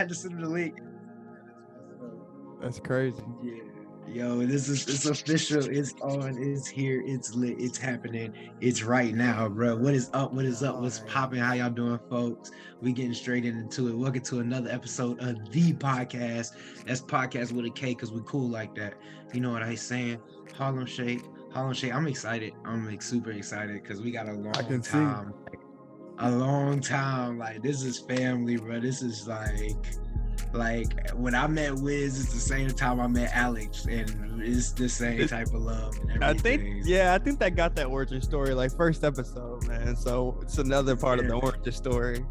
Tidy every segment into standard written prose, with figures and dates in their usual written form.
had to send him the link. That's crazy. Yeah. Yo, it's official. It's on. It's here. It's lit. It's happening. It's right now, bro. What is up? What is up? What's popping? How y'all doing, folks? We getting straight into it. Welcome to another episode of the podcast. That's podcast with a K because we cool like that. You know what I'm saying? Harlem Shake. I'm excited. I'm super excited because we got a long time. A long time. Like, this is family, bro. This is like when I met Wiz, it's the same time I met Alex, and it's the same type of love and everything. I think that got that origin story like first episode, man. So it's another part of the origin story.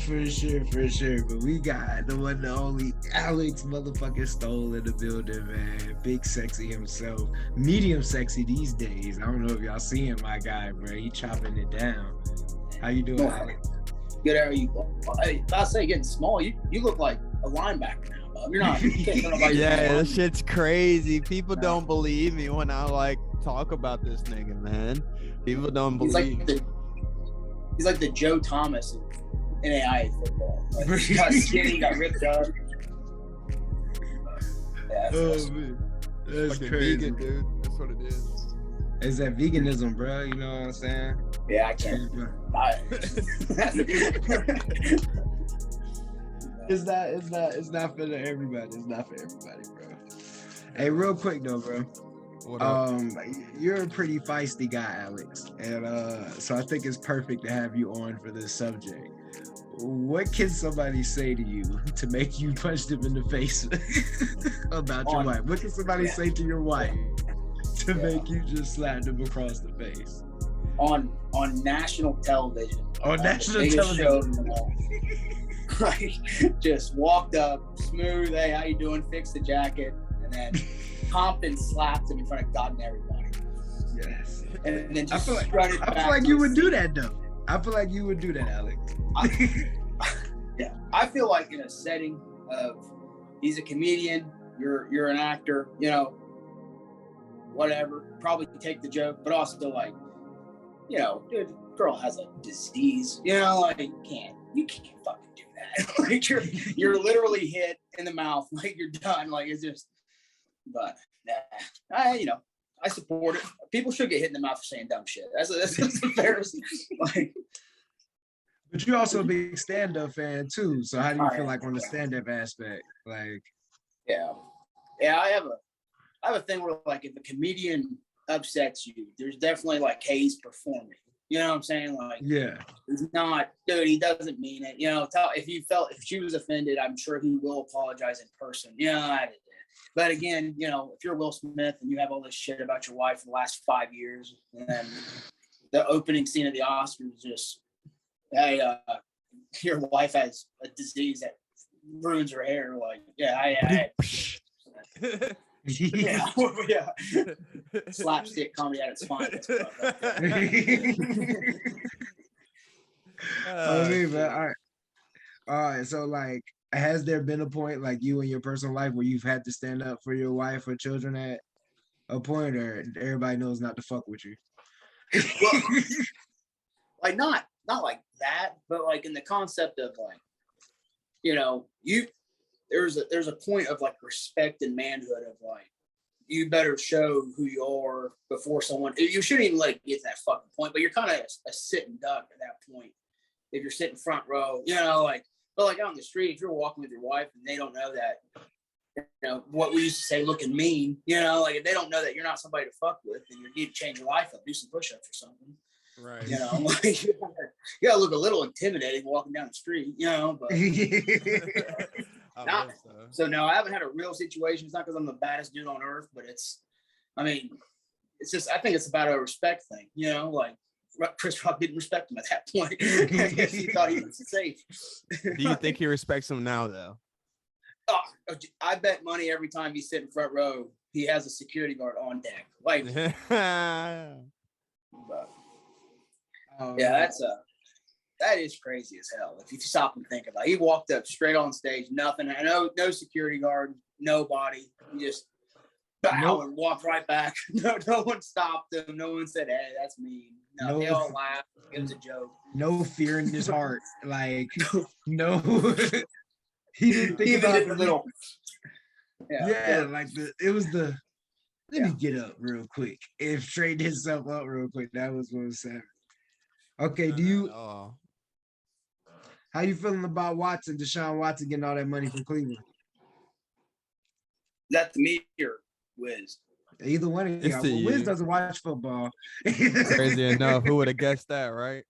For sure. But we got the one, the only Alex motherfucking Stoll in the building, man. Big sexy himself. Medium sexy these days. I don't know if y'all seeing my guy, bro. He chopping it down. How you doing, Alex? Good, how are you? If I say getting small, you look like a linebacker now, bub. You're not. You can't tell nobody. Yeah, this shit's crazy. People don't believe me when I like talk about this nigga, man. People don't believe. He's like the Joe Thomas of NAIA football. Like, he got skinny, he got ripped up. Yeah, man. That's like crazy, vegan, dude. That's what it is. It's that veganism, bro. You know what I'm saying? Yeah, I can't. It's not for everybody. It's not for everybody, bro. Hey, real quick though, bro. What up? You're a pretty feisty guy, Alex, and so I think it's perfect to have you on for this subject. What can somebody say to you to make you punch them in the face about your wife? What can somebody say to your wife to make you just slap them across the face? On national television. On national television. Like, just walked up, smooth, hey, how you doing? Fix the jacket, and then Compton slapped him in front of God and everybody. Yes. And then just I feel like you would do that, though. I feel like you would do that, Alex. Yeah, I feel like in a setting of he's a comedian, you're an actor, you know, whatever, probably take the joke, but also like, you know, dude, girl has a disease, you know, like you can't fucking do that. Like you're literally hit in the mouth, like you're done, like it's just. But I support it. People should get hit in the mouth for saying dumb shit. That's embarrassing. Like, but you're also a big stand-up fan too. So how do you feel like on the stand-up aspect? Like, yeah, I have a thing where like if a comedian upsets you, there's definitely like, hey, he's performing. You know what I'm saying? Like, yeah, he's not, dude. He doesn't mean it. You know, if she was offended, I'm sure he will apologize in person. You know, but again, you know, if you're Will Smith and you have all this shit about your wife for the last 5 years, and then the opening scene of the Oscars just, hey, your wife has a disease that ruins her hair. Like, yeah. Slapstick comedy at its finest. All right. So, like, has there been a point, like you in your personal life, where you've had to stand up for your wife or children at a point, or everybody knows not to fuck with you? Well, like not like that, but like in the concept of like, you know, there's a point of like respect and manhood of like, you better show who you are before someone. You shouldn't even like get to that fucking point, but you're kind of a sitting duck at that point. If you're sitting front row, you know, like, but like out on the street, if you're walking with your wife and they don't know that, you know, what we used to say, looking mean, you know, like if they don't know that you're not somebody to fuck with, then you need to change your life up, do some push-ups or something. Right. You know, like you gotta look a little intimidating walking down the street, you know, but so no, I haven't had a real situation. It's not because I'm the baddest dude on earth, but it's just, I think it's about a respect thing, you know, like Chris Rock didn't respect him at that point. I guess he thought he was safe. Do you think he respects him now, though? Oh, I bet money every time he's sitting front row, he has a security guard on deck. Like, but, yeah, that is crazy as hell. If you stop and think about it, he walked up straight on stage, nothing, no security guard, nobody. He just bow and walked right back. No one stopped him. No one said, "Hey, that's mean." No, they all laughed. It was a joke. No fear in his heart. Like, no. He didn't think even about in the middle. Yeah, like let me get up real quick. If straighten himself up real quick, that was what was happening. Okay, how you feeling about Deshaun Watson getting all that money from Cleveland? That to me or Wiz? Either one of y'all. Well, Wiz doesn't watch football. Crazy enough. Who would have guessed that, right?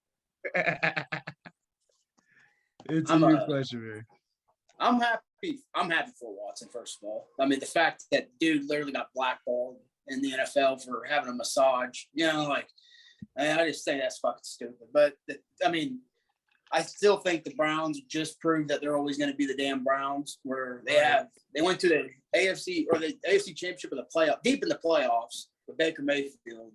It's a good question, man. I'm happy for Watson, first of all. I mean, the fact that dude literally got blackballed in the NFL for having a massage, like, I just think that's fucking stupid. But, I mean, I still think the Browns just proved that they're always going to be the damn Browns, where they went to the AFC Championship of the playoff, deep in the playoffs with Baker Mayfield,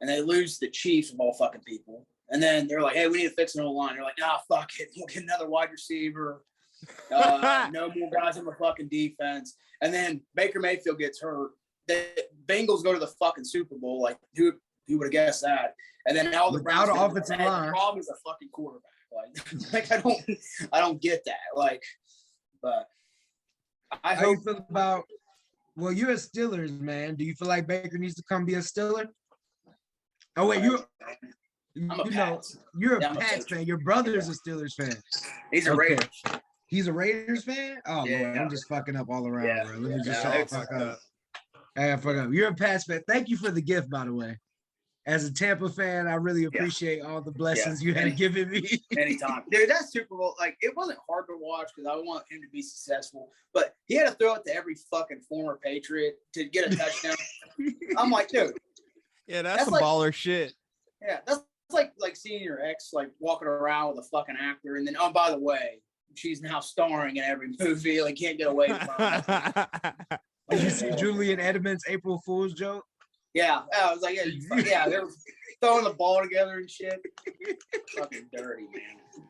and they lose the Chiefs of all fucking people. And then they're like, hey, we need to fix an O-line. They're like, nah, fuck it. We'll get another wide receiver. No more guys in the fucking defense. And then Baker Mayfield gets hurt. The Bengals go to the fucking Super Bowl. Like, who would have guessed that? And then now the Browns offensive line. The problem is a fucking quarterback. Like I don't get that. Like, but I How hope. you feel about? Well, you're a Steelers man. Do you feel like Baker needs to come be a Steeler? Oh wait, you're a Pats fan. Your brother's a Steelers fan. He's a Raiders. He's a Raiders fan. Oh yeah, Lord, I'm just fucking up all around, yeah, bro. Let me just fuck up. Fuck up. You're a Pats fan. Thank you for the gift, by the way. As a Tampa fan, I really appreciate all the blessings you had given me. Anytime. Dude, that Super Bowl, like, it wasn't hard to watch because I want him to be successful, but he had to throw it to every fucking former Patriot to get a touchdown. I'm like, dude. Yeah, that's some baller shit. Yeah, that's like seeing your ex, like, walking around with a fucking actor, and then, oh, by the way, she's now starring in every movie. Like, can't get away from her. Did you see Julian Edelman's April Fool's joke? Yeah, I was like, they were throwing the ball together and shit. Fucking dirty,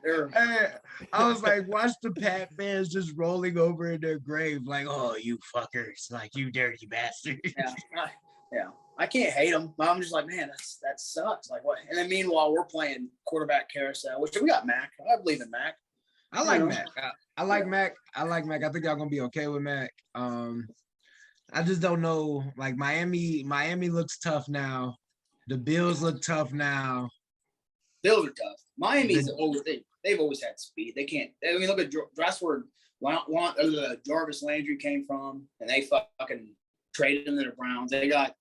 man. I was like, watch the Pat fans just rolling over in their grave, like, oh, you fuckers, like, you dirty bastards. Yeah. I can't hate them. I'm just like, man, that sucks. Like, what? And then meanwhile, we're playing quarterback carousel, which we got Mac. I believe in Mac. I like Mac. I like Mac. I like Mac. I think y'all gonna be okay with Mac. I just don't know. Like Miami looks tough now. The Bills look tough now. Bills are tough. Miami's they've always had speed. They can't. I mean, look at that's where Jarvis Landry came from, and they fucking traded him to the Browns. They got,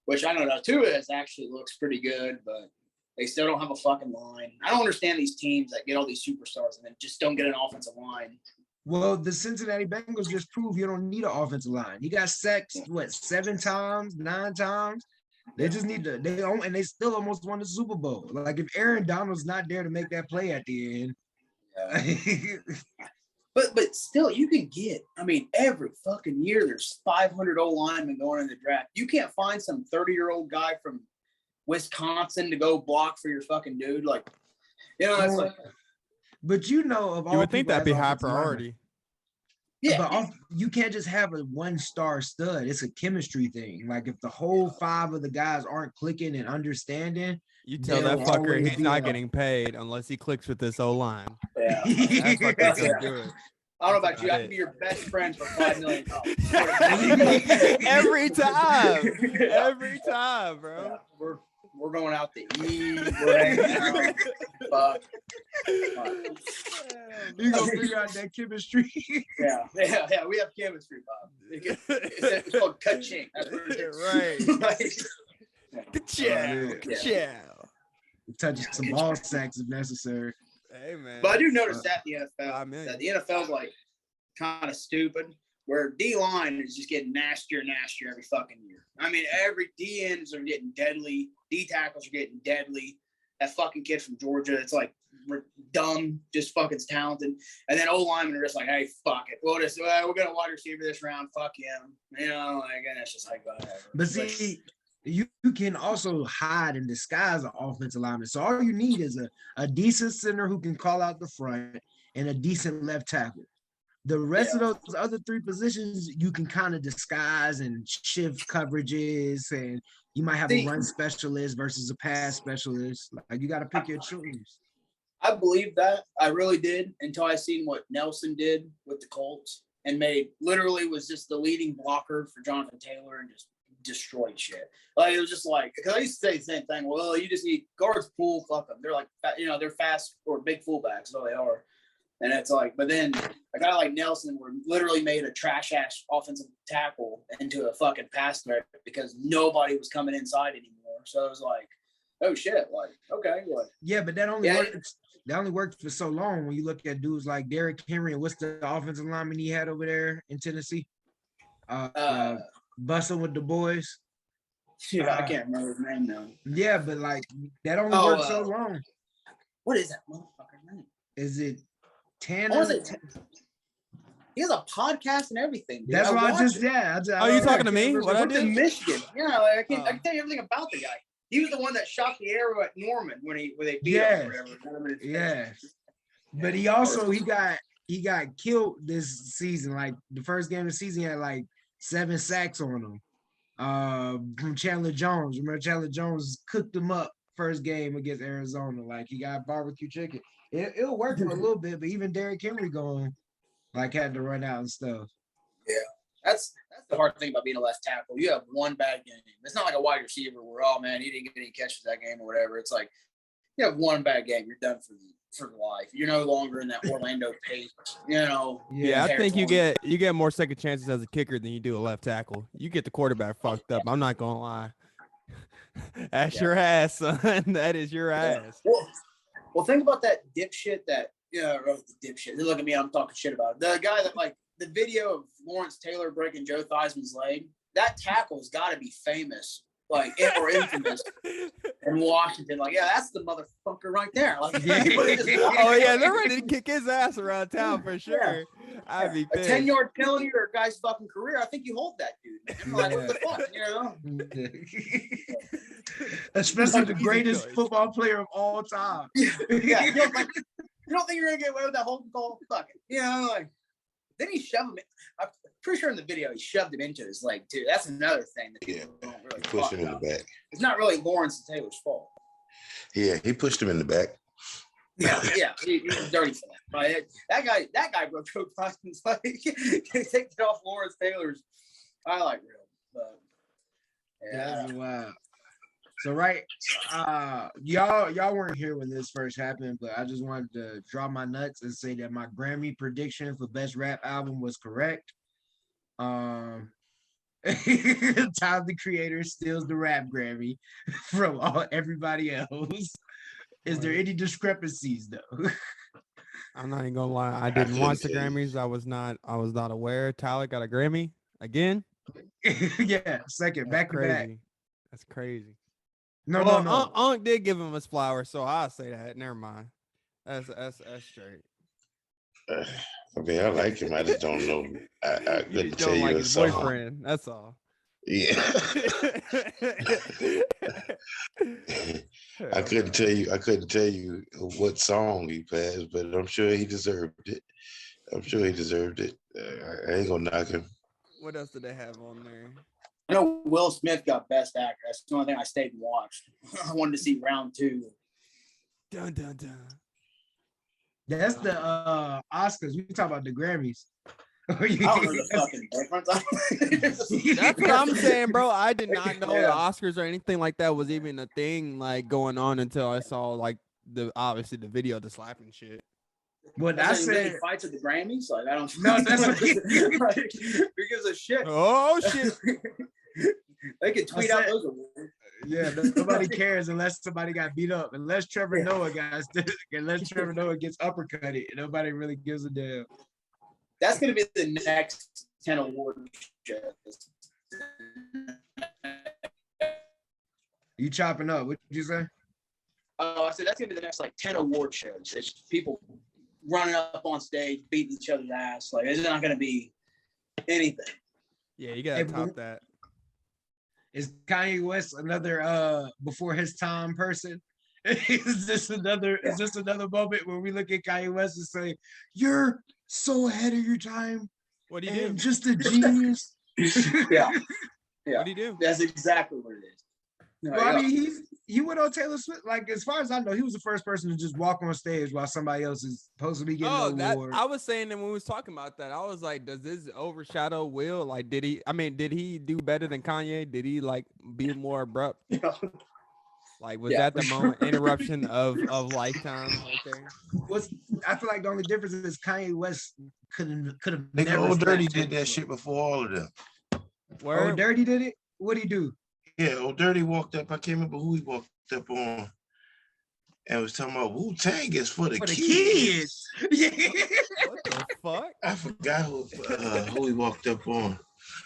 which I don't know. Tua actually looks pretty good, but they still don't have a fucking line. I don't understand these teams that get all these superstars and then just don't get an offensive line. Well, the Cincinnati Bengals just proved you don't need an offensive line. He got sacked, 7 times, 9 times? They just need to, and they still almost won the Super Bowl. Like, if Aaron Donald's not there to make that play at the end. But still, you can get, I mean, every fucking year there's 500 O-linemen going in the draft. You can't find some 30-year-old guy from Wisconsin to go block for your fucking dude. Like, that's like. But of all you would think that'd be high priority. Yeah, but you can't just have a 1-star stud. It's a chemistry thing. Like, if the whole 5 of the guys aren't clicking and understanding, you tell that fucker he's not getting paid unless he clicks with this O-line. Yeah, that's what they're gonna do. I don't know about you. I can be your best friend for $5 million. Every time, bro. Yeah, we're going out to eat. We're hanging out. Fuck. You gonna figure out that chemistry? Yeah. We have chemistry, Bob. It's called ka-ching. That's what it is. Right. Ka-chow. Touching some ball sacks if necessary. Hey, man. But I do notice that in the NFL. That the NFL's like kind of stupid. Where D-line is just getting nastier and nastier every fucking year. I mean, every D-ends are getting deadly. D-tackles are getting deadly. That fucking kid from Georgia, it's like dumb, just fucking talented. And then O-linemen are just like, hey, fuck it. We're going to wide receiver this round. Fuck him. And it's just like, whatever. But see, you can also hide and disguise an offensive lineman. So all you need is a decent center who can call out the front and a decent left tackle. The rest of those other 3 positions, you can kind of disguise and shift coverages, and you might have a run specialist versus a pass specialist. Like, you got to pick your choice. I believed that. I really did until I seen what Nelson did with the Colts and literally was just the leading blocker for Jonathan Taylor and just destroyed shit. Like, it was just like, because I used to say the same thing. Well, you just need guards pull, fuck them. They're like, they're fast or big fullbacks, so they are. And it's like, but then a guy like Nelson literally made a trash ass offensive tackle into a fucking pass threat because nobody was coming inside anymore. So it was like, oh shit, like, okay, like, yeah, but that only works. That only worked for so long. When you look at dudes like Derrick Henry and what's the offensive lineman he had over there in Tennessee, busting with the boys. Yeah, I can't remember his name now. Yeah, but like that only worked so long. What is that motherfucker's name? Is it Tanner? Or is it? He has a podcast and everything. Dude. That's why I just Are you talking to me? What I did? In Michigan. Yeah, like, I can tell you everything about the guy. He was the one that shot the arrow at Norman when they beat him or whatever. Yeah. But he also he got killed this season. Like the first game of the season, he had like 7 sacks on him. From Chandler Jones. Remember Chandler Jones cooked him up first game against Arizona. Like he got barbecue chicken. It'll work for a little bit, but even Derrick Henry had to run out and stuff. Yeah. That's the hard thing about being a left tackle. You have one bad game. It's not like a wide receiver where, oh man, he didn't get any catches that game or whatever. It's like you have one bad game, you're done for life. You're no longer in that Orlando pace, Yeah, I think you get more second chances as a kicker than you do a left tackle. You get the quarterback fucked up. I'm not gonna lie. That's your ass, son. That is your ass. Well, think about that dipshit that the dipshit. Look at me, I'm talking shit about it. The guy that like the video of Lawrence Taylor breaking Joe Theismann's leg. That tackle's got to be famous, like or infamous in Washington. Like, yeah, that's the motherfucker right there. Like, oh yeah, they're ready to kick his ass around town for sure. Yeah. I'd be pissed. A 10-yard penalty or a guy's fucking career. I think you hold that dude. I'm like, what the fuck, Especially the greatest football player of all time. Yeah, you don't think you're gonna get away with that holding call? Fuck it. Like. Then he shoved him. I'm pretty sure in the video he shoved him into his leg too. That's another thing that don't really pushed him in the back. It's not really Lawrence Taylor's fault. Yeah, he pushed him in the back. Yeah, he was dirty for that. But that guy broke Joe Theismann's leg. He take it off Lawrence Taylor's highlight reel. But yeah, wow. So y'all weren't here when this first happened, but I just wanted to draw my nuts and say that my Grammy prediction for best rap album was correct. Tyler the Creator steals the rap Grammy from everybody else. Is there any discrepancies though? I'm not even gonna lie. I didn't watch the Grammys. I was not aware. Tyler got a Grammy again. Yeah, second, back to back. That's crazy. No. Unc did give him his flowers, so I'll say that. Never mind. That's straight. I mean, I like him. I just don't know. I couldn't tell you like a his song. boyfriend. That's all. Yeah. I couldn't tell you what song he passed, but I'm sure he deserved it. I ain't gonna knock him. What else did they have on there? I know Will Smith got Best Actor. That's the only thing I stayed and watched. I wanted to see round 2. Dun dun dun. That's the Oscars. We talk about the Grammys. I don't know the fucking difference. That's what I'm saying, bro. I did not know the Oscars or anything like that was even a thing like going on until I saw like obviously the video of the slapping shit. What I said, fights at the Grammys, like I don't know. That's what because of shit. Oh shit! They could tweet out those awards. Yeah, nobody cares unless somebody got beat up. Unless Trevor Noah gets uppercutted, nobody really gives a damn. That's gonna be the next 10 award shows. You chopping up? What did you say? Oh, I said that's gonna be the next like 10 award shows. It's people running up on stage, beating each other's ass. Like it's not gonna be anything. Yeah, you gotta top that. Is Kanye West another before his time person? Is this another moment where we look at Kanye West and say, "You're so ahead of your time"? What do you do? Just a genius. Yeah. What do you do? That's exactly what it is. Well, I mean, he went on Taylor Swift. Like, as far as I know, he was the first person to just walk on stage while somebody else is supposed to be getting an award. I was saying that when we was talking about that, I was like, does this overshadow Will? Like, did he do better than Kanye? Did he like be more abrupt? Like, was that the moment interruption of lifetime right there? I feel like the only difference is Kanye West could have Nigga, never. Old Dirty did that shit before all of them. Where? Old Dirty did it? What'd he do? Yeah, Old Dirty walked up. I can't remember who he walked up on. And was talking about Wu-Tang is for the kids. What the fuck? I forgot who he walked up on.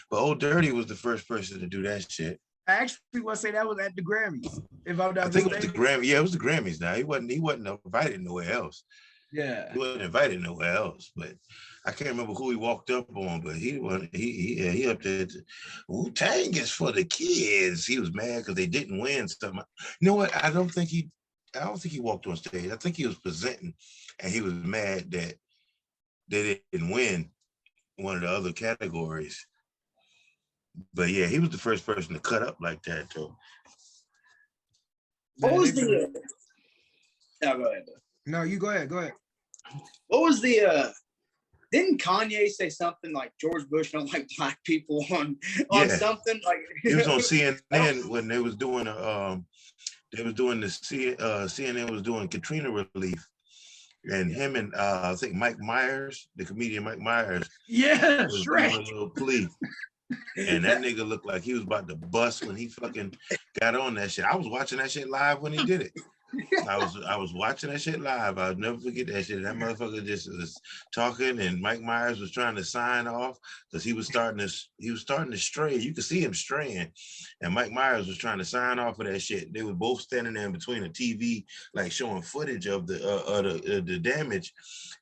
But Old Dirty was the first person to do that shit. I actually want to say that was at the Grammys. If I'm not I think it was the Grammy. Yeah, it was the Grammys. Now he wasn't invited nowhere else. Yeah, he wasn't invited nowhere else. But I can't remember who he walked up on. But he up there. Wu-Tang is for the kids. He was mad because they didn't win something. You know what? I don't think he walked on stage. I think he was presenting, and he was mad that they didn't win one of the other categories. But yeah, he was the first person to cut up like that, too. What was the? No, go ahead. No, you go ahead. Go ahead. What was the? Didn't Kanye say something like George Bush don't like black people on something like? He was on CNN when they was doing CNN was doing Katrina relief, and him and I think Mike Myers, the comedian Mike Myers, was doing a little plea. And that nigga looked like he was about to bust when he fucking got on that shit. I was watching that shit live when he did it. I was watching that shit live. I'll never forget that shit. That motherfucker just was talking, and Mike Myers was trying to sign off because he was starting to stray. You could see him straying, and Mike Myers was trying to sign off of that shit. They were both standing there in between a TV, like showing footage of the damage,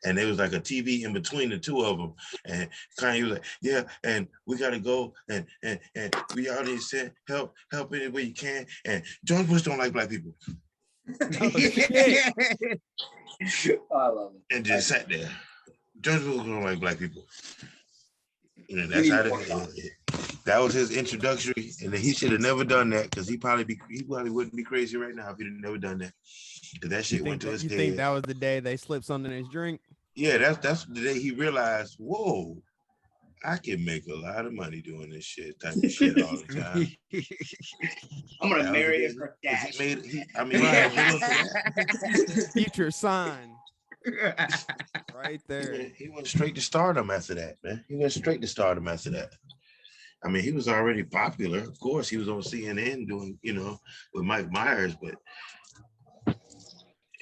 and there was like a TV in between the two of them. And Kanye was like, "Yeah, and we gotta go, and we out here saying help any way you can." And George Bush don't like black people. I love it. And just sat there. George Bush don't like black people. And that's how that was his introductory. And he should have never done that because he probably wouldn't be crazy right now if he'd have never done that. Because that shit went to his head. You think that was the day they slipped something in his drink? Yeah, that's the day he realized, whoa, I can make a lot of money doing this shit, type of shit all the time. I'm gonna marry a Kardashian. Future sign. Right there. He went straight to stardom after that, man. He went straight to stardom after that. I mean, he was already popular. Of course, he was on CNN doing, with Mike Myers, but.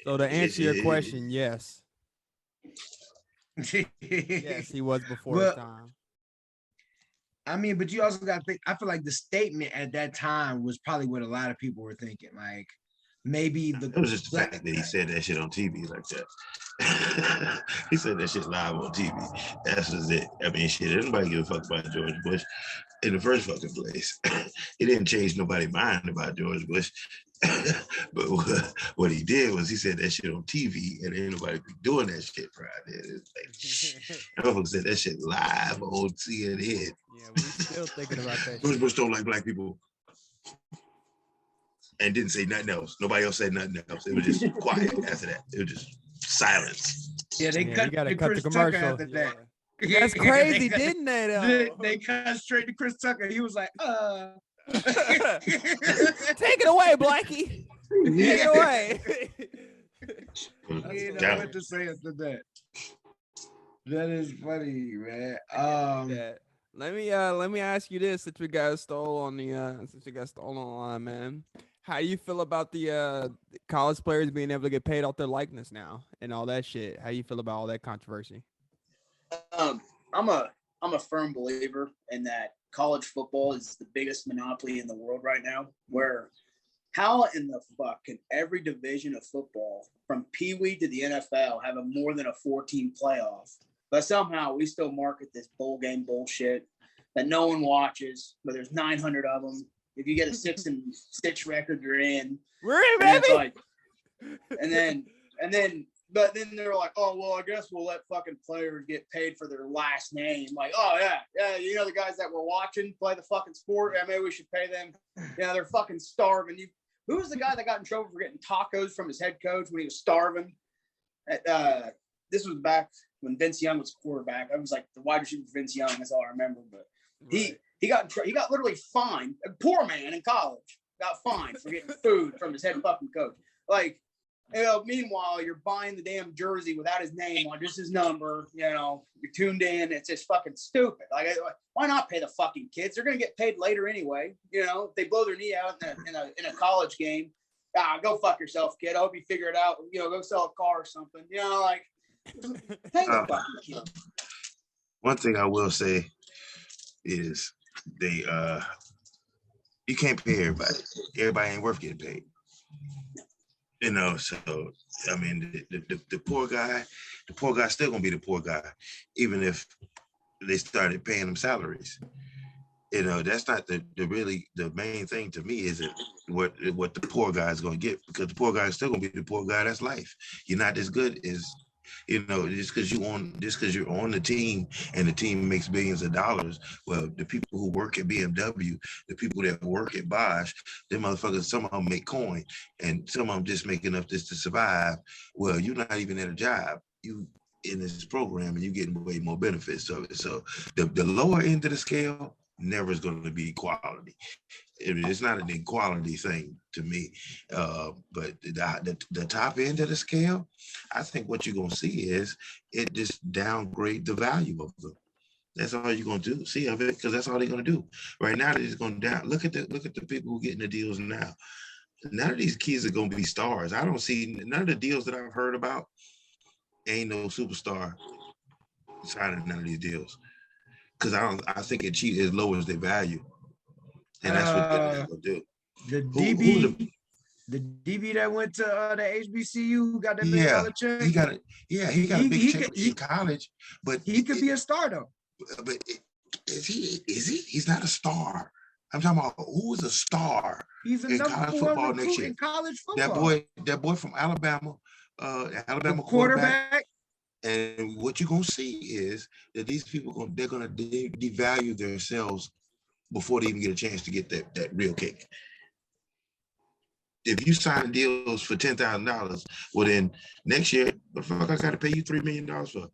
So to answer your question, yes. Yes, he was before his time. I mean, but you also got to think, I feel like the statement at that time was probably what a lot of people were thinking. Like, maybe it was just the fact that he said that shit on TV like that. He said that shit live on TV. That's just it. I mean, shit, anybody give a fuck about George Bush in the first fucking place. It didn't change nobody's mind about George Bush. But what he did was he said that shit on TV, and ain't nobody be doing that shit right there. It's like, motherfucker said that shit live on CNN. Yeah, we still thinking about that. George Bush don't like black people, and didn't say nothing else. Nobody else said nothing else. It was just quiet after that. It was just silence. Yeah, they cut the Chris Tucker after that. That's crazy, didn't they? Though? They cut straight to Chris Tucker. He was like, Take it away, Blackie. Take it away. You know what to say after that. That is funny, man. Let me ask you this: since we got stolen on the line, man. How do you feel about the college players being able to get paid off their likeness now and all that shit? How do you feel about all that controversy? I'm a firm believer in that college football is the biggest monopoly in the world right now, where how in the fuck can every division of football from Pee Wee to the NFL have more than a 14 playoff, but somehow we still market this bowl game bullshit that no one watches, but there's 900 of them. If you get a 6-6 record, you're in. We're in, baby. And then But then they're like, oh, well, I guess we'll let fucking players get paid for their last name. Like, oh, yeah, you know, the guys that we're watching play the fucking sport, yeah, maybe we should pay them. Yeah, they're fucking starving. Who was the guy that got in trouble for getting tacos from his head coach when he was starving? This was back when Vince Young was quarterback. I was like the wide receiver for Vince Young. That's all I remember. But right. he got literally fined. A poor man in college got fined for getting food from his head fucking coach. Like, you know, meanwhile, you're buying the damn jersey without his name on, just his number. You know, you're tuned in. It's just fucking stupid. Like, why not pay the fucking kids? They're gonna get paid later anyway. You know, if they blow their knee out in a college game, go fuck yourself, kid. I hope you figure it out. You know, go sell a car or something. You know, like, pay the fucking kid. One thing I will say is you can't pay everybody. Everybody ain't worth getting paid. You know, so I mean, the poor guy's still gonna be the poor guy, even if they started paying him salaries. You know, that's not the main thing to me. Is it what the poor guy is gonna get? Because the poor guy is still gonna be the poor guy. That's life. You're not as good as, you know, just because you're on the team and the team makes billions of dollars. Well, the people who work at BMW, the people that work at Bosch, them motherfuckers, some of them make coin and some of them just make enough just to survive. Well, you're not even at a job. You in this program and you're getting way more benefits of it. So the lower end of the scale never is going to be equality. It's not an equality thing to me, but the top end of the scale, I think what you're going to see is it just downgrade the value of them. That's all you're going to see of it, because that's all they're going to do. Right now, they're just going to down. Look at the people who are getting the deals now. None of these kids are going to be stars. I don't see none of the deals that I've heard about. Ain't no superstar signing none of these deals, because I think it lowers their value. And that's what they're gonna do. The DB that went to the HBCU who got that $1 million check. He got a big check in college, but he could be a star though. But is he? He's not a star. I'm talking about who is a star. He's a in college football next year. In college football. That boy from Alabama, Alabama quarterback. And what you're gonna see is that these people they're gonna devalue themselves before they even get a chance to get that real cake. If you sign deals for $10,000, well then next year, what the fuck I gotta pay you $3 million for?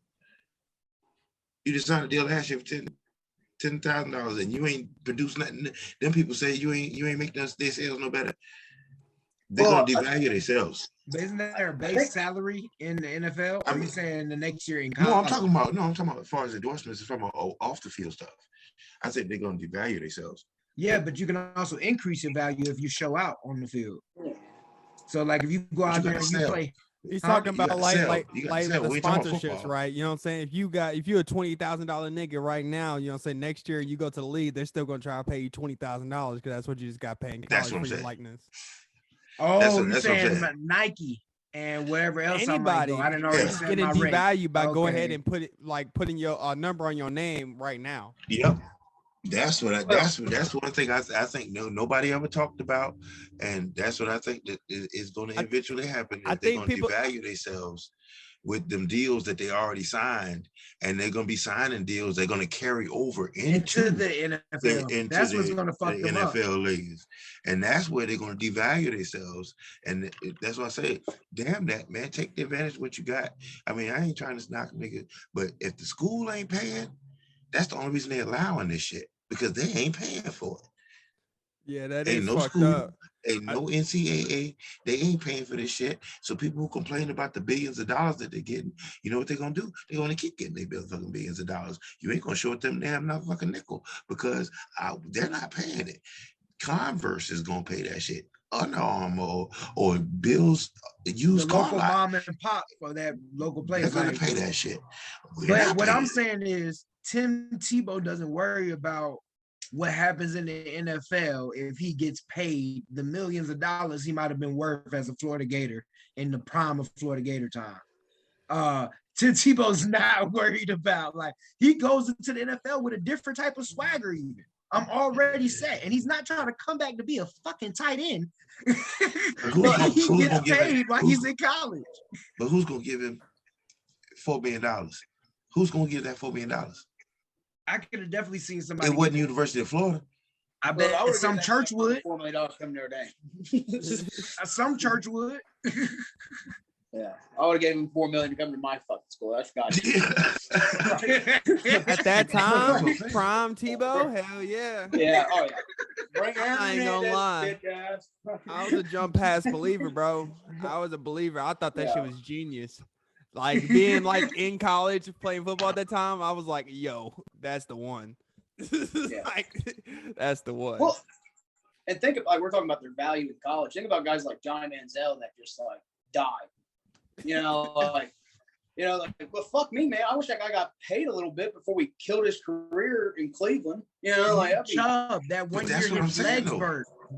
You just signed a deal last year for $10,000 and you ain't produced nothing. Them people say you ain't making their sales no better. They're gonna devalue themselves. Isn't there a base salary in the NFL? Or are you saying the next year in college? No, I'm talking about as far as endorsements, it's from off the field stuff. I think they're gonna devalue themselves. Yeah, but you can also increase your value if you show out on the field. So like if you go out there and you play. He's talking about like the sponsorships, right? You know what I'm saying? If you're a $20,000 nigga right now, you know what I'm saying, next year you go to the league, they're still gonna try to pay you $20,000 because that's what you just got paid in college for your likeness. Oh, you're saying about Nike and whatever else. Anybody, I didn't know getting devalued by go ahead and putting your number on your name right now. Yep. That's one thing I think nobody ever talked about, and that's what I think that is going to eventually happen. I think they're going to devalue themselves with them deals that they already signed, and they're going to be signing deals they're going to carry over into the NFL. That's what's going to fuck them up. NFL leagues, and that's where they're going to devalue themselves. And that's why I say, damn that, man, take the advantage of what you got. I mean, I ain't trying to knock nigga, but if the school ain't paying, that's the only reason they're allowing this shit, because they ain't paying for it. Yeah, that ain't no fucked up. Ain't no NCAA. They ain't paying for this shit. So people who complain about the billions of dollars that they're getting, you know what they're gonna do? They're gonna keep getting their fucking billions of dollars. You ain't gonna short them damn not fucking nickel, because they're not paying it. Converse is gonna pay that shit. Under Armour or Bill's used car local mom and pop for that local place. They're gonna pay that shit. But what I'm saying is Tim Tebow doesn't worry about what happens in the NFL if he gets paid the millions of dollars he might have been worth as a Florida Gator in the prime of Florida Gator time. Tim Tebow's not worried about, like, he goes into the NFL with a different type of swagger even. I'm already set. And he's not trying to come back to be a fucking tight end. He gets paid while he's in college. But who's gonna give him $4 million? Who's gonna give that $4 million? I could have definitely seen somebody. It wasn't University of Florida. I bet some church would. $4 million coming their day. Some church would. Yeah, I would have gave him $4 million to come to my fucking school. I forgot. At that time, prime Tebow, hell yeah. Yeah, oh yeah. I ain't gonna lie. I was a jump pass believer, bro. I was a believer. I thought that shit was genius. Like being like in college playing football at that time, I was like, yo, that's the one. Like, that's the one. Well, and think of, like, we're talking about their value in college. Think about guys like Johnny Manziel that just like died. Like, but fuck me, man. I wish that guy got paid a little bit before we killed his career in Cleveland. Chubb, that 1 year his legs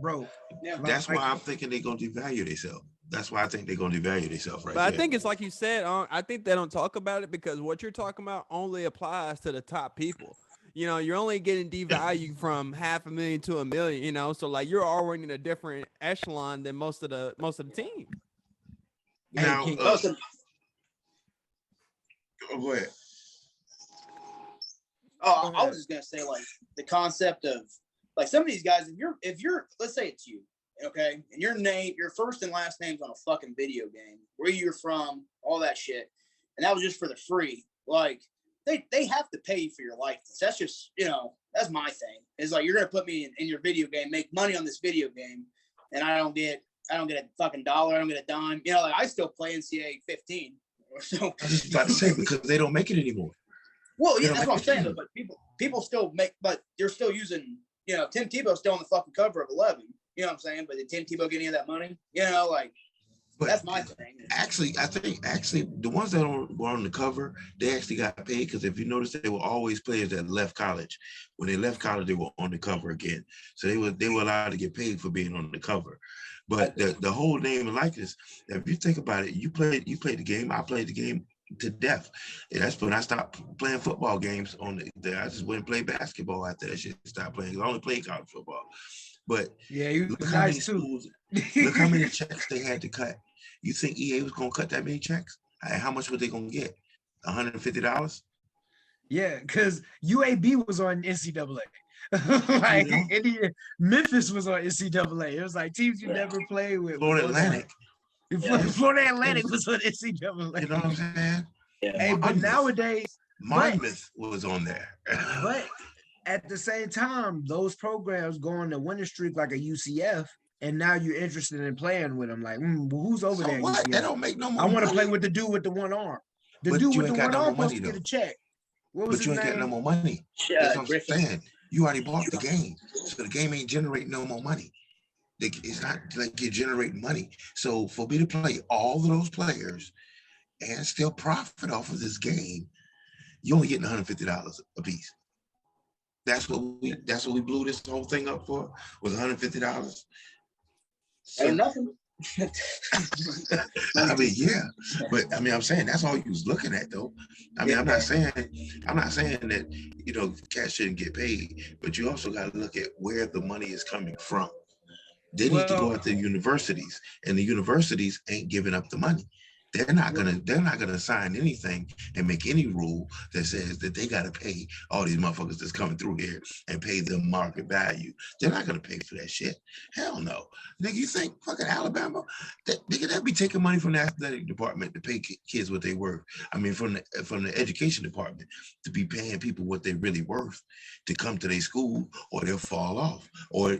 broke. Yeah, that's why I'm thinking they're gonna devalue themselves. That's why I think they're gonna devalue themselves But I think it's like you said. I think they don't talk about it because what you're talking about only applies to the top people. You're only getting devalued from $500,000 to $1 million. So like you're already in a different echelon than most of the team. Now, go ahead. Oh, I was just gonna say, like, the concept of, like, some of these guys, if you're, let's say it's you, okay, and your first and last name's on a fucking video game, where you're from, all that shit, and that was just for the free, like, they have to pay you for your likeness. That's just, that's my thing. It's like, you're gonna put me in your video game, make money on this video game, and I don't get a fucking dollar. I don't get a dime. Like, I still play NCAA 15. So I was just about to say, because they don't make it anymore. Well, yeah, that's what I'm saying. But people still make, but you're still using, Tim Tebow's still on the fucking cover of 11. You know what I'm saying? But did Tim Tebow get any of that money? But that's my thing. Actually, I think the ones that were on the cover, they actually got paid because if you notice, they were always players that left college. When they left college, they were on the cover again. So they were allowed to get paid for being on the cover. But the whole name and likeness, if you think about it, you played the game. I played the game to death. And that's when I stopped playing football games. I just went and played basketball after that shit. Stopped playing. I only played college football. But yeah, you nice too. Look how many checks they had to cut. You think EA was gonna cut that many checks? How much were they gonna get? $150? Yeah, because UAB was on NCAA. Memphis was on NCAA. It was like teams you never played with. Florida Atlantic. Florida Atlantic was on NCAA. You know what I'm saying? Yeah. Hey, but nowadays, Monmouth was on there. But at the same time, those programs go on the winning streak like a UCF, and now you're interested in playing with them. Like, who's over there? What? They don't make no money. I want to play with the dude with the one arm. The dude with the one arm supposed to get a check. What was his name? But you ain't got no more money. That's what I'm saying. You already bought the game, so the game ain't generating no more money. It's not like you're generating money. So for me to play all of those players and still profit off of this game, you're only getting $150 a piece. That's what we blew this whole thing up for, was $150. So, ain't nothing. I mean, yeah, but I mean, I'm saying that's all you was looking at, though. I mean, I'm not saying that cats shouldn't get paid, but you also got to look at where the money is coming from. They need to go at the universities, and the universities ain't giving up the money. They're not gonna sign anything and make any rule that says that they gotta pay all these motherfuckers that's coming through here and pay them market value. They're not gonna pay for that shit. Hell no. Nigga, you think fucking Alabama, they'd be taking money from the athletic department to pay kids what they worth. I mean, from the education department to be paying people what they're really worth to come to their school, or they'll fall off, or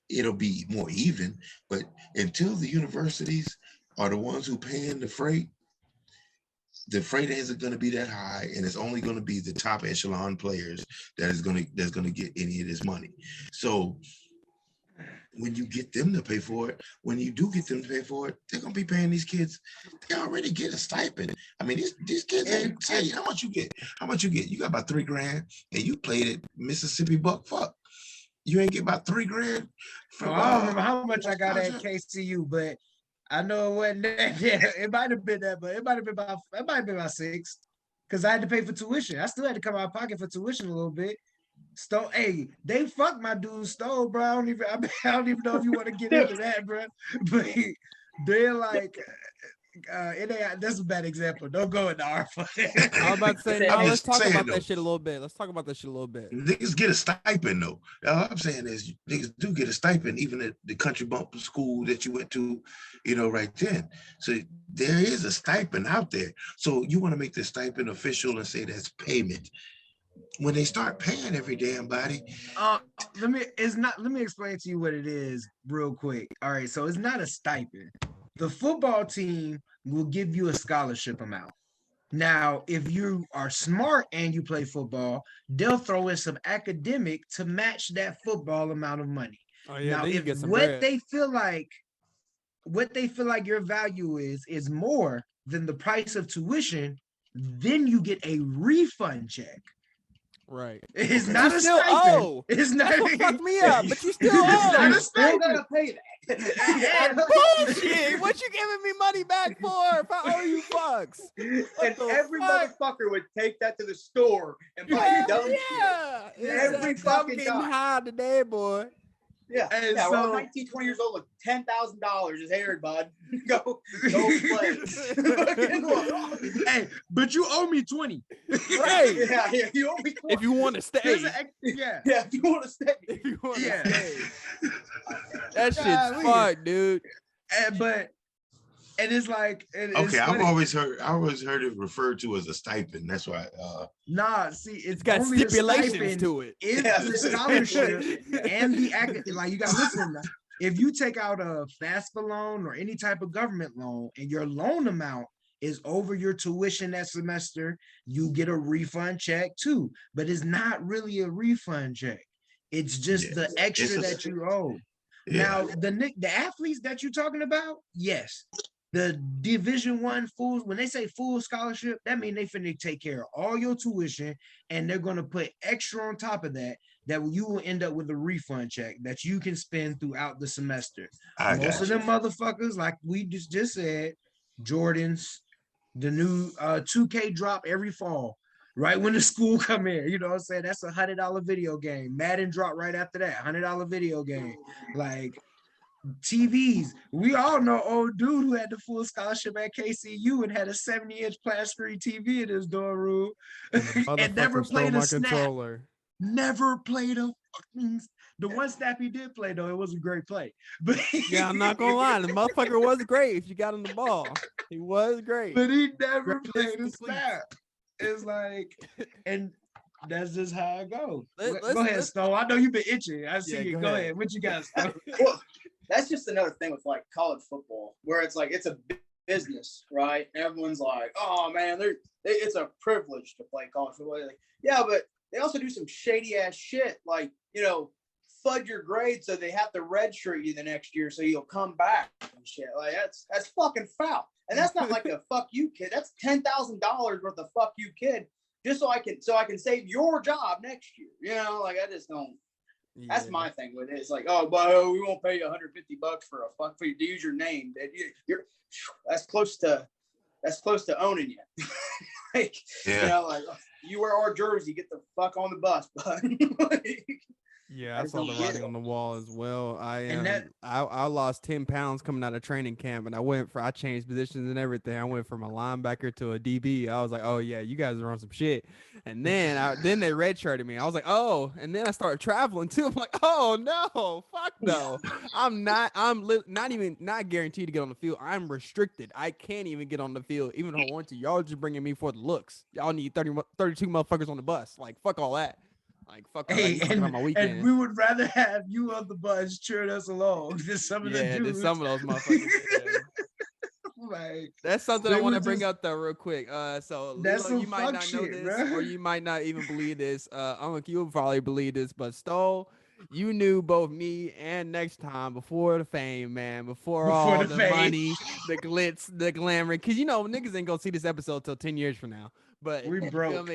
it'll be more even. But until the universities are the ones who paying the freight isn't going to be that high, and it's only going to be the top echelon players that's going to get any of this money. So when you get them to pay for it, when you do get them to pay for it, they're going to be paying these kids. They already get a stipend. I mean, these kids ain't tell you how much you get. You got about $3,000, and you played at Mississippi Buck Fuck. You ain't get about $3,000. I don't remember how much I got at KCU, but I know it wasn't that. Yeah, it might have been that, but it might have been about $6, because I had to pay for tuition. I still had to come out of pocket for tuition a little bit. Stole, hey, they fucked my dude Stole, bro. I don't even know if you want to get into that, bro. But they're like, it ain't. That's a bad example. Don't go into our. I'm about to say, no, let's talk about that shit a little bit. Let's talk about that shit a little bit. Niggas get a stipend though. All I'm saying is niggas do get a stipend, even at the country bump school that you went to, right then. So there is a stipend out there. So you want to make the stipend official and say that's payment. When they start paying every damn body. Let me explain to you what it is real quick. All right, so it's not a stipend. The football team will give you a scholarship amount. Now, if you are smart and you play football, they'll throw in some academic to match that football amount of money. Oh yeah, now, then you if get some what bread. they feel like your value is more than the price of tuition, then you get a refund check. Right. It's not a stipend. It's not. That's what fucked me up, but you still owe. You still gotta pay that. Bullshit. What you giving me money back for if I owe you bucks? And every motherfucker would take that to the store and buy dumb shit. Every fucking time. High today, boy. Yeah, and yeah. So, we're all 19, 20 years old with $10,000. Just here, bud. Go play. Hey, but you owe me 20. Right? Yeah, you owe me 20. If you want to stay. Yeah, if you want to stay. If you want to stay. That shit's fucked, dude. And it's like, okay, I've always heard it referred to as a stipend. That's why. Nah, see, it's got stipulations to it. It's the scholarship and the like. You gotta listen. If you take out a FAFSA loan or any type of government loan, and your loan amount is over your tuition that semester, you get a refund check too. But it's not really a refund check. It's just the extra that you owe. Yeah. Now, the athletes that you're talking about, yes. The Division I fools, when they say full scholarship, that means they finna take care of all your tuition, and they're gonna put extra on top of that you will end up with a refund check that you can spend throughout the semester. Most of them motherfuckers, like we just said, Jordans, the new 2K drop every fall, right when the school come in. You know what I'm saying? That's $100 video game. Madden drop right after that, $100 video game. Like, TVs. We all know old dude who had the full scholarship at KCU and had a 70-inch flat screen TV in his dorm room and never played a snap. Controller. Never played a fucking. The one snap he did play though, it was a great play. But yeah, I'm not gonna lie, the motherfucker was great. If you got him the ball, he was great. But he never played a snap. It's like, and that's just how it goes. Go ahead, Stowe. I know you've been itching. I see you. Go ahead. What you got, Stowe? Well, that's just another thing with like college football, where it's like it's a business, right? Everyone's like, "Oh man, it's a privilege to play college football." Like, yeah, but they also do some shady ass shit, like fudge your grades so they have to redshirt you the next year so you'll come back and shit. Like that's fucking foul, and that's not like a fuck you kid. That's $10,000 worth of fuck you kid, just so I can save your job next year. Like I just don't. Yeah. That's my thing with it. It's like, oh, but we won't pay you $150 for you to use your name. That's close to owning you. Like, like you wear our jersey, get the fuck on the bus, bud. Yeah, I saw the writing on the wall as well. I lost 10 pounds coming out of training camp, and I changed positions and everything. I went from a linebacker to a DB. I was like, oh yeah, you guys are on some shit. And then they redshirted me. I was like, oh, and then I started traveling too. I'm like, oh no, fuck no. I'm not guaranteed to get on the field. I'm restricted. I can't even get on the field, even if I want to. Y'all just bringing me for the looks. Y'all need 32 motherfuckers on the bus. Like, fuck all that. Like, fuck on my weekend. And we would rather have you on the bus cheering us along than some of the dudes. Than some of those motherfuckers. Like, that's something I want to bring up though real quick. So that's Lilo, you might not know this, or you might not even believe this. You'll probably believe this, but Stowe, you knew both me and Next Time before the fame, man, before all the money, the glitz, the glamour. Cause niggas ain't gonna see this episode till 10 years from now. But we broke.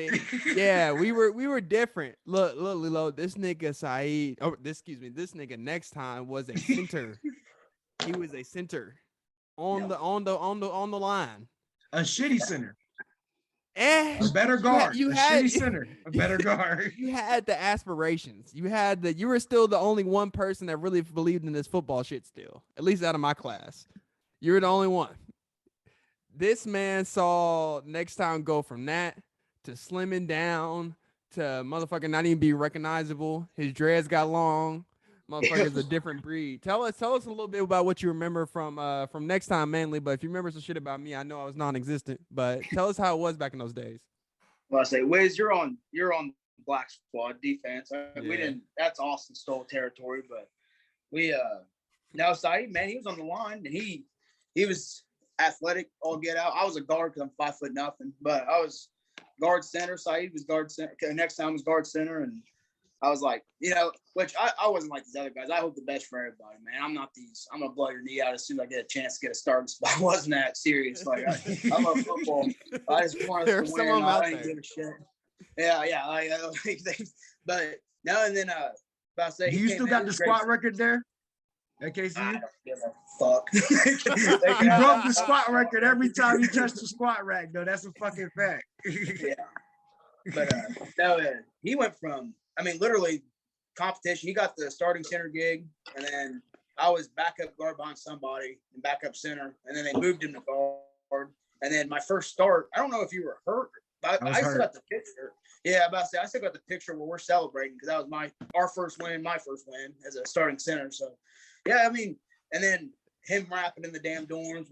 Yeah, we were different. Look, Lilo, this nigga Saeed, this nigga Next Time was a center. He was a center on the line. A shitty center. A better guard. You a had shitty center. A better guard. You had the aspirations. You were still the only one person that really believed in this football shit still. At least out of my class. You were the only one. This man saw Next Time go from that to slimming down to motherfucker not even be recognizable. His dreads got long. Motherfucker's a different breed. Tell us a little bit about what you remember from Next Time mainly. But if you remember some shit about me, I know I was non-existent. But tell us how it was back in those days. Well, I say, Wiz, you're on Black Squad defense. We didn't. That's Austin Stoll territory, but we no, Saeed, man, he was on the line and he was athletic, all get out. I was a guard because I'm 5'0", but I was guard center. Saeed was guard center. Next Time was guard center, and I was like, which I wasn't like these other guys. I hope the best for everybody, man. I'm gonna blow your knee out as soon as I get a chance to get a starting spot. I wasn't that serious. Like I love football. I just wanted to win. I didn't give a shit. Yeah. But no, and then I say, you still got the squat record there? At KCU? I don't give a fuck. You broke the squat record every time you touched the squat rack, though. That's a fucking fact. Yeah. But he went from, literally competition. He got the starting center gig, and then I was backup guard behind somebody and backup center, and then they moved him to guard. And then my first start, I don't know if you were hurt, but I still got the picture. Yeah, I still got the picture where we're celebrating because that was our first win, my first win as a starting center. So, yeah, and then him rapping in the damn dorms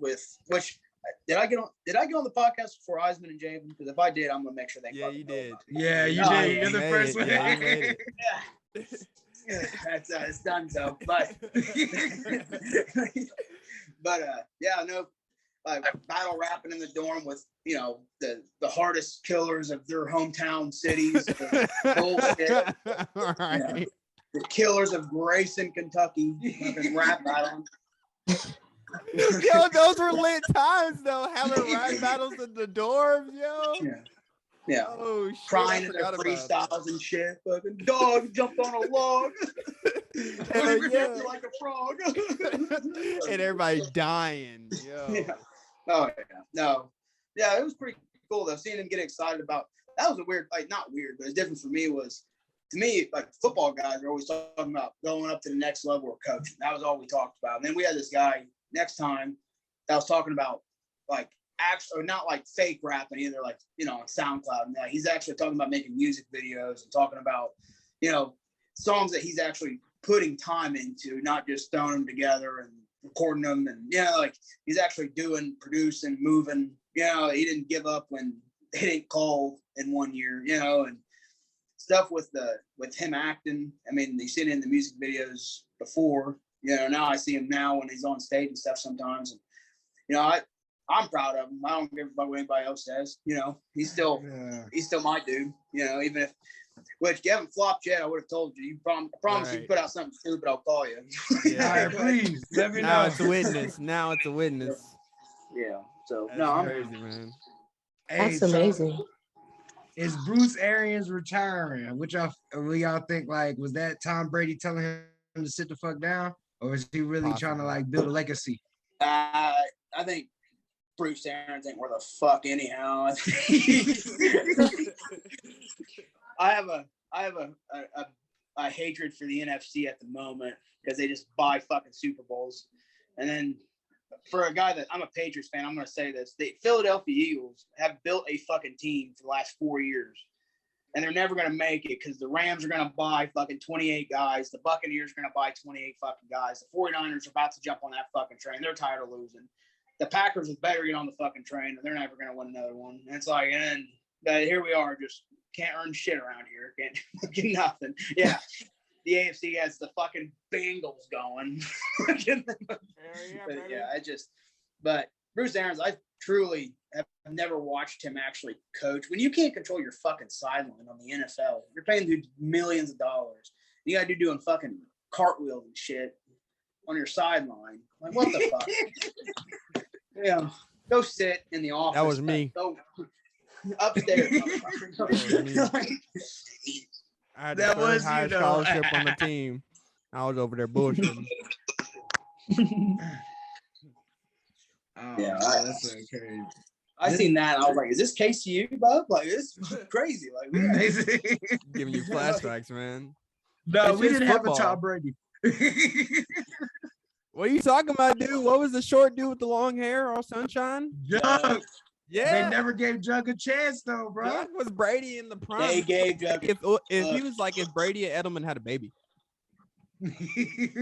did I get on the podcast before Eisman and Javen? Because if I did, I'm gonna make sure they. Yeah, you did. Yeah, you did. You're the first one. Yeah, you made it. Yeah, that's it's done. So, but like battle rapping in the dorm with the hardest killers of their hometown cities. Bullshit. All right. The killers of Grayson, Kentucky. Rap battle. Yo, those were lit times though. Having rap battles in the dorms, yo. Yeah. Oh shit. Crying in their freestyles and shit. Fucking dog jumped on a log. Like a frog. And everybody dying. Yo. Yeah. Oh yeah. No. Yeah, it was pretty cool though. Seeing him get excited about that was a weird, not weird, but it's different for me to me, like football guys are always talking about going up to the next level of coaching. That was all we talked about. And then we had this guy Next Time that was talking about like actually not like fake rapping either, like on SoundCloud. And he's actually talking about making music videos and talking about songs that he's actually putting time into, not just throwing them together and recording them. And like he's actually producing, moving. He didn't give up when they didn't call in 1 year. And stuff with him acting. You see it in the music videos before. Now I see him now when he's on stage and stuff sometimes. And I'm proud of him. I don't give a fuck what anybody else says. He's still my dude. Even if which you haven't flopped yet, I would have told you. You promise you put out something stupid, I'll call you. Yeah, please let me know. Now it's a witness. Yeah. So That's I'm crazy, man. That's amazing. Is Bruce Arians retiring? What y'all think? Like, was that Tom Brady telling him to sit the fuck down, or is he really trying to build a legacy? I think Bruce Arians ain't worth a fuck anyhow. I have a hatred for the NFC at the moment because they just buy fucking Super Bowls, and then. For a guy that I'm a Patriots fan, I'm going to say this. The Philadelphia Eagles have built a fucking team for the last 4 years, and they're never going to make it because the Rams are going to buy fucking 28 guys. The Buccaneers are going to buy 28 fucking guys. The 49ers are about to jump on that fucking train. They're tired of losing. The Packers would better get on the fucking train, or they're never going to win another one. And it's like, and here we are, just can't earn shit around here. Can't get nothing. Yeah. The AFC has the fucking Bengals going. But Bruce Arians, I truly have never watched him actually coach. When you can't control your fucking sideline on the NFL, you're paying dudes millions of dollars. You got to be doing fucking cartwheels and shit on your sideline. Like, what the fuck? Go sit in the office. That was me. Go upstairs. I had the third highest scholarship on the team. I was over there bullshitting. That's so crazy. I seen that. And I was like, "Is this KCU, bub? Like, this is crazy. Like, giving you flashbacks, man." No, It's we just didn't football. have a Tom Brady. What are you talking about, dude? What was the short dude with the long hair, all sunshine? Jug. Yeah, They never gave Jug a chance, though, bro. Jug was Brady in the prime. They gave Jug. If he was like if Brady and Edelman had a baby.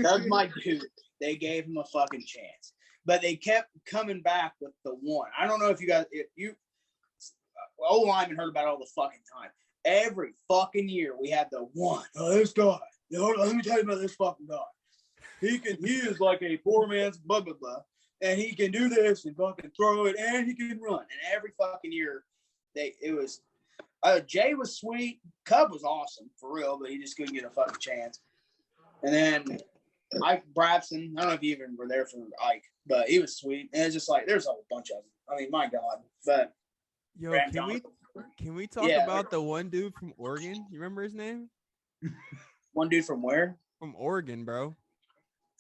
Doug my dude. They gave him a fucking chance, but they kept coming back with the one. I don't know if you old lineman heard about it all the fucking time. Every fucking year we had the one. Oh, this guy. Let me tell you about this fucking guy. He is like a poor man's blah blah blah, and he can do this and fucking throw it, and he can run. And every fucking year, Jay was sweet. Cub was awesome for real, but he just couldn't get a fucking chance. And then Ike Brabson, I don't know if you even were there for Ike, but he was sweet. And it's just like there's a whole bunch of them. I mean, my God. But yo, can we talk about the one dude from Oregon? You remember his name? One dude from where? From Oregon, bro.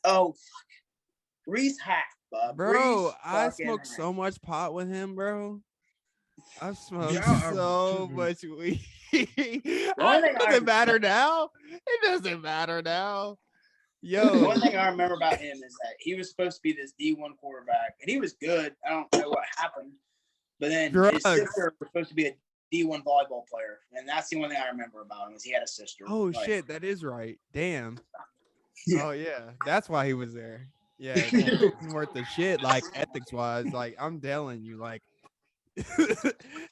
Oh, fuck. Reese Hack, bub. Bro, I smoked so much pot with him, bro. I smoked so much weed. It doesn't matter now. It doesn't matter now. Yo. One thing I remember about him is that he was supposed to be this D1 quarterback, and he was good. I don't know what happened. But then his sister was supposed to be a D1 volleyball player, and that's the only thing I remember about him is he had a sister. Oh, shit, that is right. Damn. Yeah. Oh, yeah. That's why he was there. Yeah, he's worth the shit, like, ethics-wise. Like, I'm telling you, like,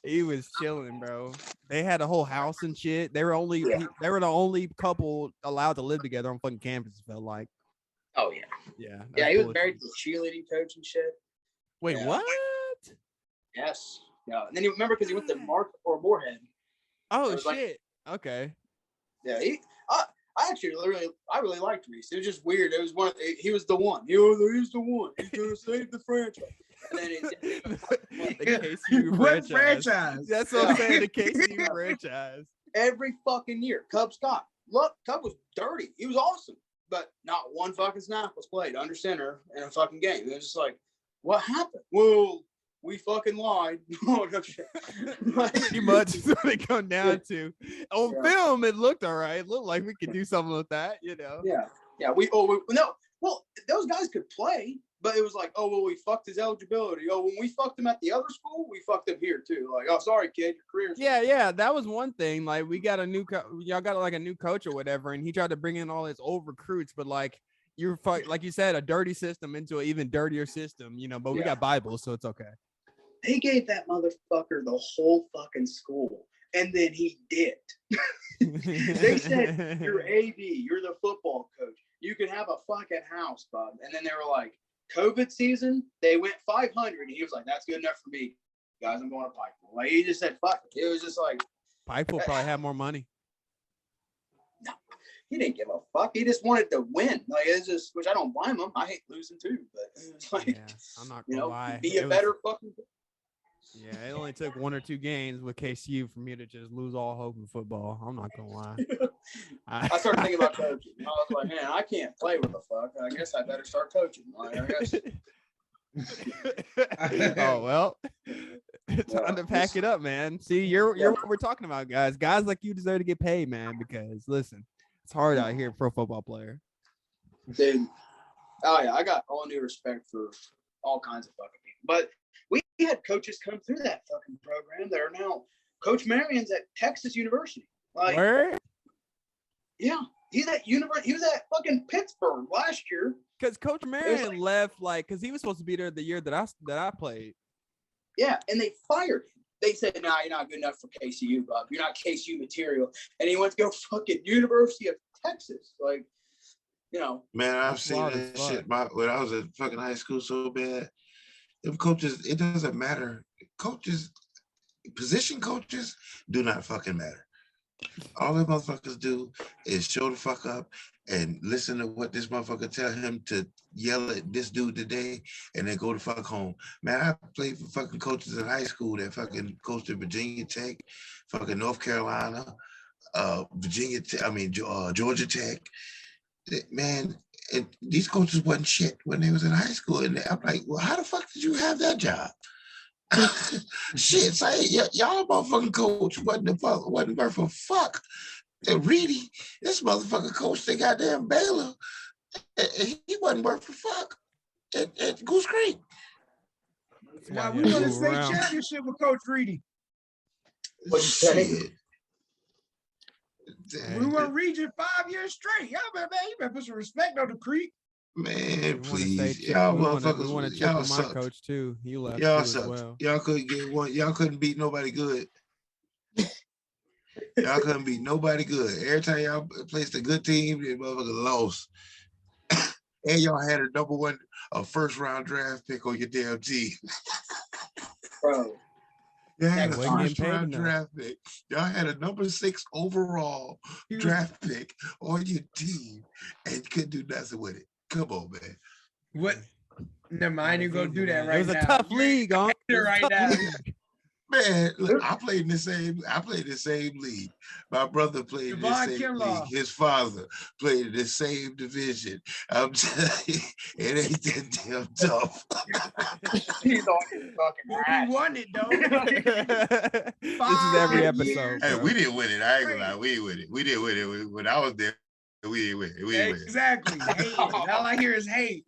he was chilling, bro. They had a whole house and shit. They were the only couple allowed to live together on fucking campus, it felt like. Oh, yeah. Yeah. Yeah, he was married to a cheerleading coach and shit. Wait, what? Yes. Yeah. And then you remember because he went to Mark or Moorhead. Oh, shit. Okay. Yeah, I actually really liked Reese. It was just weird. It was he was the one. He's the one. He's gonna save the franchise. And then the KCU franchise. That's what I'm saying. The KCU franchise. Every fucking year, Cub Scott. Look, Cub was dirty. He was awesome, but not one fucking snap was played under center in a fucking game. It was just like, what happened? Well, we fucking lied. Pretty much is what it come down to. On film, it looked all right. It looked like we could do something with that, you know. Yeah. Well, those guys could play, but it was like, oh, well, we fucked his eligibility. Oh, when we fucked him at the other school, we fucked him here too. Like, oh, sorry, kid, your career's. Yeah, that was one thing. Like, we got y'all got like a new coach or whatever, and he tried to bring in all his old recruits, but like like you said, a dirty system into an even dirtier system, you know. But we got Bible, so it's okay. They gave that motherfucker the whole fucking school, and then he did. They said, you're AD, you're the football coach. You can have a fucking house, bub. And then they were like, COVID season, they went 500, and he was like, that's good enough for me. Guys, I'm going to Pikeville. Like, he just said, fuck it. It was just like. Pikeville probably had more money. No, he didn't give a fuck. He just wanted to win. Like, it's just, which I don't blame him. I hate losing too, but it's like, I'm not gonna lie. Be a better fucking. Yeah, it only took 1 or 2 games with KCU for me to just lose all hope in football. I'm not gonna lie. I started thinking about coaching. I was like, man, I can't play with the fuck. I guess I better start coaching. Like, I guess. Oh well, it's time to pack it up, man. See, you're what we're talking about, guys. Guys like you deserve to get paid, man. Because listen, it's hard out here for a football player. Dude, oh yeah, I got all new respect for all kinds of fucking people, but. We had coaches come through that fucking program that are now Coach Marion's at Texas University. Like, where? Yeah, he's at university. He was at fucking Pittsburgh last year. Because Coach Marion left, because he was supposed to be there the year that I played. Yeah, and they fired him. They said, "Nah, you're not good enough for KCU, Bob. You're not KCU material." And he went to go fucking University of Texas. Like, you know. Man, I've seen that shit when I was in fucking high school so bad. If coaches, it doesn't matter. Coaches, position coaches do not fucking matter. All the motherfuckers do is show the fuck up and listen to what this motherfucker tell him to yell at this dude today and then go the fuck home. Man, I played for fucking coaches in high school that fucking coached at Virginia Tech, fucking North Carolina, Georgia Tech. Man, and these coaches wasn't shit when they was in high school. And I'm like, well, how the fuck did you have that job? Shit, say y'all motherfucking coach wasn't worth a fuck. And Reedy, this motherfucking coach, they goddamn Baylor, he wasn't worth a fuck at Goose Creek. Now we won a state championship with Coach Reedy. What you say? We won region 5 years straight. Y'all better, man, you better put some respect on the creek. Man, please, y'all motherfuckers, y'all my coach too. He left y'all too as well. Y'all couldn't get one. Y'all couldn't beat nobody good. Y'all couldn't beat nobody good. Every time y'all placed a good team, the motherfucker lost. And y'all had a first round draft pick on your damn team. Bro. Y'all had a first round draft pick. Y'all had a number 6 overall draft pick on your team and couldn't do nothing with it. Come on, man. What? Never mind, you're gonna do that right now. It was a tough league, huh? Right now. Man, look, I played in the same league. My brother played in the same league. His father played in the same division. I'm telling you, it ain't that damn tough. He's on his fucking ass. We won it though. This is every episode. Hey, we didn't win it. I ain't gonna lie. We didn't win it. We didn't win it. When I was there, we didn't win it. Exactly. All I hear is hate.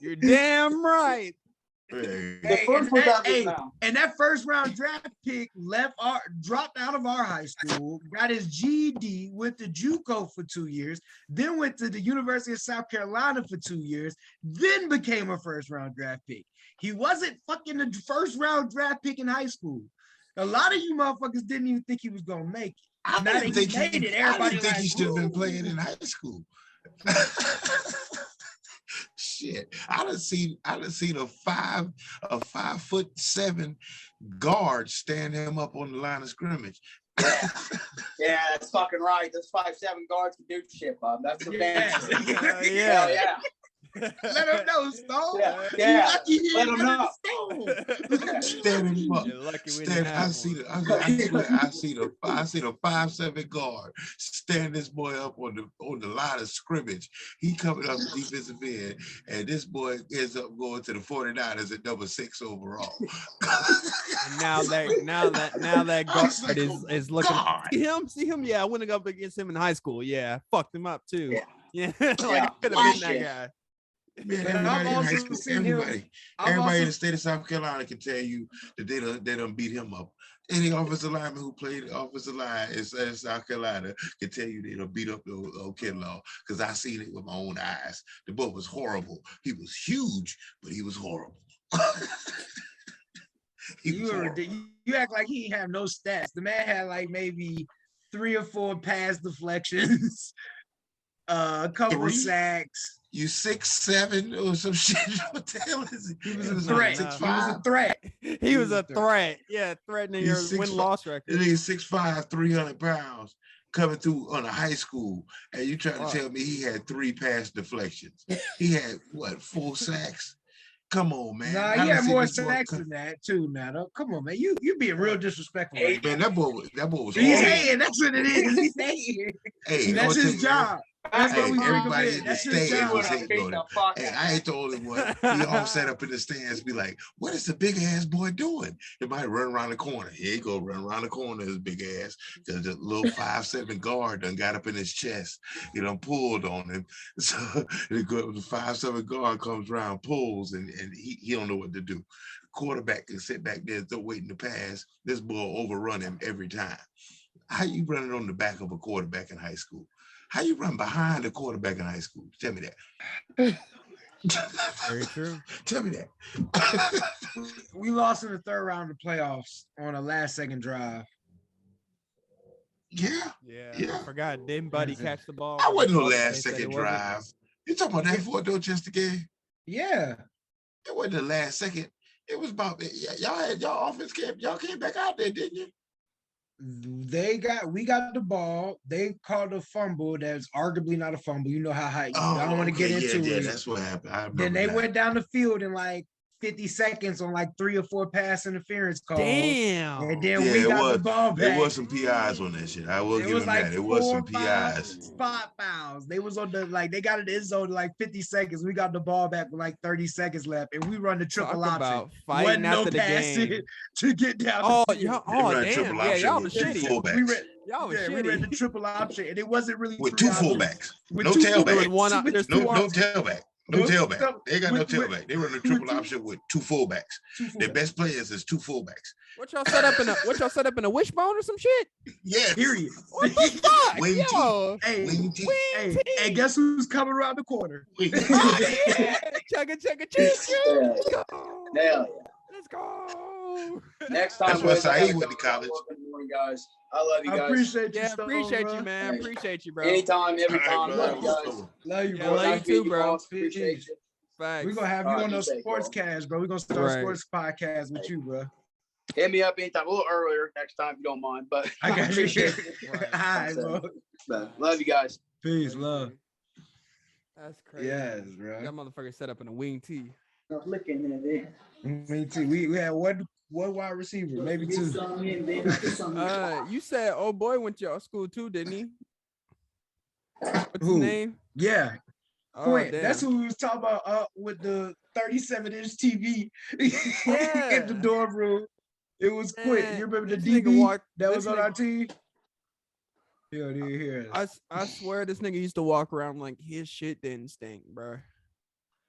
You're damn right. And that first round draft pick dropped out of our high school, got his GED, went to JUCO for 2 years, then went to the University of South Carolina for 2 years, then became a first round draft pick. He wasn't fucking the first round draft pick in high school. A lot of you motherfuckers didn't even think he was gonna make it. I didn't think he should have been playing in high school. Shit, I done seen a 5'7" guard stand him up on the line of scrimmage. Yeah, that's fucking right. Those 5'7" guards can do shit, Bob. That's the best. Yeah. Let him know, Stone. Yeah. Let him know. Stand him up. I see the 5'7" guard stand this boy up on the line of scrimmage. He coming up the defensive end, and this boy ends up going to the 49ers at number 6 overall. Now that guard is looking. See him. Yeah, I went up against him in high school. Yeah, fucked him up too. Yeah, like I could have been that guy. Man, everybody in the state of South Carolina can tell you that they done beat him up. Any offensive lineman who played offensive line in South Carolina can tell you they done beat up the old Kinlaw, because I seen it with my own eyes. The boy was horrible. He was huge, but he was horrible. You act like he have no stats. The man had like maybe 3 or 4 pass deflections, a couple of sacks. You 6'7" or some shit. What the hell is it? He was a threat. He was a threat. Yeah, threatening your win-loss record. He's 6'5", 300 pounds coming through on a high school, and you trying to tell me he had 3 pass deflections? He had what, 4 sacks? Come on, man. Nah, he had more sacks than that too. Now, come on, man. You being real disrespectful. Hey, man, that boy was. He's hating. That's what it is. He's hating. Hey, that's his job. That's what we everybody in the stand was hating on him. Hey, I ain't the only one. We all sat up in the stands, be like, "What is the big ass boy doing?" He might run around the corner. Here he go, run around the corner, his big ass, because the little 5'7" guard done got up in his chest. He done pulled on him. So the 5'7" guard comes around, pulls, and he don't know what to do. Quarterback can sit back there, still waiting to pass. This boy overrun him every time. How you running on the back of a quarterback in high school? How you run behind a quarterback in high school? Tell me that. Very true. Tell me that. We lost in the 3rd round of the playoffs on a last-second drive. Yeah. I forgot. Didn't Buddy catch the ball? I wasn't no last-second drive. You talking about that Fort Dorchester game? Yeah. It wasn't the last second. It was about y'all had y'all offense camp. Y'all came back out there, didn't you? We got the ball. They called a fumble that's arguably not a fumble. You know how high. I don't want to get into it. Yeah, that's what happened. Then they went down the field and like 50 seconds on like 3 or 4 pass interference calls. Damn. And then we got the ball back. There was some PIs on that shit. I will give him like that. It was some 4 or 5 PIs. spot fouls. They was on the they got it in zone like 50 seconds. We got the ball back with like 30 seconds left, and we run the triple option. Wasn't after the game to get down. Oh, the y'all, triple yeah, y'all was with shitty. fullbacks. We ran the triple option, and it wasn't really with 2 fullbacks. No tailback. There's no tailback. No tailback. They got no tailback. They run a triple option with 2 fullbacks. Their best players is 2 fullbacks. What y'all set up in a wishbone or some shit? Yeah. Period. What the fuck? Wing Yo. Hey, guess who's coming around the corner? Chugga cheese. Let's go. Hell yeah. Let's go. Next time. That's why Saeed went to college. Morning, guys. I love you guys. I appreciate you. Appreciate you, man. Appreciate you, bro. Anytime, every time. Love you guys. Love you, Yeah, bro. love you too, bro. Appreciate you. Facts. We're gonna have you on those sports cast, bro. We're gonna start a sports podcast with you, bro. Hit me up anytime, a little earlier next time if you don't mind. But I got you. Right. All right, bro. Love you guys. Peace, love. That's crazy. Yes, bro. That motherfucker set up in a wing tee. Looking at it. Me too. We had one wide receiver, maybe 2. You said old boy went to your school too, didn't he? What's his name? Yeah. Oh, Quint, damn. that's who we was talking about with the 37-inch TV Yeah. in the dorm room. It was Quint. You remember the This nigga DB walked- that this was on nigga- our team? Yeah, do you hear us? I swear this nigga used to walk around like his shit didn't stink, bro.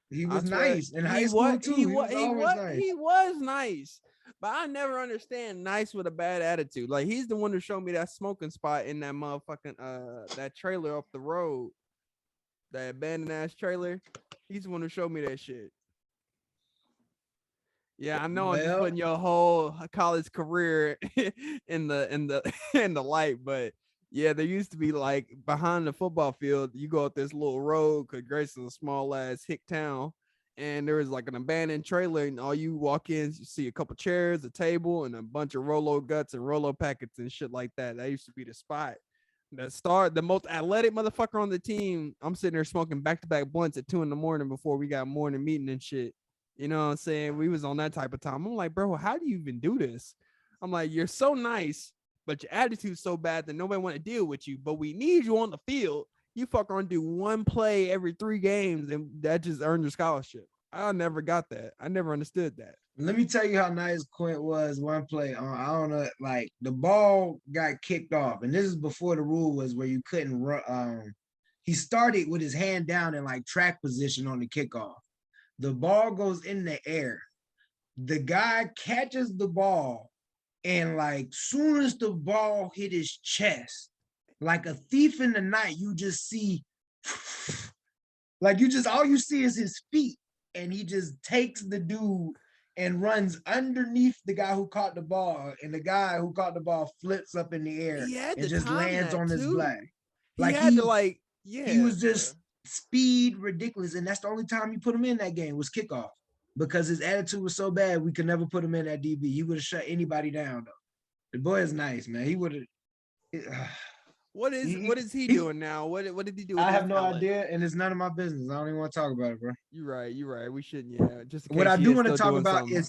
He was I swear, nice in high school too. He was always nice. He was nice, but I never understand nice with a bad attitude. Like he's the one who showed me that smoking spot in that motherfucking that trailer up the road, that abandoned ass trailer. He's the one who showed me that shit. Yeah, I know I'm just putting your whole college career in the light, but yeah, there used to be like behind the football field, you go up this little road because Grace is a small ass hick town, and there was like an abandoned trailer, and all you walk in, you see a couple chairs, a table, and a bunch of Rolo guts and Rolo packets and shit like that. That used to be the spot. The most athletic motherfucker on the team. I'm sitting there smoking back-to-back blunts at 2 a.m. before we got morning meeting and shit. You know what I'm saying? We was on that type of time. I'm like, bro, how do you even do this? I'm like, you're so nice, but your attitude's so bad that nobody want to deal with you. But we need you on the field. You fuck around, do 1 play every 3 games, and that just earned your scholarship. I never got that. I never understood that. Let me tell you how nice Quint was one play. I don't know, like the ball got kicked off, and this is before the rule was where you couldn't run. He started with his hand down in like track position on the kickoff. The ball goes in the air. The guy catches the ball, and like soon as the ball hit his chest, like a thief in the night, you just see, like all you see is his feet, and he just takes the dude and runs underneath the guy who caught the ball, and the guy who caught the ball flips up in the air and just lands on his flag. Like he was just speed ridiculous, and that's the only time you put him in that game was kickoff, because his attitude was so bad we could never put him in that DB. He would have shut anybody down though. The boy is nice, man. He would have. What is he doing now? What did he do? I have no idea, and it's none of my business. I don't even want to talk about it, bro. You're right. We shouldn't. Yeah, just what I do want to talk about is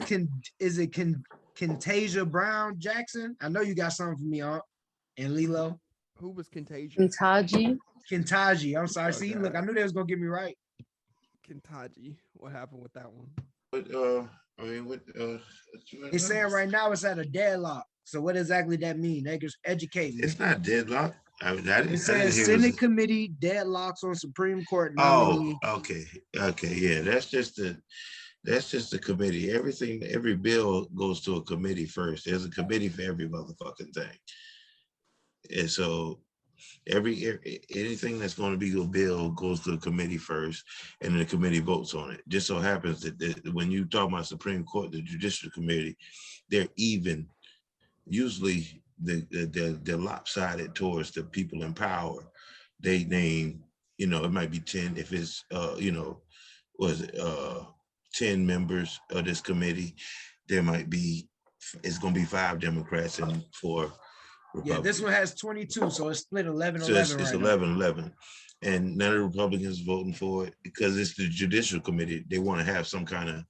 Contagia Brown Jackson. I know you got something for me, Aunt and Lilo. Who was Contagia? Kentaji. I'm sorry. See, look, I knew they was gonna get me right. Kentaji. What happened with that one? But It's saying right now it's at a deadlock. So what exactly that mean? They just educate me. It's not deadlock. It says Senate committee deadlocks on Supreme Court nominee. Oh, okay, yeah. That's just the committee. Every bill goes to a committee first. There's a committee for every motherfucking thing, and so anything that's going to be a bill goes to a committee first, and then the committee votes on it. Just so happens that when you talk about Supreme Court, the Judicial Committee, they're even. Usually they're lopsided towards the people in power. They name, it might be 10 if it's 10 members of this committee. It's gonna be 5 Democrats and 4 Republicans. Yeah, this one has 22, so it's split 11-11. So it's 11-11. And none of the Republicans voting for it because it's the Judicial Committee. They want to have some kind of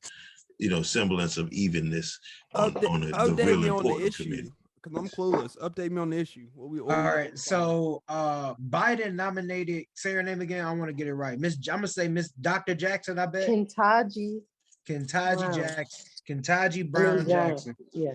semblance of evenness on the update real me on the important issue, committee. because I'm clueless. Update me on the issue. All right, so Biden nominated. Say her name again. I want to get it right. I'm gonna say Miss Dr. Jackson. I bet Ketanji Jackson. Ketanji Brown Jackson. Yeah.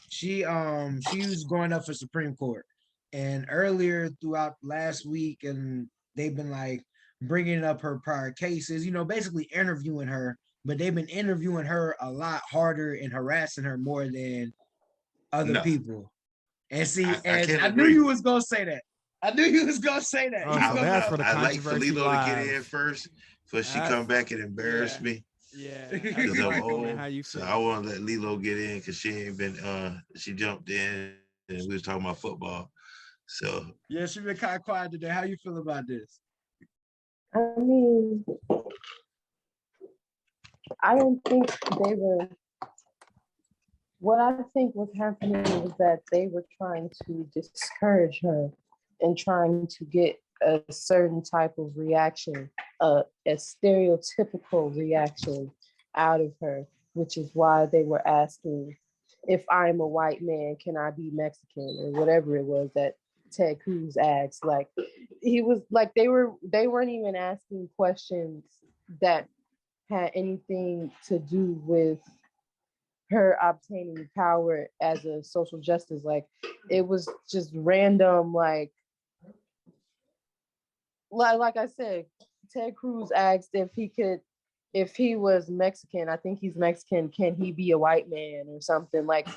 She was going up for Supreme Court, and earlier throughout last week, and they've been like bringing up her prior cases. Basically interviewing her, but they've been interviewing her a lot harder and harassing her more than other people. And see, I knew you was gonna say that. I knew you was gonna say that. I'd like for Lilo to get in first, before she come back and embarrass me. Yeah, because I'm old. So I want to let Lilo get in because she ain't been. She jumped in and we was talking about football. So yeah, she been kind of quiet today. How you feel about this? I mean, I don't think they were. What I think was happening was that they were trying to discourage her and trying to get a certain type of reaction, a stereotypical reaction out of her, which is why they were asking, if I'm a white man, can I be Mexican, or whatever it was that Ted Cruz asked. Like, he was like, they weren't even asking questions that had anything to do with her obtaining power as a social justice. Like, it was just random, like I said, Ted Cruz asked if he was Mexican, I think he's Mexican, can he be a white man or something? Like,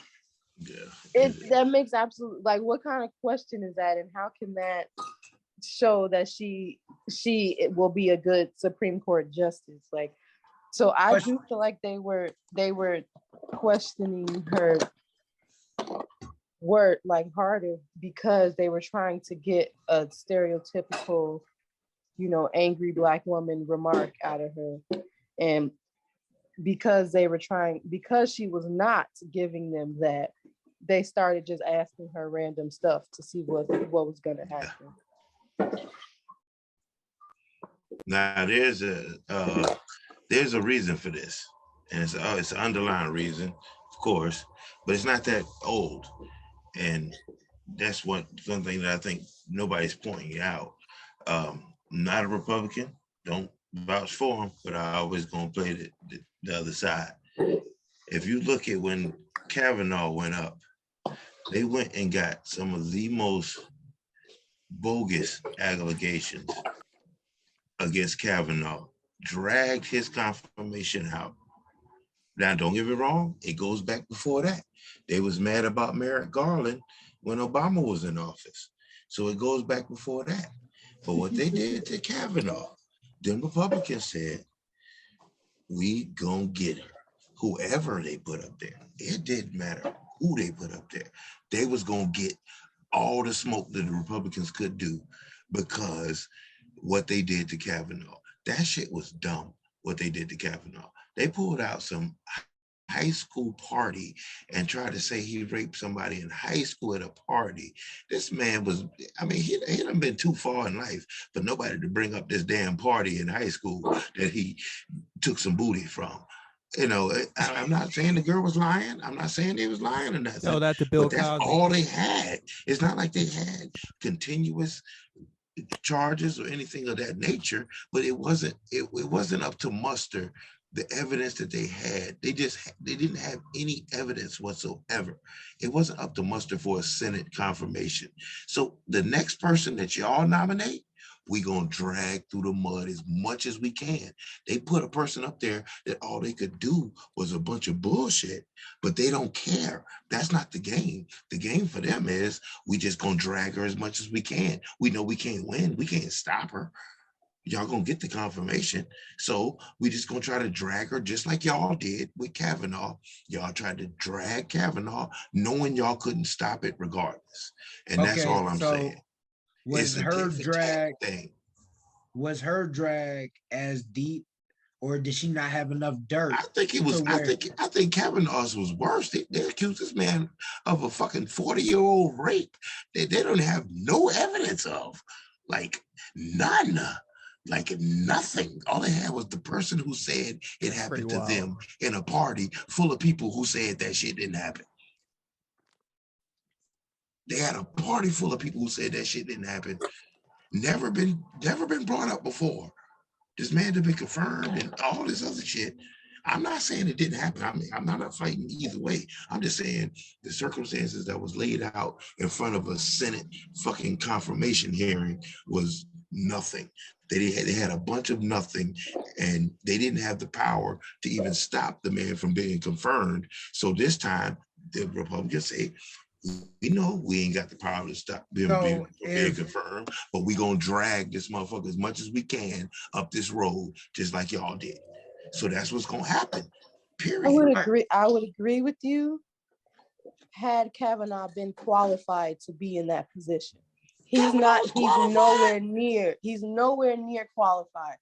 that makes absolute, like, what kind of question is that, and how can that show that she will be a good Supreme Court justice? Like, so I do feel like they were questioning her word like harder because they were trying to get a stereotypical, angry Black woman remark out of her. And because she was not giving them that, they started just asking her random stuff to see what was going to happen. Now there's a reason for this, and it's an underlying reason, of course, but it's not that old, and that's something that I think nobody's pointing out. Not a Republican, don't vouch for him, but I always gonna play the other side. If you look at when Kavanaugh went up, they went and got some of the most bogus allegations against Kavanaugh, dragged his confirmation out. Now, don't get me wrong, it goes back before that. They was mad about Merrick Garland when Obama was in office. So it goes back before that. But what they did to Kavanaugh, them Republicans said, we gonna get her. Whoever they put up there, it didn't matter who they put up there. They was gonna get all the smoke that the Republicans could do because what they did to Kavanaugh. That shit was dumb, what they did to Kavanaugh. They pulled out some high school party and tried to say he raped somebody in high school at a party. This man was, he done been too far in life for nobody to bring up this damn party in high school that he took some booty from. I'm not saying the girl was lying. I'm not saying they was lying or nothing. No, that's Bill Cosby. That's all they had. It's not like they had continuous charges or anything of that nature, but it wasn't up to muster the evidence that they had. They didn't have any evidence whatsoever. It wasn't up to muster for a Senate confirmation. So the next person that y'all nominate, we gonna drag through the mud as much as we can. They put a person up there that all they could do was a bunch of bullshit, but they don't care. That's not the game. The game for them is we just gonna drag her as much as we can. We know we can't win. We can't stop her. Y'all gonna get the confirmation. So we just gonna try to drag her just like y'all did with Kavanaugh. Y'all tried to drag Kavanaugh knowing y'all couldn't stop it regardless. And that's all I'm saying. Was her drag as deep, or did she not have enough dirt? I think it was. I think Kavanaugh's was worse. They accused this man of a fucking 40-year-old rape. They don't have no evidence of, like, none. like nothing. All they had was the person who said it happened to them in a party full of people who said that shit didn't happen. They had a party full of people who said that shit didn't happen. Never been brought up before. This man to be confirmed and all this other shit. I'm not saying it didn't happen. I mean, I'm not fighting either way. I'm just saying the circumstances that was laid out in front of a Senate fucking confirmation hearing was nothing. They had a bunch of nothing, and they didn't have the power to even stop the man from being confirmed. So this time, the Republicans say, we know we ain't got the power to stop them being confirmed, but we gonna drag this motherfucker as much as we can up this road, just like y'all did. So that's what's gonna happen. Period. I would agree with you had Kavanaugh been qualified to be in that position. He's nowhere near qualified.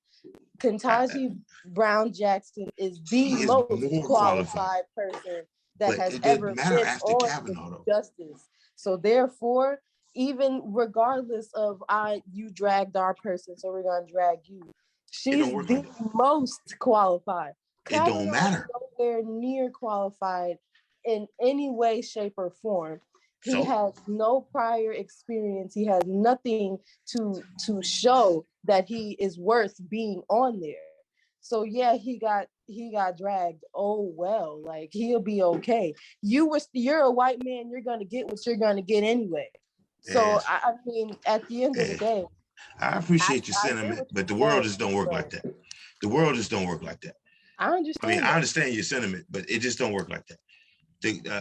Ketanji Brown Jackson is the most qualified person that has ever been on justice. So therefore, even regardless of you dragged our person, so we're gonna drag you. She's the most qualified. It don't matter. Nowhere near qualified in any way, shape, or form. He has no prior experience. He has nothing to show that he is worth being on there. So yeah, he got dragged. Oh well, like he'll be okay. You're a white man. You're gonna get what you're gonna get anyway. So yes. I mean, at the end of the day, I appreciate your sentiment, but the world just don't work like that. The world just don't work like that. I understand. I mean, I understand your sentiment, but it just don't work like that.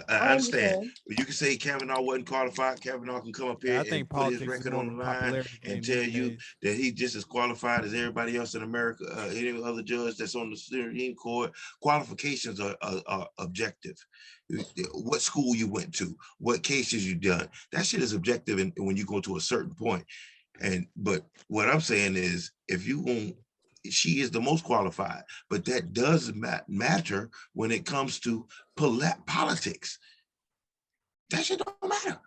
I understand. But you can say Kavanaugh wasn't qualified. Kavanaugh can come up here and put his record on the line and tell you that he's just as qualified as everybody else in America, any other judge that's on the Supreme Court. Qualifications are objective. What school you went to, what cases you done. That shit is objective when you go to a certain point. But what I'm saying is, if you won't, she is the most qualified, but that does matter when it comes to politics. That shit don't matter.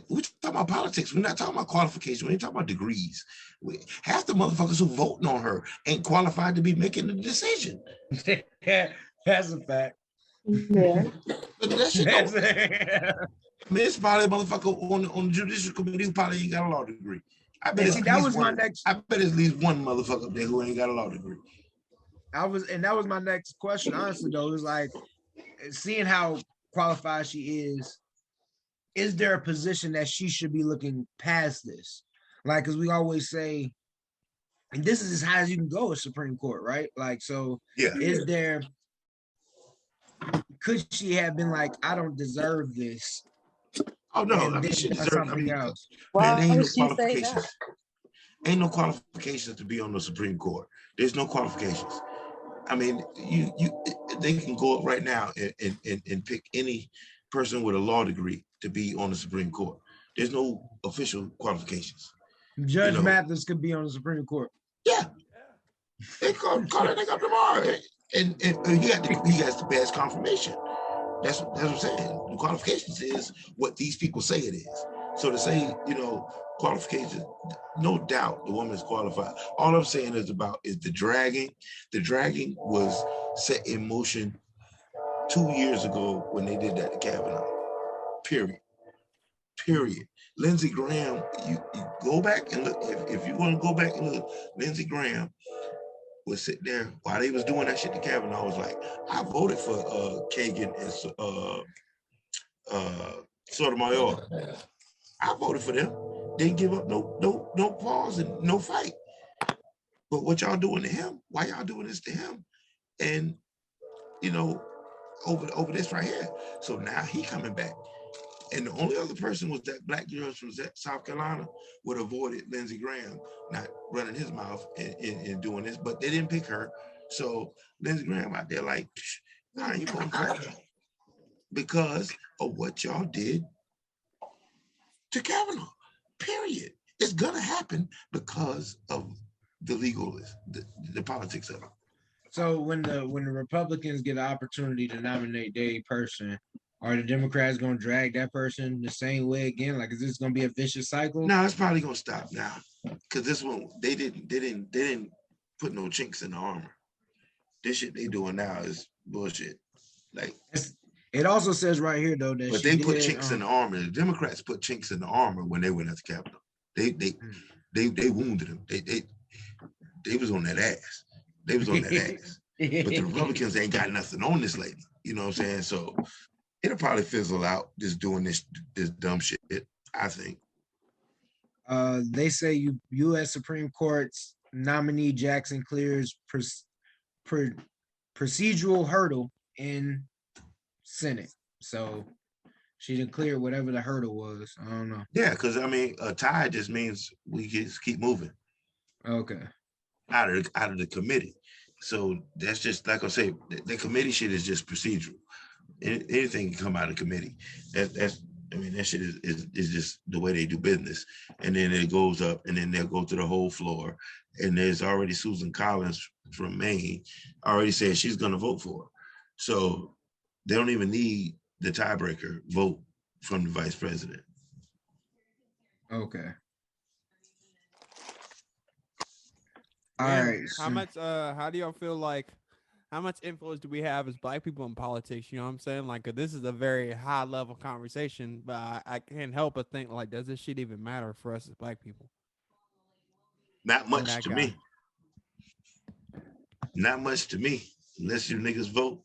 We're talking about politics. We're not talking about qualifications. We ain't talking about degrees. Half the motherfuckers who voting on her ain't qualified to be making the decision. That's a fact. Yeah. But that shit don't. I mean, it's probably a motherfucker on the judicial committee who probably ain't got a law degree. I bet that was my next. I bet at least one motherfucker up there who ain't got a law degree. That was my next question. Honestly, though, it was like seeing how qualified she is there a position that she should be looking past this? Like, because we always say, and this is as high as you can go with Supreme Court, right? Like, so is there? Could she have been like, I don't deserve this? Oh no, I mean, she deserves something else. Man, there ain't no qualifications. Ain't no qualifications to be on the Supreme Court. There's no qualifications. I mean, they can go up right now and pick any person with a law degree to be on the Supreme Court. There's no official qualifications. Judge Mathis could be on the Supreme Court. Yeah. They call that nigga up tomorrow. And he has to pass confirmation. That's what I'm saying. The qualifications is what these people say it is. So to say, qualifications, no doubt the woman is qualified. All I'm saying is the dragging. The dragging was set in motion 2 years ago when they did that to Kavanaugh. Period. Lindsey Graham, you go back and look. If you want to go back and look, Lindsey Graham would sit there while they was doing that shit to Kavanaugh. Was like, I voted for Kagan and Sotomayor. I voted for them. Didn't give up no pause and no fight. But what y'all doing to him? Why y'all doing this to him? And over this right here. So now he coming back. And the only other person was that black judge from South Carolina would have avoided Lindsey Graham not running his mouth and doing this, but they didn't pick her. So Lindsey Graham out there like, I ain't going to drag her because of what y'all did to Kavanaugh. Period. It's gonna happen because of the legalist, the politics of it. So when the Republicans get an opportunity to nominate their person, Are the Democrats gonna drag that person the same way again? Like, is this gonna be a vicious cycle? No, it's probably gonna stop now. Cause this one, they didn't put no chinks in the armor. This shit they doing now is bullshit. Like, it also says right here though that but they put chinks in the armor. The Democrats put chinks in the armor when they went at the Capitol. They wounded them. They was on that ass. They was on that ass. But the Republicans ain't got nothing on this lady. You know what I'm saying? So it'll probably fizzle out just doing this dumb shit, I think. They say U.S. Supreme Court's nominee Jackson clears procedural hurdle in Senate. So she didn't clear whatever the hurdle was. I don't know. Yeah, because I mean, a tie just means we just keep moving. Okay. Out of the committee. So that's just like I say, the committee shit is just procedural. Anything can come out of committee. That shit is just the way they do business. And then it goes up, and then they'll go to the whole floor. And there's already Susan Collins from Maine already said she's gonna vote for it. So they don't even need the tiebreaker vote from the vice president. Okay. Man, all right. How much how do y'all feel like how much influence do we have as Black people in politics? You know what I'm saying? Like, this is a very high level conversation, but I can't help but think, like, does this shit even matter for us as Black people? Not much to me. Not much to me, unless you niggas vote.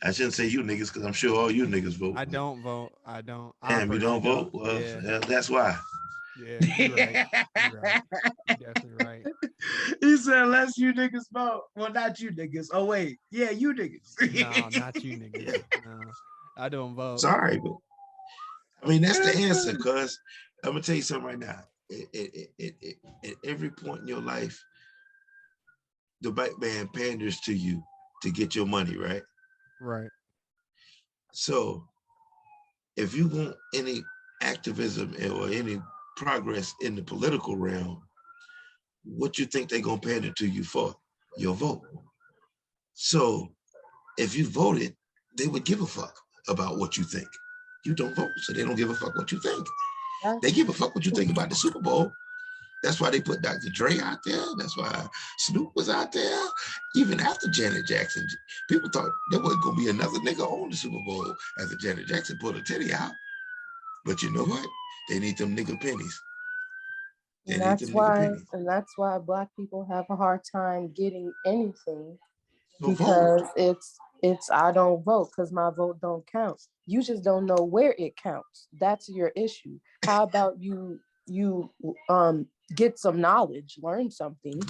I shouldn't say you niggas, because I'm sure all you niggas vote. I don't vote. I don't. Damn, you don't vote? Well, yeah. That's why. Yeah, you're right. You're right. You're definitely right. He said, unless you niggas vote. Well, not you niggas. Oh, wait. Yeah, you niggas. No, not you niggas. No, I don't vote. Sorry, but I mean, that's the answer, because I'm going to tell you something right now. At every point in your life, the black man panders to you to get your money, right? Right. So if you want any activism or any progress in the political realm, what you think they're gonna pander to you for? Your vote. So if you voted, they would give a fuck about what you think. You don't vote, so they don't give a fuck what you think. They give a fuck what you think about the Super Bowl. That's why they put Dr. Dre out there. That's why Snoop was out there. Even after Janet Jackson, people thought there wasn't gonna be another nigga on the Super Bowl after Janet Jackson pulled her titty out. But you know what? They need them nigga pennies. And that's why Black people have a hard time getting anything, because it's I don't vote because my vote don't count. You just don't know where it counts. That's your issue. How about you get some knowledge, learn something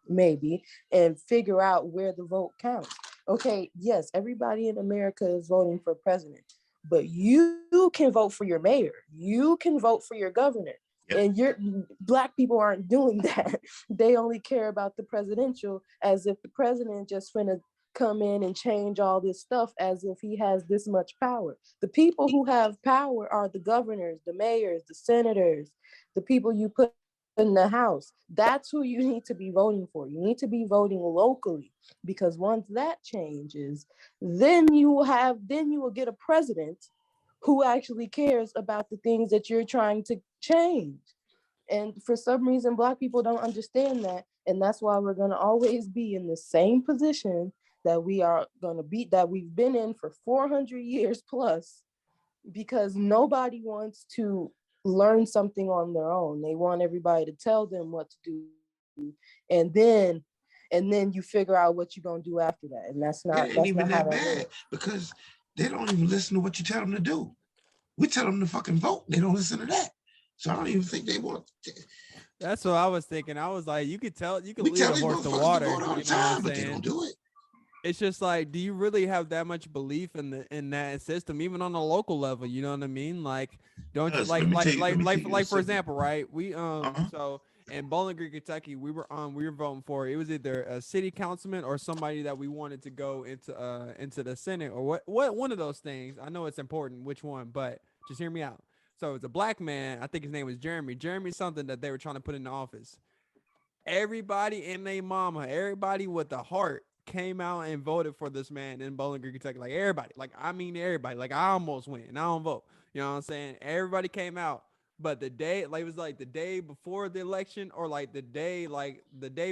maybe, and figure out where the vote counts. Okay, yes, everybody in America is voting for president, but you can vote for your mayor. You can vote for your governor. Yep. And your Black people aren't doing that. They only care about the presidential, as if the president just finna come in and change all this stuff, as if he has this much power. The people who have power are the governors, the mayors, the senators, the people you put in the House. That's who you need to be voting for. You need to be voting locally, because once that changes, then you will get a president who actually cares about the things that you're trying to change. And for some reason, Black people don't understand that. And that's why we're going to always be in the same position that we've been in for 400 years plus, because nobody wants to learn something on their own. They want everybody to tell them what to do. And then you figure out what you're going to do after that. And that's not that bad, because they don't even listen to what you tell them to do. We tell them to fucking vote. They don't listen to that. So I don't even think they want to. That's what I was thinking. I was like, you could lead a horse to water. All the time, but they don't do it. It's just like, do you really have that much belief in that system, even on a local level? You know what I mean? Like, don't you like for example, right? We so in Bowling Green, Kentucky, we were voting for, it was either a city councilman or somebody that we wanted to go into the Senate, or what one of those things. I know it's important which one, but just hear me out. So it's a Black man. I think his name was Jeremy. Jeremy something that they were trying to put in the office. Everybody and their mama, everybody with a heart came out and voted for this man in Bowling Green, Kentucky. Like everybody, like I mean everybody. Like I almost went and I don't vote. You know what I'm saying? Everybody came out. But the day, like it was like the day before the election, or like the day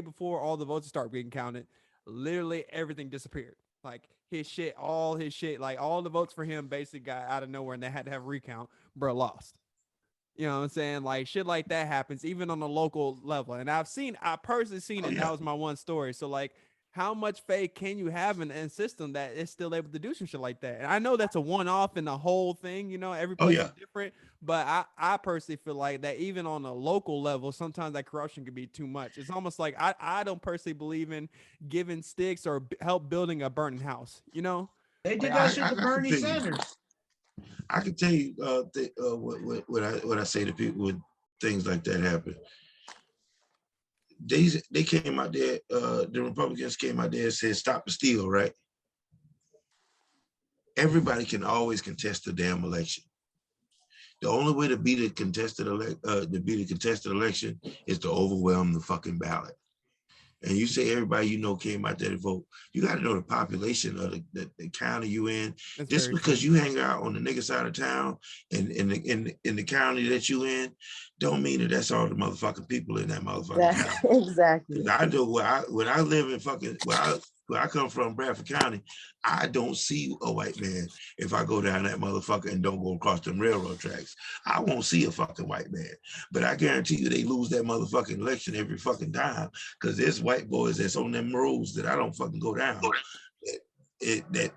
before all the votes start being counted, literally everything disappeared. Like his shit, all his shit, like all the votes for him basically got out of nowhere, and they had to have a recount. Bro, lost. You know what I'm saying? Like shit like that happens even on a local level. And I personally seen it. And that was my one story. So like, how much faith can you have in a system that is still able to do some shit like that? And I know that's a one-off in the whole thing. You know, every place is different. But I personally feel like that even on a local level, sometimes that corruption can be too much. It's almost like I don't personally believe in giving sticks or help building a burning house. You know, they did that shit to Bernie Sanders. I can tell you what I say to people when things like that happen. They came out there, the Republicans came out there and said, stop the steal, right? Everybody can always contest the damn election. The only way to beat a contested election is to overwhelm the fucking ballot. And you say everybody you know came out there to vote. You got to know the population of the county you in. That's just because you hang out on the nigga side of town and in the county that you in, don't mean that that's all the motherfucking people in that motherfucking county. Exactly. I do when I live in fucking where I come from, Bradford County, I don't see a white man if I go down that motherfucker and don't go across them railroad tracks. I won't see a fucking white man. But I guarantee you they lose that motherfucking election every fucking time because there's white boys that's on them roads that I don't fucking go down that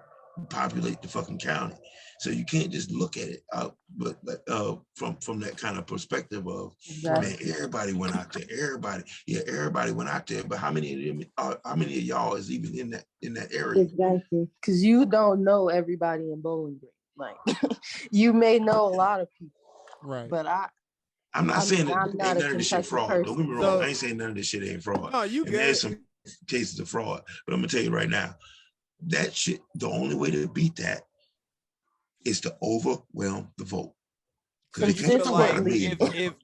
populate the fucking county. So you can't just look at it from that kind of perspective of, man, everybody went out there. Everybody went out there. But how many of y'all is even in that area? Exactly, because you don't know everybody in Bowling Green. Like you may know a lot of people, right? But I'm not saying that ain't none of this shit fraud. Person. Don't get me wrong. I ain't saying none of this shit ain't fraud. No, you get there's some cases of fraud, but I'm gonna tell you right now, that shit. The only way to beat that is to overwhelm the vote. Because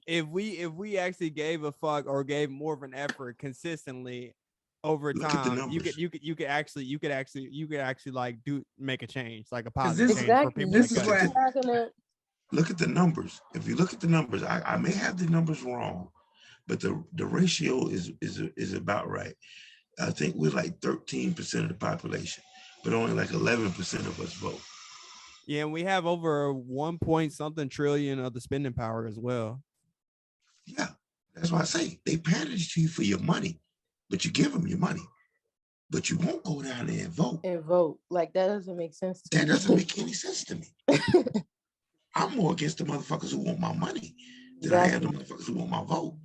if we actually gave a fuck or gave more of an effort consistently over time, you could actually like make a change, like a positive change for people. This is what look at the numbers. If you look at the numbers, I may have the numbers wrong, but the ratio is about right. I think we're like 13% of the population, but only like 11% of us vote. Yeah, and we have over 1.something trillion of the spending power as well. Yeah, that's why I say they pander to you for your money, but you give them your money, but you won't go down there and vote. Like that doesn't make sense. That doesn't make any sense to me. I'm more against the motherfuckers who want my money than I am the motherfuckers who want my vote.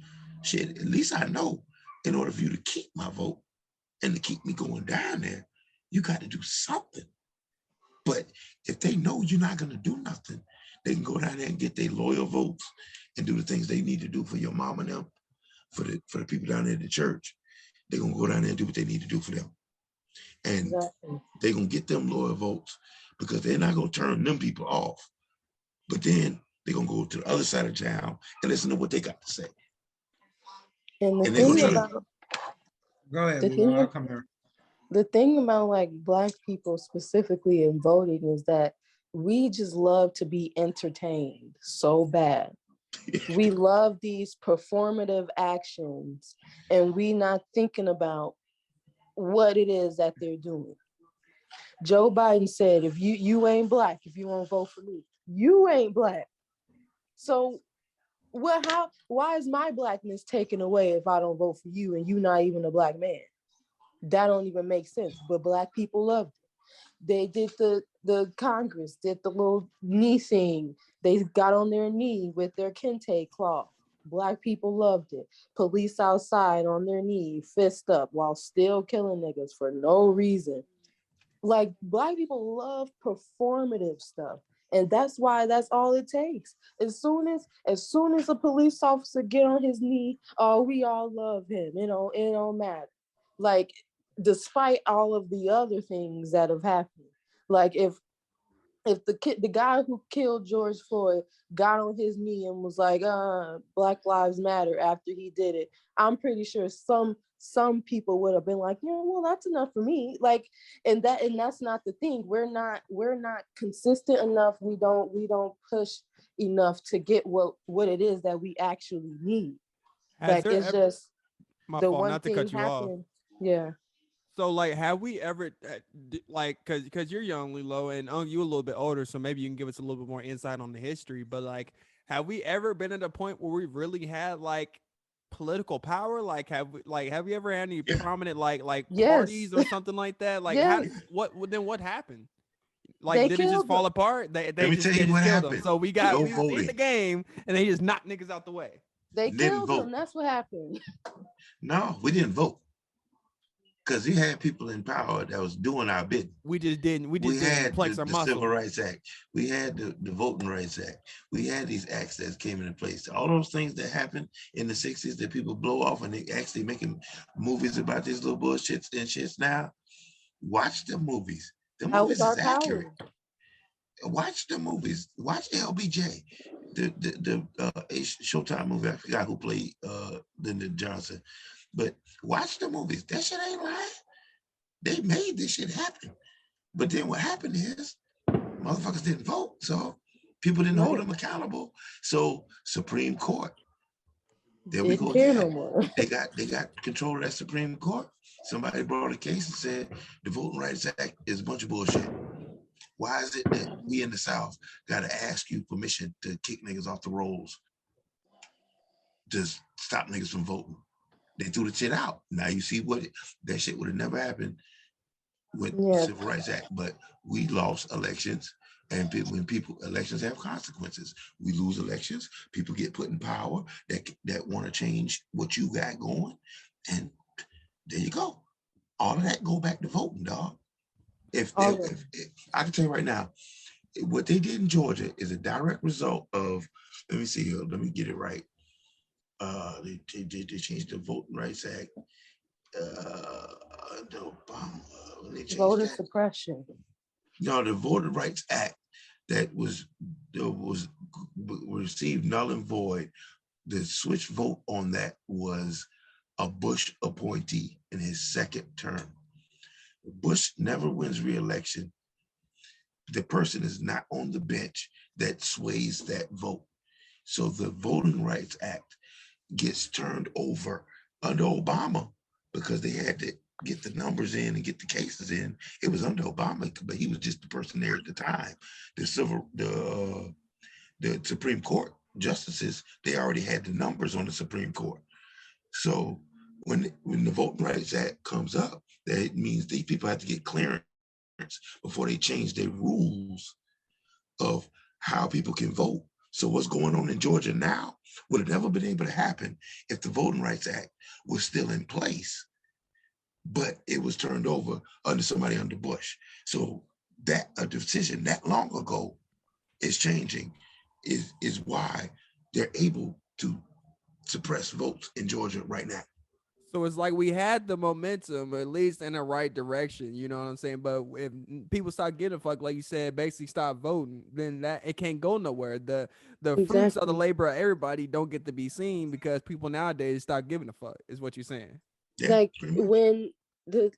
Shit, at least I know in order for you to keep my vote and to keep me going down there, you got to do something. But if they know you're not going to do nothing, they can go down there and get their loyal votes and do the things they need to do for your mom and them, for the people down there at the church. They're going to go down there and do what they need to do for them. And they're going to get them loyal votes because they're not going to turn them people off. But then they're going to go to the other side of town and listen to what they got to say. And the thing about... Go ahead, I'll come here. The thing about like Black people specifically in voting is that we just love to be entertained so bad. We love these performative actions and we not thinking about what it is that they're doing. Joe Biden said, if you ain't Black, if you won't vote for me, you ain't Black. So why is my Blackness taken away if I don't vote for you and you not even a Black man? That don't even make sense, but Black people loved it. They did the Congress, did the little knee thing. They got on their knee with their kente cloth. Black people loved it. Police outside on their knee, fist up, while still killing niggas for no reason. Like, Black people love performative stuff. And that's why that's all it takes. As soon as a police officer get on his knee, oh, we all love him. It don't matter. Like, despite all of the other things that have happened, like if the guy who killed George Floyd got on his knee and was like, Black Lives Matter after he did it, I'm pretty sure some people would have been like, yeah, well, that's enough for me. Like, and that's not the thing. We're not consistent enough. We don't push enough to get what it is that we actually need. Like, it's just my the fault, one not to thing cut you off. happening. Yeah. So like, have we ever like, cause you're young, Lilo, and you a little bit older, so maybe you can give us a little bit more insight on the history. But like, have we ever been at a point where we really had like political power? Like, have we ever had any prominent like Yes. parties or something like that? Like, Yes. what happened? Like, They did it just killed fall them. apart? They Let me just, tell they you just what killed them. happened. So we No was in voting. the game, and they just knocked niggas out the way. They Didn't killed vote. them. That's what happened. No, we didn't vote. Because you had people in power that was doing our bidding. We just didn't had flex our the muscle. Civil Rights Act. We had the Voting Rights Act. We had these acts that came into place. All those things that happened in the 60s that people blow off and they actually making movies about these little bullshits and shits now. Watch the movies. The movies is accurate. Watch the movies. Watch LBJ. The Showtime movie. I forgot who played Lyndon Johnson. But watch the movies. That shit ain't right. They made this shit happen. But then what happened is motherfuckers didn't vote. So people didn't hold them accountable. So Supreme Court. There we go again. They got control of that Supreme Court. Somebody brought a case and said the Voting Rights Act is a bunch of bullshit. Why is it that we in the South got to ask you permission to kick niggas off the rolls? Just stop niggas from voting. They threw the shit out. Now you see that shit would have never happened with the Civil Rights Act. But we lost elections, and elections have consequences. We lose elections. People get put in power that want to change what you got going, and there you go. All of that go back to voting, dog. If I can tell you right now, what they did in Georgia is a direct result of. Let me see here. Let me get it right. They changed the Voting Rights Act. Voter suppression. No, the Voting Rights Act that was received null and void. The switch vote on that was a Bush appointee in his second term. Bush never wins re-election. The person is not on the bench that sways that vote. So the Voting Rights Act gets turned over under Obama because they had to get the numbers in and get the cases in. It was under Obama, but he was just the person there at the time. The Supreme Court justices, they already had the numbers on the Supreme Court. So when the Voting Rights Act comes up, that means these people have to get clearance before they change their rules of how people can vote. So what's going on in Georgia now would have never been able to happen if the Voting Rights Act was still in place, but it was turned over under Bush. So that a decision that long ago is changing is why they're able to suppress votes in Georgia right now. So it's like we had the momentum, at least in the right direction. You know what I'm saying? But if people start getting a fuck, like you said, basically stop voting, then it can't go nowhere. The fruits of the labor of everybody don't get to be seen because people nowadays start giving a fuck, is what you're saying. Yeah, like when the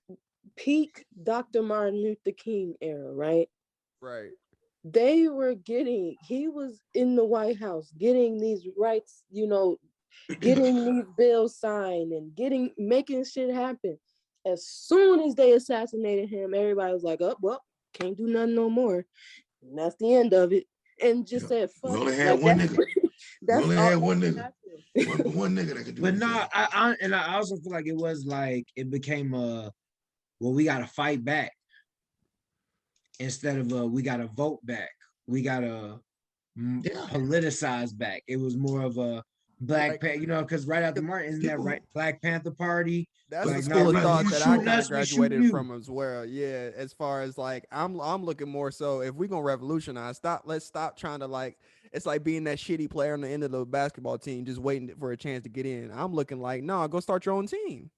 peak Dr. Martin Luther King era, right? Right. He was in the White House getting these rights, getting these bills signed and making shit happen. As soon as they assassinated him, everybody was like, oh, well, can't do nothing no more. And that's the end of it. And just said, fuck. We only had one nigga. That's one nigga. One nigga that could do it. But no, I also feel like it became we gotta fight back instead of we gotta vote back. We gotta politicize back. It was more of a Black Panther, because right after Martin, isn't that right? Black Panther Party. That's the school of thought that I kind of graduated from as well. Yeah, as far as like I'm looking more so if we're gonna revolutionize, let's stop trying to it's like being that shitty player on the end of the basketball team, just waiting for a chance to get in. I'm looking like, no, go start your own team.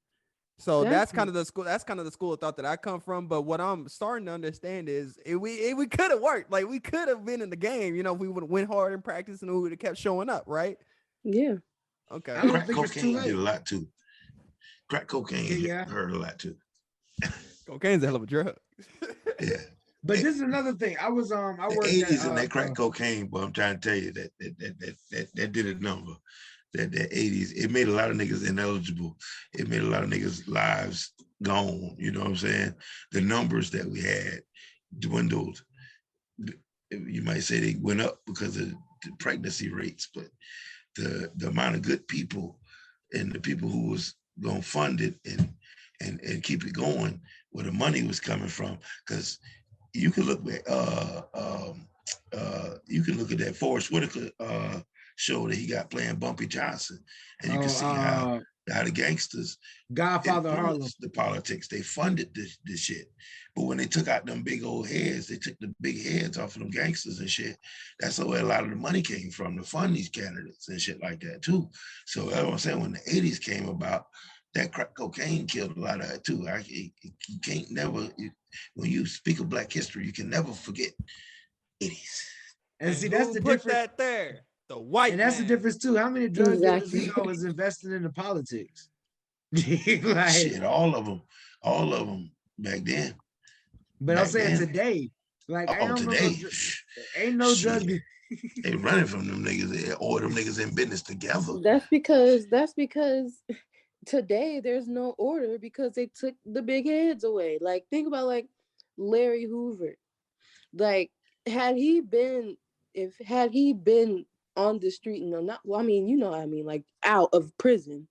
So that's kind of the school. That's kind of the school of thought that I come from. But what I'm starting to understand is we could have worked. Like we could have been in the game. If we would have went hard in practice and we would have kept showing up, right? Yeah. Okay. I don't Crack think it's too cocaine late. did a lot too. Crack cocaine Yeah. hurt a lot too. Cocaine's a hell of a drug. Yeah. But this is another thing. I was I The worked 80s at and that crack cocaine, but I'm trying to tell you that did a number. That 80s, it made a lot of niggas ineligible. It made a lot of niggas' lives gone. You know what I'm saying? The numbers that we had dwindled. You might say they went up because of the pregnancy rates, but the amount of good people and the people who was gonna fund it and keep it going, where the money was coming from, because you can look at you can look at that Forrest Whitaker show that he got playing Bumpy Johnson, and you can see how the gangsters Godfather Harlem. influenced the politics. They funded this shit. But when they took out them big old heads, they took the big heads off of them gangsters and shit. That's where a lot of the money came from to fund these candidates and shit like that too. So that's what I'm saying. When the 80s came about, that crack cocaine killed a lot of it too. You can't never, when you speak of Black history, you can never forget 80s. And see, that's the put difference. that there. The white And that's man. the difference too. How many drug dealers Exactly. you know was investing into politics? Like, shit, all of them back then. But back I'm saying then. today, like I don't today, ain't no drug. They running from them niggas, or them niggas in business together. That's because today there's no order because they took the big heads away. Like think about like Larry Hoover. Like had he been on the street, not well, I mean, you know what I mean, like out of prison,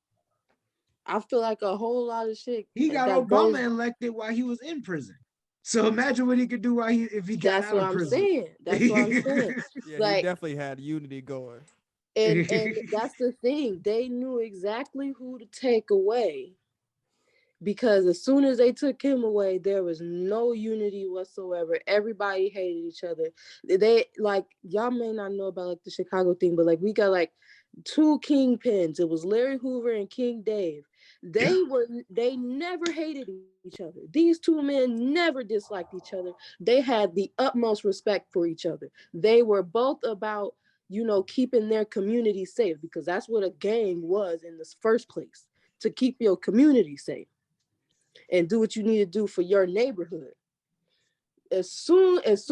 I feel like a whole lot of shit. He got Obama elected while he was in prison. So imagine what he could do if he got out of prison. That's what I'm saying. Yeah, like, he definitely had unity going. And that's the thing. They knew exactly who to take away. Because as soon as they took him away, there was no unity whatsoever. Everybody hated each other. They like, y'all may not know about like the Chicago thing, but like we got like two kingpins. It was Larry Hoover and King Dave. They never hated each other. These two men never disliked each other. They had the utmost respect for each other. They were both about, keeping their community safe, because that's what a gang was in the first place, to keep your community safe and do what you need to do for your neighborhood. As soon as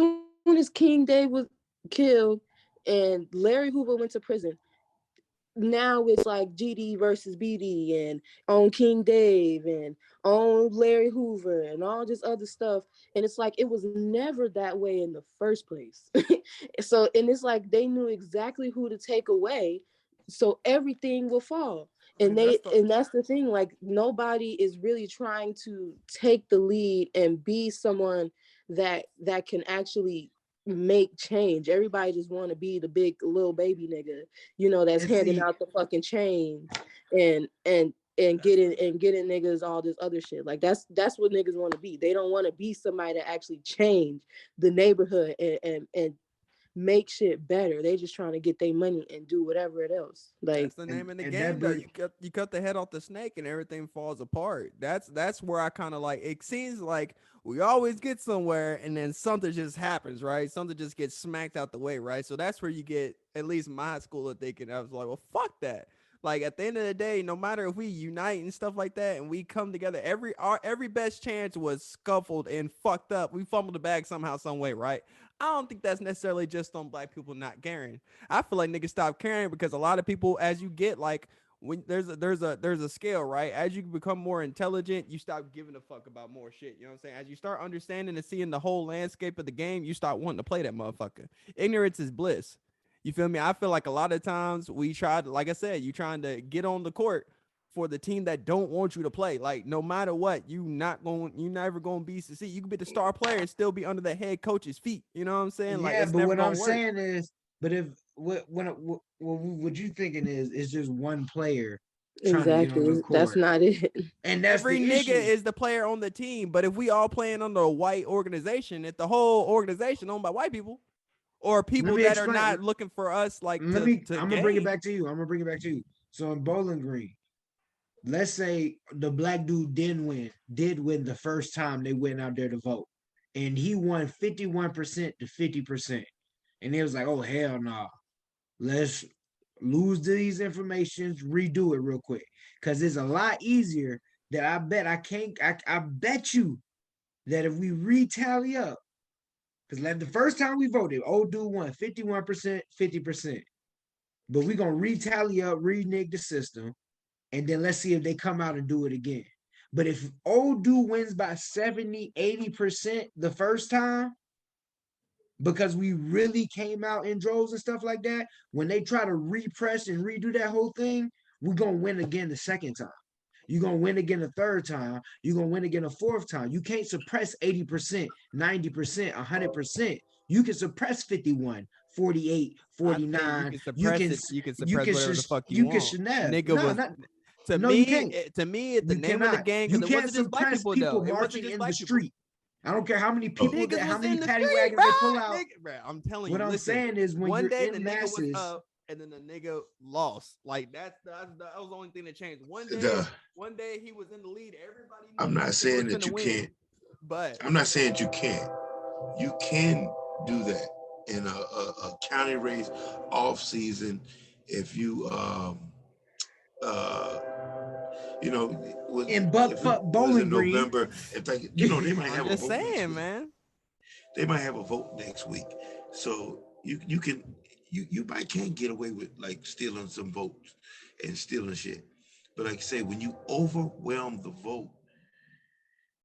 King Dave was killed and Larry Hoover went to prison, now it's like GD versus BD and on King Dave and on Larry Hoover and all this other stuff. And it's like, it was never that way in the first place. So, and it's like, they knew exactly who to take away, so everything will fall. And that's the thing, like nobody is really trying to take the lead and be someone that can actually make change. Everybody just want to be the big little baby nigga, that's handing out the fucking chains and getting niggas all this other shit. Like that's what niggas want to be. They don't want to be somebody that actually change the neighborhood and make shit better. They just trying to get their money and do whatever it else. Like that's the name of the game. Though you cut the head off the snake and everything falls apart. That's where I kind of like. It seems like we always get somewhere and then something just happens, right? Something just gets smacked out the way, right? So that's where you get, at least my school of thinking. I was like, well, fuck that. Like at the end of the day, no matter if we unite and stuff like that and we come together, every best chance was scuffled and fucked up. We fumbled the bag somehow, some way, right? I don't think that's necessarily just on Black people not caring. I feel like niggas stop caring because a lot of people, as you get like, when there's a scale, right? As you become more intelligent, you stop giving a fuck about more shit. You know what I'm saying? As you start understanding and seeing the whole landscape of the game, you start wanting to play that motherfucker. Ignorance is bliss. You feel me? I feel like a lot of times we tried, like I said, you trying to get on the court for the team that don't want you to play. Like no matter what, you never gonna be succeed. You can be the star player and still be under the head coach's feet. You know what I'm saying? Like, yeah, but what I'm saying is, but if what you thinking is, it's just one player. Exactly. That's not it. And that's every the nigga issue. is the player on the team. But if we all playing under a white organization, if the whole organization owned by white people or people that are not looking for us, like I'm gonna bring it back to you. So in Bowling Green, let's say the black dude did win the first time they went out there to vote, and he won 51% to 50%, and it was like, oh hell no, let's lose these informations, redo it real quick. Because it's a lot easier that I bet you that if we retally up, because like the first time we voted, old dude won 51%, 50%. But we're going to retally up, renege the system, and then let's see if they come out and do it again. But if old dude wins by 70, 80% the first time, because we really came out in droves and stuff like that, when they try to repress and redo that whole thing, we're going to win again the second time. You're going to win again a third time. You're going to win again a fourth time. You can't suppress 80%, 90%, 100%. You can suppress 51, 48, 49. You can suppress whatever the fuck you want. Nigga was... To no, me, you can't. To me, the name of the gang, you because it can't wasn't just black suppress people though. marching in the street. I don't care how many people, how many paddy street, wagons they pull out. Nigga, I'm telling what you. I'm Listen, saying is when one you're day in the masses, nigga was up and then the nigga lost. Like that was the only thing that changed. One day he was in the lead. Everybody. I'm not saying that you can't, but I'm not saying that you can't. You can do that in a county race off season if you you know, in butt Bowling Green. November, if like, you know, they might have I'm a just vote saying, next week. man. They might have a vote next week, so you can't get away with like stealing some votes and stealing shit. But like I say, when you overwhelm the vote,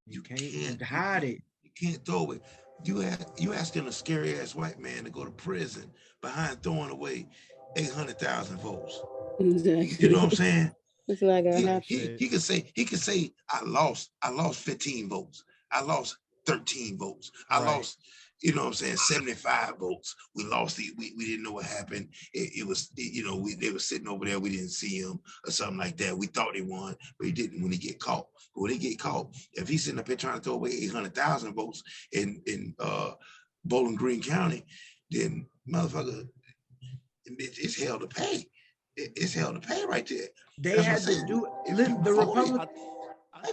you can't hide it. You can't throw it. You asking a scary ass white man to go to prison behind throwing away 800,000 votes. Exactly. You know what I'm saying? It's not gonna happen. He could say I lost 15 votes. I lost 13 votes. I lost, you know what I'm saying, 75 votes. We lost we didn't know what happened. It was they were sitting over there, we didn't see him or something like that. We thought he won, but he didn't when he get caught. But when he get caught, if he's sitting up here trying to throw away 800,000 votes in Bowling Green County, then motherfucker, it's hell to pay. It's hell to pay right there. They had to do it. The Republic.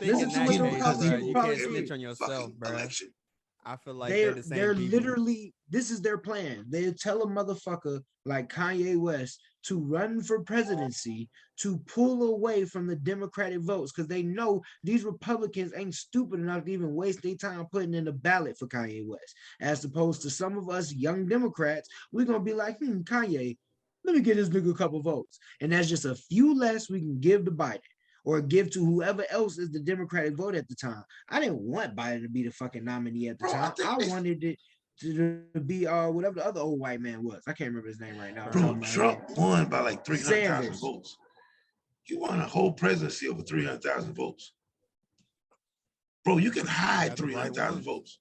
Listen to what the Republicans. You can't snitch on yourself, bro. Election. I feel like they're the same people. Literally, this is their plan. They tell a motherfucker like Kanye West to run for presidency to pull away from the Democratic votes because they know these Republicans ain't stupid enough to even waste their time putting in a ballot for Kanye West. As opposed to some of us young Democrats, we're gonna be like, Kanye, let me get this nigga a couple votes. And that's just a few less we can give to Biden or give to whoever else is the Democratic vote at the time. I didn't want Biden to be the fucking nominee at the time. I wanted it to be whatever the other old white man was. I can't remember his name right now. Bro, Trump won by like 300,000 votes. He won a whole presidency over 300,000 votes. Bro, you can hide 300,000 votes.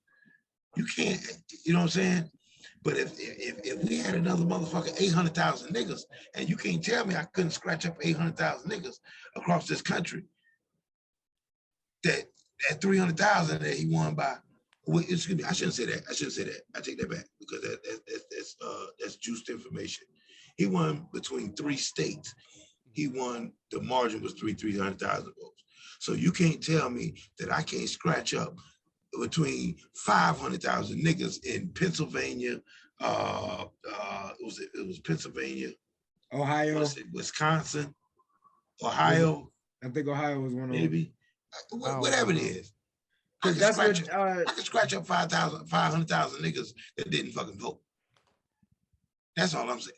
You can't, you know what I'm saying? But if we had another motherfucker 800,000 niggas, and you can't tell me I couldn't scratch up 800,000 niggas across this country, that 300,000 that he won by, well, excuse me, I shouldn't say that. I take that back because that's juiced information. He won between 3 states. He won, the margin was 300,000 votes. So you can't tell me that I can't scratch up between 500,000 niggas in Pennsylvania, it was Pennsylvania, Ohio, Wisconsin, Ohio. I think Ohio was one of them. Maybe whatever it is. I can scratch up 500,000 niggas that didn't fucking vote. That's all I'm saying.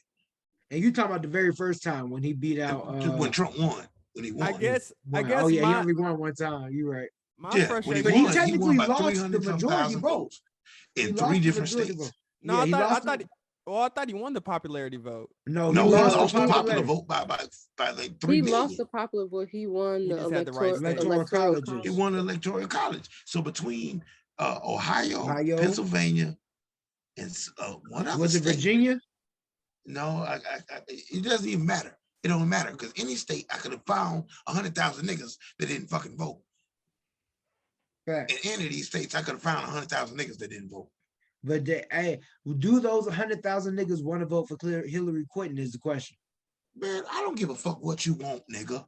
And you talking about the very first time when he beat out when Trump won, when he won. I guess. Oh yeah, he only won one time. You're right. But he technically lost the majority vote in 3 different states. No, I thought he won the popularity vote. No, he lost the popular vote by like 3 He million. lost the popular vote. He won the electoral college. He won the electoral college. So between Ohio, Pennsylvania, and one other was it state. Virginia? No, it doesn't even matter. It don't matter because any state I could have found 100,000 niggas that didn't fucking vote. Right. In any of these states, I could have found 100,000 niggas that didn't vote. But do those 100,000 niggas want to vote for Hillary Clinton is the question. Man, I don't give a fuck what you want, nigga.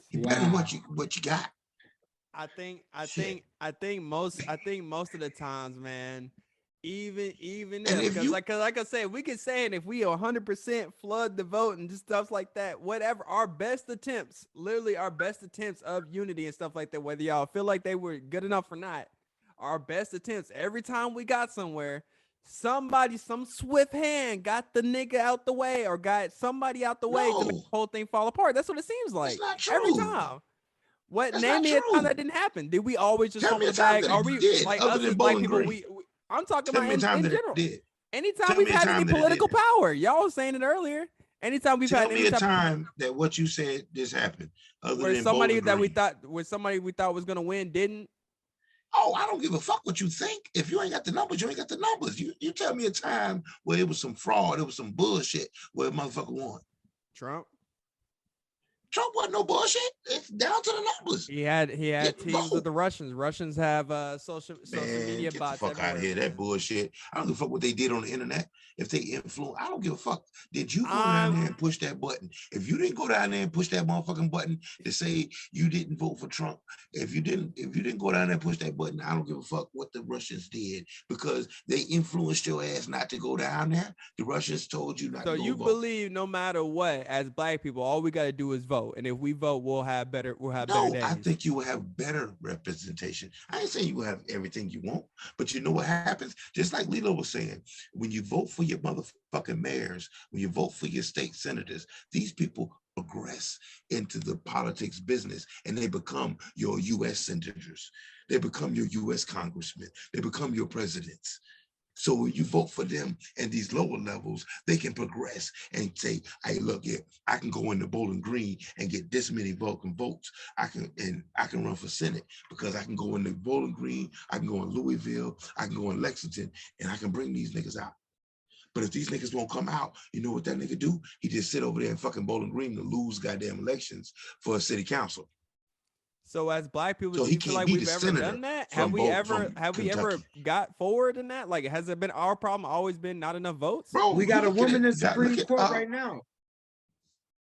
You better what you got. I think most of the times, man, Even And if, because like I said, we can say it if we 100% flood the vote and just stuff like that, whatever. Our best attempts, literally our best attempts of unity and stuff like that, whether y'all feel like they were good enough or not, our best attempts. Every time we got somewhere, somebody, some swift hand got the nigga out the way or got somebody out the way to make the whole thing fall apart. That's what it seems like. That's not true. Every time. What? That's Name me a time that didn't happen. Did we always just fumble the bag? Are we like us as black people? I'm talking about in general. Anytime we've had any political power, y'all was saying it earlier. Anytime we've had any time that what you said just happened, where somebody that we thought was gonna win didn't. Oh, I don't give a fuck what you think. If you ain't got the numbers, you ain't got the numbers. You tell me a time where it was some fraud, it was some bullshit where a motherfucker won. Trump Trump wasn't no bullshit. It's down to the numbers. He had teams with the Russians. Russians have social media bots. Get the fuck out of here. That bullshit. I don't give a fuck what they did on the internet. If they influence, I don't give a fuck. Did you go down there and push that button? If you didn't go down there and push that motherfucking button to say you didn't vote for Trump, if you didn't go down there and push that button, I don't give a fuck what the Russians did because they influenced your ass not to go down there. The Russians told you not to go vote. So you believe no matter what, as black people, all we got to do is vote. And if we vote, we'll have better days. I think you will have better representation. I ain't saying you will have everything you want, but you know what happens? Just like Lilo was saying, when you vote for your motherfucking mayors, when you vote for your state senators, these people progress into the politics business and they become your U.S. senators. They become your U.S. congressmen. They become your presidents. So when you vote for them at these lower levels, they can progress and say, hey, look, yeah, I can go into Bowling Green and get this many votes. I can run for Senate because I can go into Bowling Green, I can go in Louisville, I can go in Lexington, and I can bring these niggas out. But if these niggas won't come out, you know what that nigga do? He just sit over there in fucking Bowling Green to lose goddamn elections for a city council. So as black people, do you feel like we've ever done that? Have we ever got forward in that? Like, has it been our problem always been not enough votes? Bro, we got a woman in the Supreme Court right now.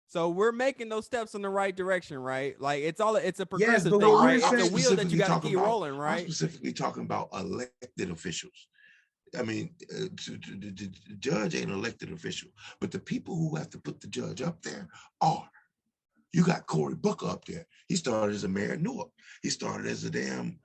So we're making those steps in the right direction, right? Like it's a progressive thing, right? It's a wheel that you got to keep rolling, right? I'm specifically talking about elected officials. I mean, the judge ain't an elected official, but the people who have to put the judge up there are. You got Cory Booker up there. He started as a mayor of Newark. He started as a damn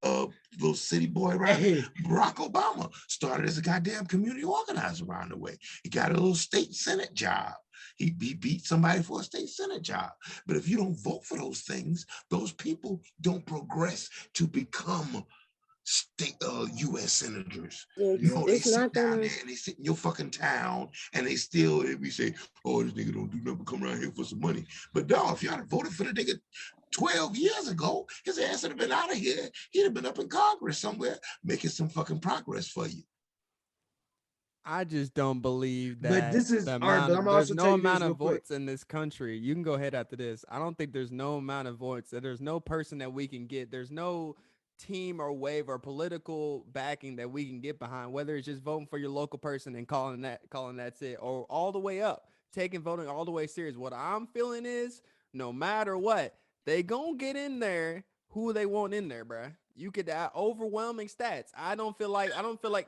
little city boy, right? Hey. Barack Obama started as a goddamn community organizer around the way. He got a little state senate job. He beat somebody for a state senate job. But if you don't vote for those things, those people don't progress to become state U.S. senators. They sit down there and they sit in your fucking town and they still we say, oh, this nigga don't do nothing but come around here for some money. But dog, if y'all had voted for the nigga 12 years ago, his ass would have been out of here. He'd have been up in Congress somewhere making some fucking progress for you. I just don't believe that. But this is there's no amount of votes in this country. You can go ahead after this. I don't think there's no amount of votes. There's no person that we can get. There's no team or wave or political backing that we can get behind, whether it's just voting for your local person and calling that's it, or all the way up, taking voting all the way serious. What I'm feeling is no matter what, they gonna get in there who they want in there, bruh. You could overwhelming stats. I don't feel like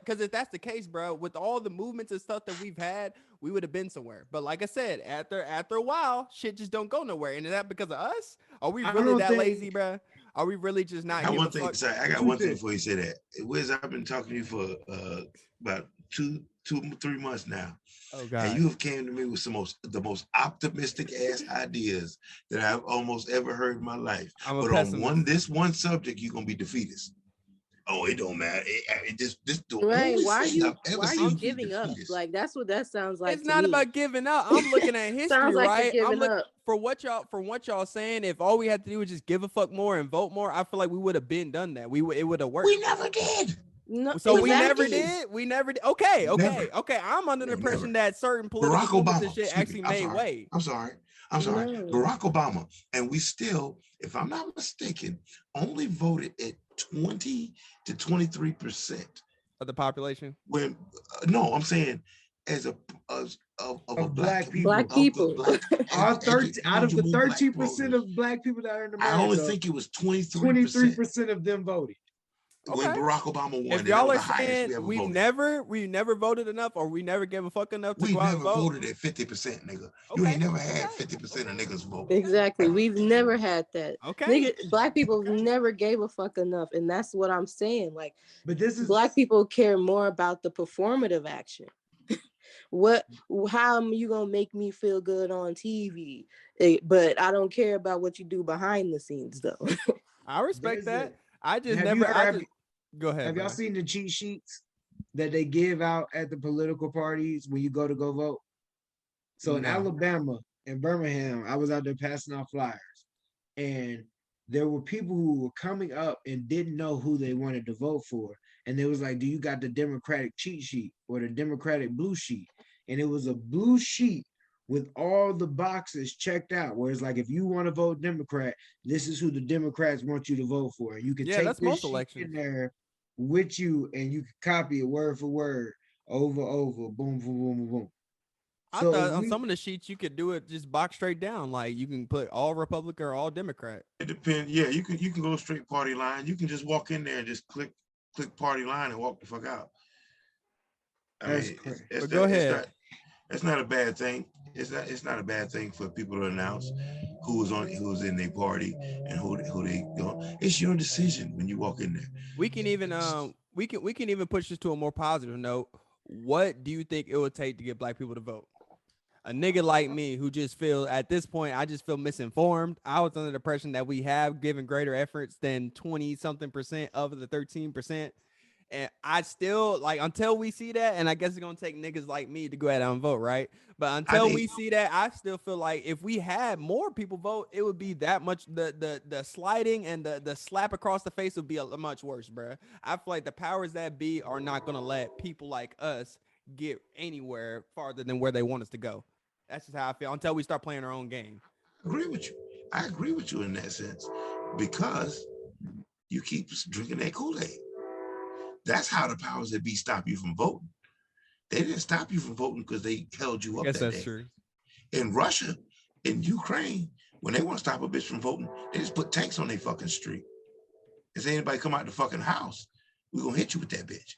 because if that's the case, bro, with all the movements and stuff that we've had, we would have been somewhere. But like I said, after a while, shit just don't go nowhere. And is that because of us? Are we really that lazy, bro? Are we really just not? I got one thing before you say that. Wiz, I've been talking to you for about 2-3 months now. Oh God! And you have came to me with the most optimistic ass ideas that I've almost ever heard in my life. But on this one subject, you're gonna be defeatist. Oh, it don't matter. This the right? Only Why are you giving up? defeatist. Like that's what that sounds like. It's not about giving up. I'm looking at history, sounds like right? You're I'm giving up. For what y'all saying. If all we had to do was just give a fuck more and vote more, I feel like we would have been done that. It would have worked. We never did. No, so we never did. We never did. Okay. I'm under the impression that certain political movements and shit actually made way. I'm sorry. Barack Obama, and we still, if I'm not mistaken, only voted at 20 to 23% of the population. When no, I'm saying as a black people. Black people. Out of the 13% of black people that are in America, I only think it was 23%. 23% of them voted. when Barack Obama won, if y'all that was are the highest saying we we never voted enough, or we never gave a fuck enough to we go out never and vote. voted at 50%, nigga. You ain't never had 50% of niggas vote. Exactly. We've never had that. Okay. Nigga, black people never gave a fuck enough. And that's what I'm saying. Like, But this is black people care more about the performative action. How am you gonna make me feel good on TV? But I don't care about what you do behind the scenes, though. I respect that. I just Have never. you heard- I just go ahead. Have y'all bro. seen the cheat sheets that they give out at the political parties when you go vote? So in No. Alabama and Birmingham, I was out there passing out flyers, and there were people who were coming up and didn't know who they wanted to vote for. And they was like, do you got the Democratic cheat sheet or the Democratic blue sheet? And it was a blue sheet with all the boxes checked out. Where it's like, if you want to vote Democrat, this is who the Democrats want you to vote for. You can take that's this most sheet elections. in there with you, and you can copy it word for word, over, boom, boom, boom, boom. I thought on some of the sheets you could do it just box straight down. Like you can put all Republican or all Democrat. It depends. Yeah, you can go straight party line. You can just walk in there and just click party line and walk the fuck out. Go ahead. It's not a bad thing. It's not a bad thing for people to announce who's in their party and who they go. It's your decision when you walk in there. We can even we can even push this to a more positive note. What do you think it would take to get black people to vote? A nigga like me who just feel at this point, I just feel misinformed. I was under the impression that we have given greater efforts than 20-something% of the 13%. And I still like until we see that, and I guess it's gonna take niggas like me to go ahead and vote, right? But until we see that, I still feel like if we had more people vote, it would be that much the sliding and the slap across the face would be a much worse, bro. I feel like the powers that be are not gonna let people like us get anywhere farther than where they want us to go. That's just how I feel until we start playing our own game. I agree with you in that sense because you keep drinking that Kool-Aid. That's how the powers that be stop you from voting. They didn't stop you from voting because they held you up. Yes, that's day. true. In Russia, in Ukraine, when they want to stop a bitch from voting, they just put tanks on their fucking street. If anybody come out the fucking house, we're gonna hit you with that bitch.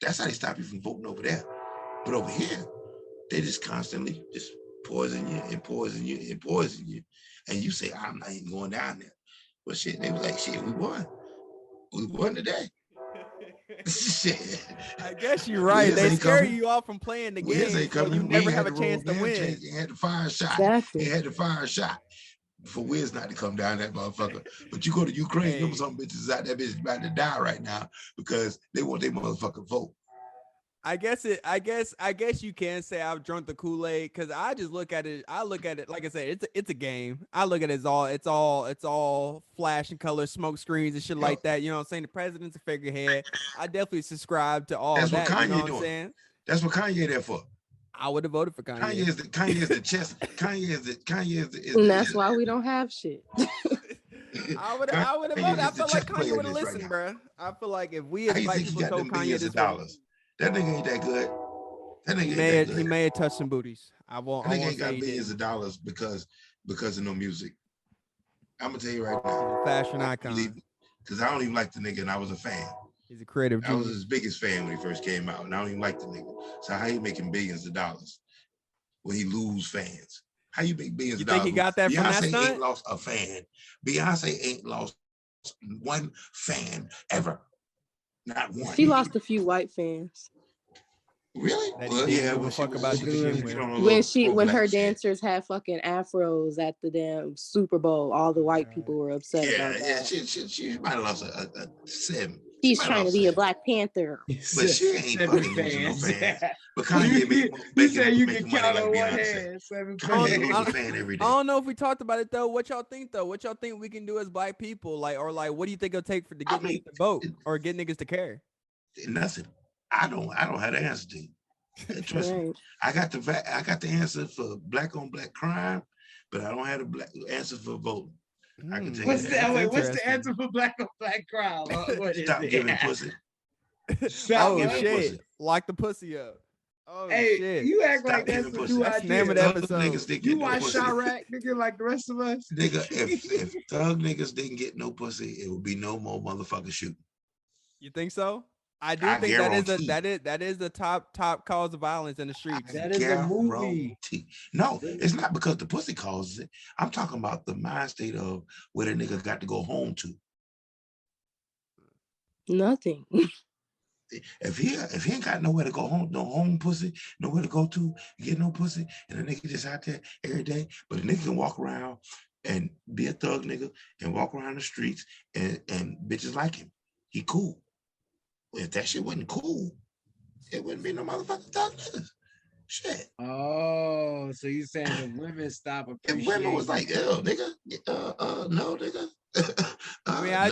That's how they stop you from voting over there. But over here, they just constantly just poison you and poison you and poison you. And you say, I'm not even going down there. But shit, they was like, shit, we won. We won today. Shit. I guess you're right. They scare you off from playing the game, so you never have a chance to win. They had to fire a shot. Exactly. They had to fire a shot for Wiz not to come down that motherfucker. But you go to Ukraine, them some bitches out there bitches about to die right now because they want their motherfucking vote. I guess you can say I've drunk the Kool-Aid because I just look at it. I look at it like I said, it's a game. I look at it as it's all flash and color, smoke screens and shit like that. You know what I'm saying? The president's a figurehead. I definitely subscribe to all That's that. what Kanye you know what doing. I'm saying? That's what Kanye there for. I would have voted for Kanye. Kanye is the chess. Kanye is the. And that's why we don't have shit. I would have voted. I feel like Kanye would have listened, bro. I feel like if we as black people told Kanye this dollars. That nigga ain't that good. That nigga he may have touched some booties. I won't ain't say got he millions did. of dollars because of no music. I'm gonna tell you right now. Fashion icon. Because I don't even like the nigga, and I was a fan. He's a creative I was genius. his biggest fan when he first came out, and I don't even like the nigga. So how you making billions of dollars when he lose fans? How you make billions of dollars? You think he got that from that Beyonce stunt? ain't lost a fan. Beyonce ain't lost one fan ever. Not one. She lost a few white fans. Really? That Well, didn't yeah. give a When fuck about you to begin with. When her dancers had fucking afros at the damn Super Bowl, all the white people were upset about that. She might have lost a 7. She's trying to be a Black Panther. But she ain't fucking losing no fans. But Kanye you said you can count on one hand. 7 Kanye fans. lose a fan every day. I don't know if we talked about it though. What y'all think though? What y'all think we can do as black people? Like what do you think it'll take to get niggas to vote or get niggas to care? Nothing. I don't have the answer to you. Trust me. I got the answer for black on black crime, but I don't have the answer for voting. I can tell What's you what's the answer for black on black crime? What is Stop it? giving pussy. Oh giving shit! pussy. Lock the pussy up. Oh Hey, shit! you act Stop like that's giving what pussy. you That's out the name of here. the episode. Niggas didn't You get no watch pussy. Chirac, nigga, like the rest of us. Nigga, if thug niggas didn't get no pussy, it would be no more motherfucking shooting. You think so? I do I think guarantee. that is the top cause of violence in the streets. That is a movie. No, it's not because the pussy causes it. I'm talking about the mind state of where the nigga got to go home to. Nothing. If he ain't got nowhere to go home, no home pussy, nowhere to go to get no pussy, and the nigga just out there every day, but the nigga can walk around and be a thug nigga and walk around the streets and bitches like him. He cool. If that shit wasn't cool, it wouldn't be no motherfucking thug niggas. Shit. Oh, so you saying the women stop appreciating? If women was like, "Yo, nigga, no, nigga." I mean, I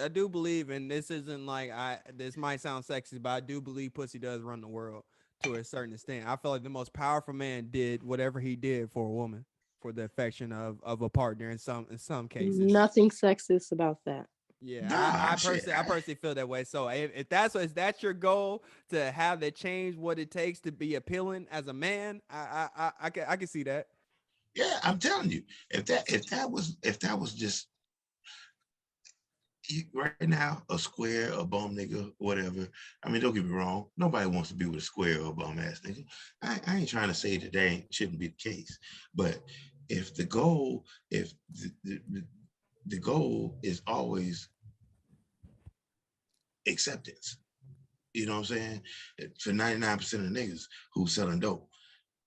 do believe, and this isn't like this might sound sexy, but I do believe pussy does run the world to a certain extent. I feel like the most powerful man did whatever he did for a woman, for the affection of a partner in some cases. Nothing sexist about that. Yeah, I personally feel that way. So if that's your goal, to have that change what it takes to be appealing as a man, I can see that. Yeah, I'm telling you, if that was just right now a square, a bum nigga, whatever. I mean, don't get me wrong. Nobody wants to be with a square or a bum ass nigga. I ain't trying to say that shouldn't be the case, but if the goal is always acceptance, you know what I'm saying? For 99% of niggas who selling dope,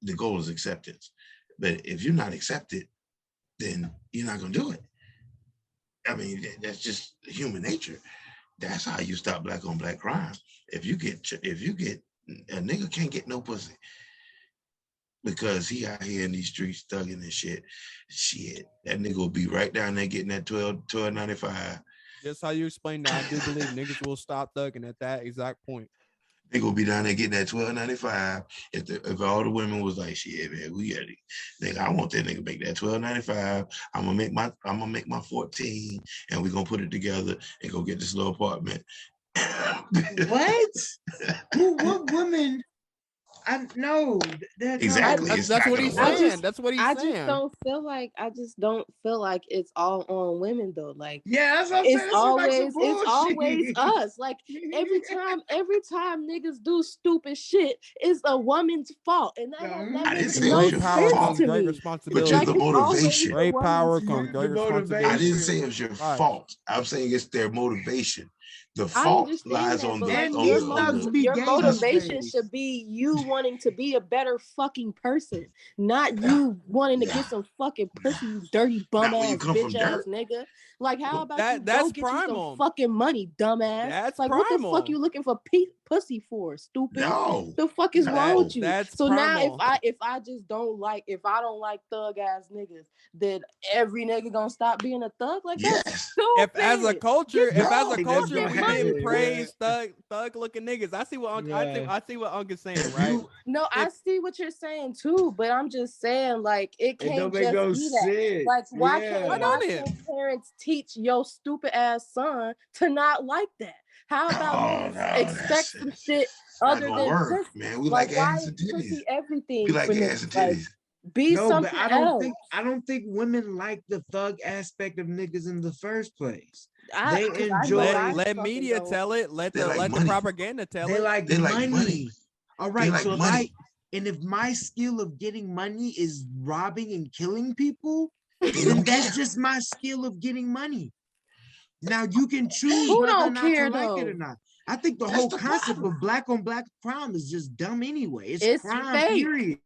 the goal is acceptance. But if you're not accepted, then you're not gonna do it. I mean, that's just human nature. That's how you stop black on black crime. If you get a nigga can't get no pussy because he out here in these streets thugging and shit, that nigga will be right down there getting that $12.95. Just how you explained that, I do believe niggas will stop thugging at that exact point. They gonna be down there getting that $12.95. If all the women was like, shit, man, we got it. Nigga, I want that nigga to make that $12.95. I'm gonna make my 14, and we gonna put it together and go get this little apartment. What? What woman? I know that exactly. That's what he's saying. That's what he's saying. I just don't feel like it's all on women though. Like, yeah, that's what I'm saying. It's always us. Like every time niggas do stupid shit, it's a woman's fault, and that makes no sense to me. But it's the motivation. Great power comes great responsibility. I didn't say it's your fault. I'm saying it's their motivation. The fault lies on your motivation should be you wanting to be a better fucking person, not you wanting to get some fucking pussy, you dirty bum ass bitch ass nigga. Like, how about you get you some fucking money, dumbass? That's like primal. What the fuck you looking for pussy for, stupid? No. The fuck is wrong with you? That's so primal. Now if I don't like thug ass niggas, then every nigga gonna stop being a thug? Like, that's stupid. If as a culture we didn't praise thug looking niggas, I see what Uncle's saying, right? No, I see what you're saying too, but I'm just saying, like, it can't just be that. Like, why can't parents teach your stupid ass son to not like that? How about expect some shit other than pussy? Man, we like ass and titties. Everything. We like ass and titties. Be something else. I don't think women like the thug aspect of niggas in the first place. They enjoy. Let media tell it. Let the propaganda tell it. They like money. All right, so if my skill of getting money is robbing and killing people, then that's just my skill of getting money. Now you can choose whether or not to like it or not. I think the whole concept of black on black crime is just dumb anyway. It's crime, fake. Period.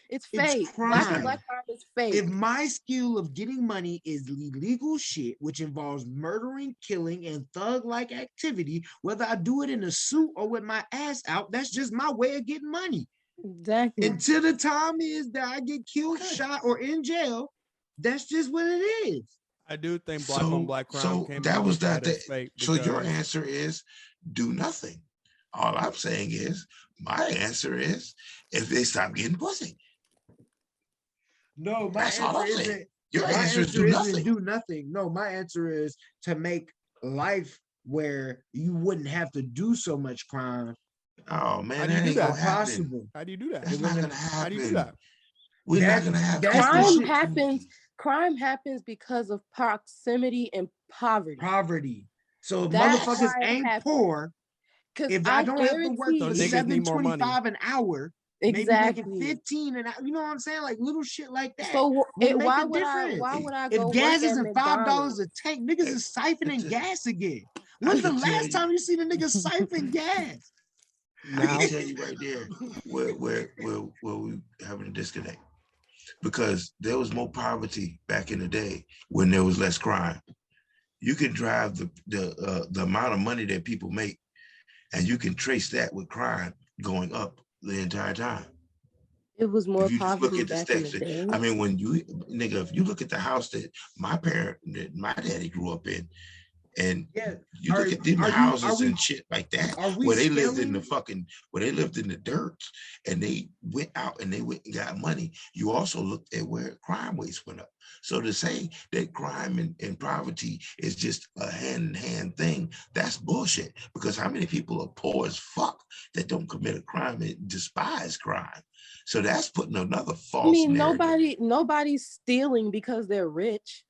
It's fake. Black on black crime is fake. If my skill of getting money is illegal shit, which involves murdering, killing, and thug-like activity, whether I do it in a suit or with my ass out, that's just my way of getting money. Exactly. Until the time is that I get killed, shot, or in jail, that's just what it is. I do think black on black crime. So that was that. So your answer is do nothing. All I'm saying is my answer is if they stop getting pussy. No, my answer isn't. Your answer is do nothing. Do nothing. No, my answer is to make life where you wouldn't have to do so much crime. Oh man, that ain't possible. How do you do that? That's not gonna happen. How do you do that? We're not gonna have crime happens because of proximity and poverty. So if That's motherfuckers why it ain't happened. poor, if I don't have to work So for niggas need more money. $7.25 an hour, Exactly. maybe making 15 an hour, you know what I'm saying? Like little shit like that. So will make why a would difference. why would I If go gas work at isn't $5 McDonald's? a tank, niggas is siphoning gas again. When's the can tell last you- time you seen a nigga siphon gas? I can tell you right there where we having a disconnect. Because there was more poverty back in the day when there was less crime. You can drive the amount of money that people make, and you can trace that with crime going up the entire time. It was more If you just look poverty at the back in the steps, day. I mean, when you nigga, if you look at the house that my daddy grew up in, and Yeah, you look at them houses and shit like that, where they lived in the dirt, and they went out and they went and got money. You also looked at where crime rates went up. So to say that crime and poverty is just a hand-in-hand thing, that's bullshit. Because how many people are poor as fuck that don't commit a crime and despise crime? So that's putting another false narrative. Nobody's stealing because they're rich.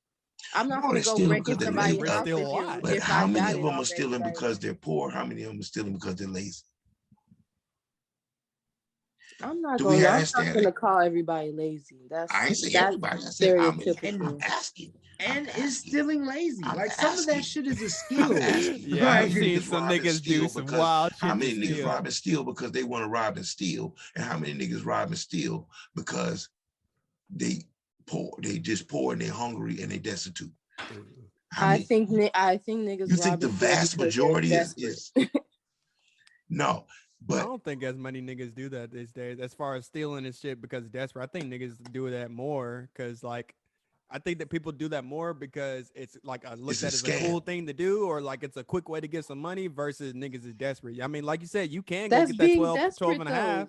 I'm not going to go break in somebody's house But how many of them are stealing because they're poor? How many of them are stealing because they're lazy? I'm not going to call everybody lazy. I ain't saying everybody. I said how many. I'm asking. And is stealing lazy. Like some of that shit is a skill. Yeah, I've seen some niggas do some wild shit. How many niggas rob and steal because they want to rob and steal? And how many niggas rob and steal because they poor, they just poor and they're hungry and they destitute? I think niggas. You think the vast majority is no, but I don't think as many niggas do that these days as far as stealing and shit because desperate. I think niggas do that more because like I think that people do that more because it's like looked at as a cool thing to do or like it's a quick way to get some money versus niggas is desperate. I mean, like you said, you can go get that 12 and a half.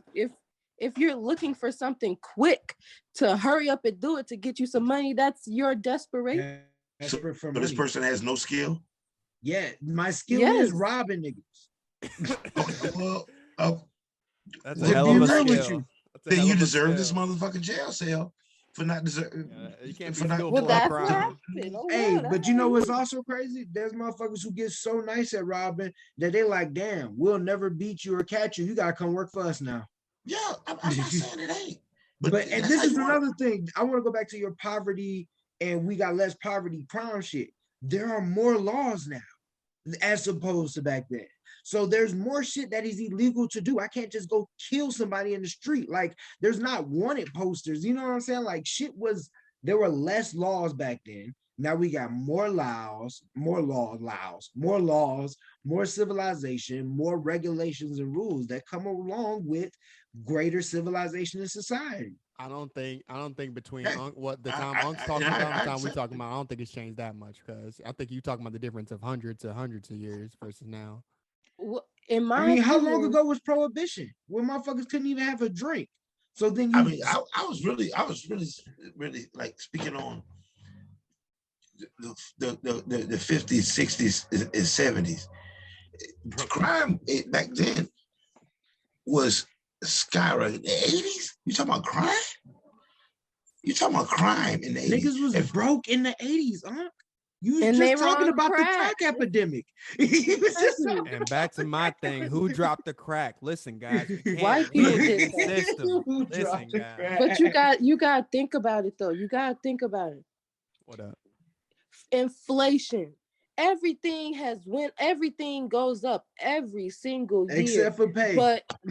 If you're looking for something quick to hurry up and do it to get you some money, that's your desperation. So this person has no skill? Yeah, my skill is robbing niggas. That's a hell of a skill. Then you deserve this motherfucking jail cell for not deserving. You can't be Hey, but you know what's also crazy? There's motherfuckers who get so nice at robbing that they like, damn, we'll never beat you or catch you. You gotta come work for us now. Yeah, I'm not saying it ain't. But and this is another thing. I want to go back to your poverty and we got less poverty crime shit. There are more laws now as opposed to back then. So there's more shit that is illegal to do. I can't just go kill somebody in the street. Like there's not wanted posters. You know what I'm saying? Like there were less laws back then. Now we got more laws, more civilization, more regulations and rules that come along with greater civilization in society. I don't think between what the time Unc's talking about and the time we talking about, I don't think it's changed that much because I think you're talking about the difference of hundreds of years versus now. How long ago was prohibition? When motherfuckers couldn't even have a drink. So then I was really like speaking on the 50s, 60s, and 70s. The crime back then was skyrocketing. The 80s? You talking about crime? You talking about crime in the 80s? Niggas was broke in the 80s, huh? You was just talking about the crack epidemic. And back to my thing, who dropped the crack? Listen, guys, white people did system. Listen, guys. But you got to think about it though. You got to think about it. What up? Inflation. Everything goes up every single year. Except for pay.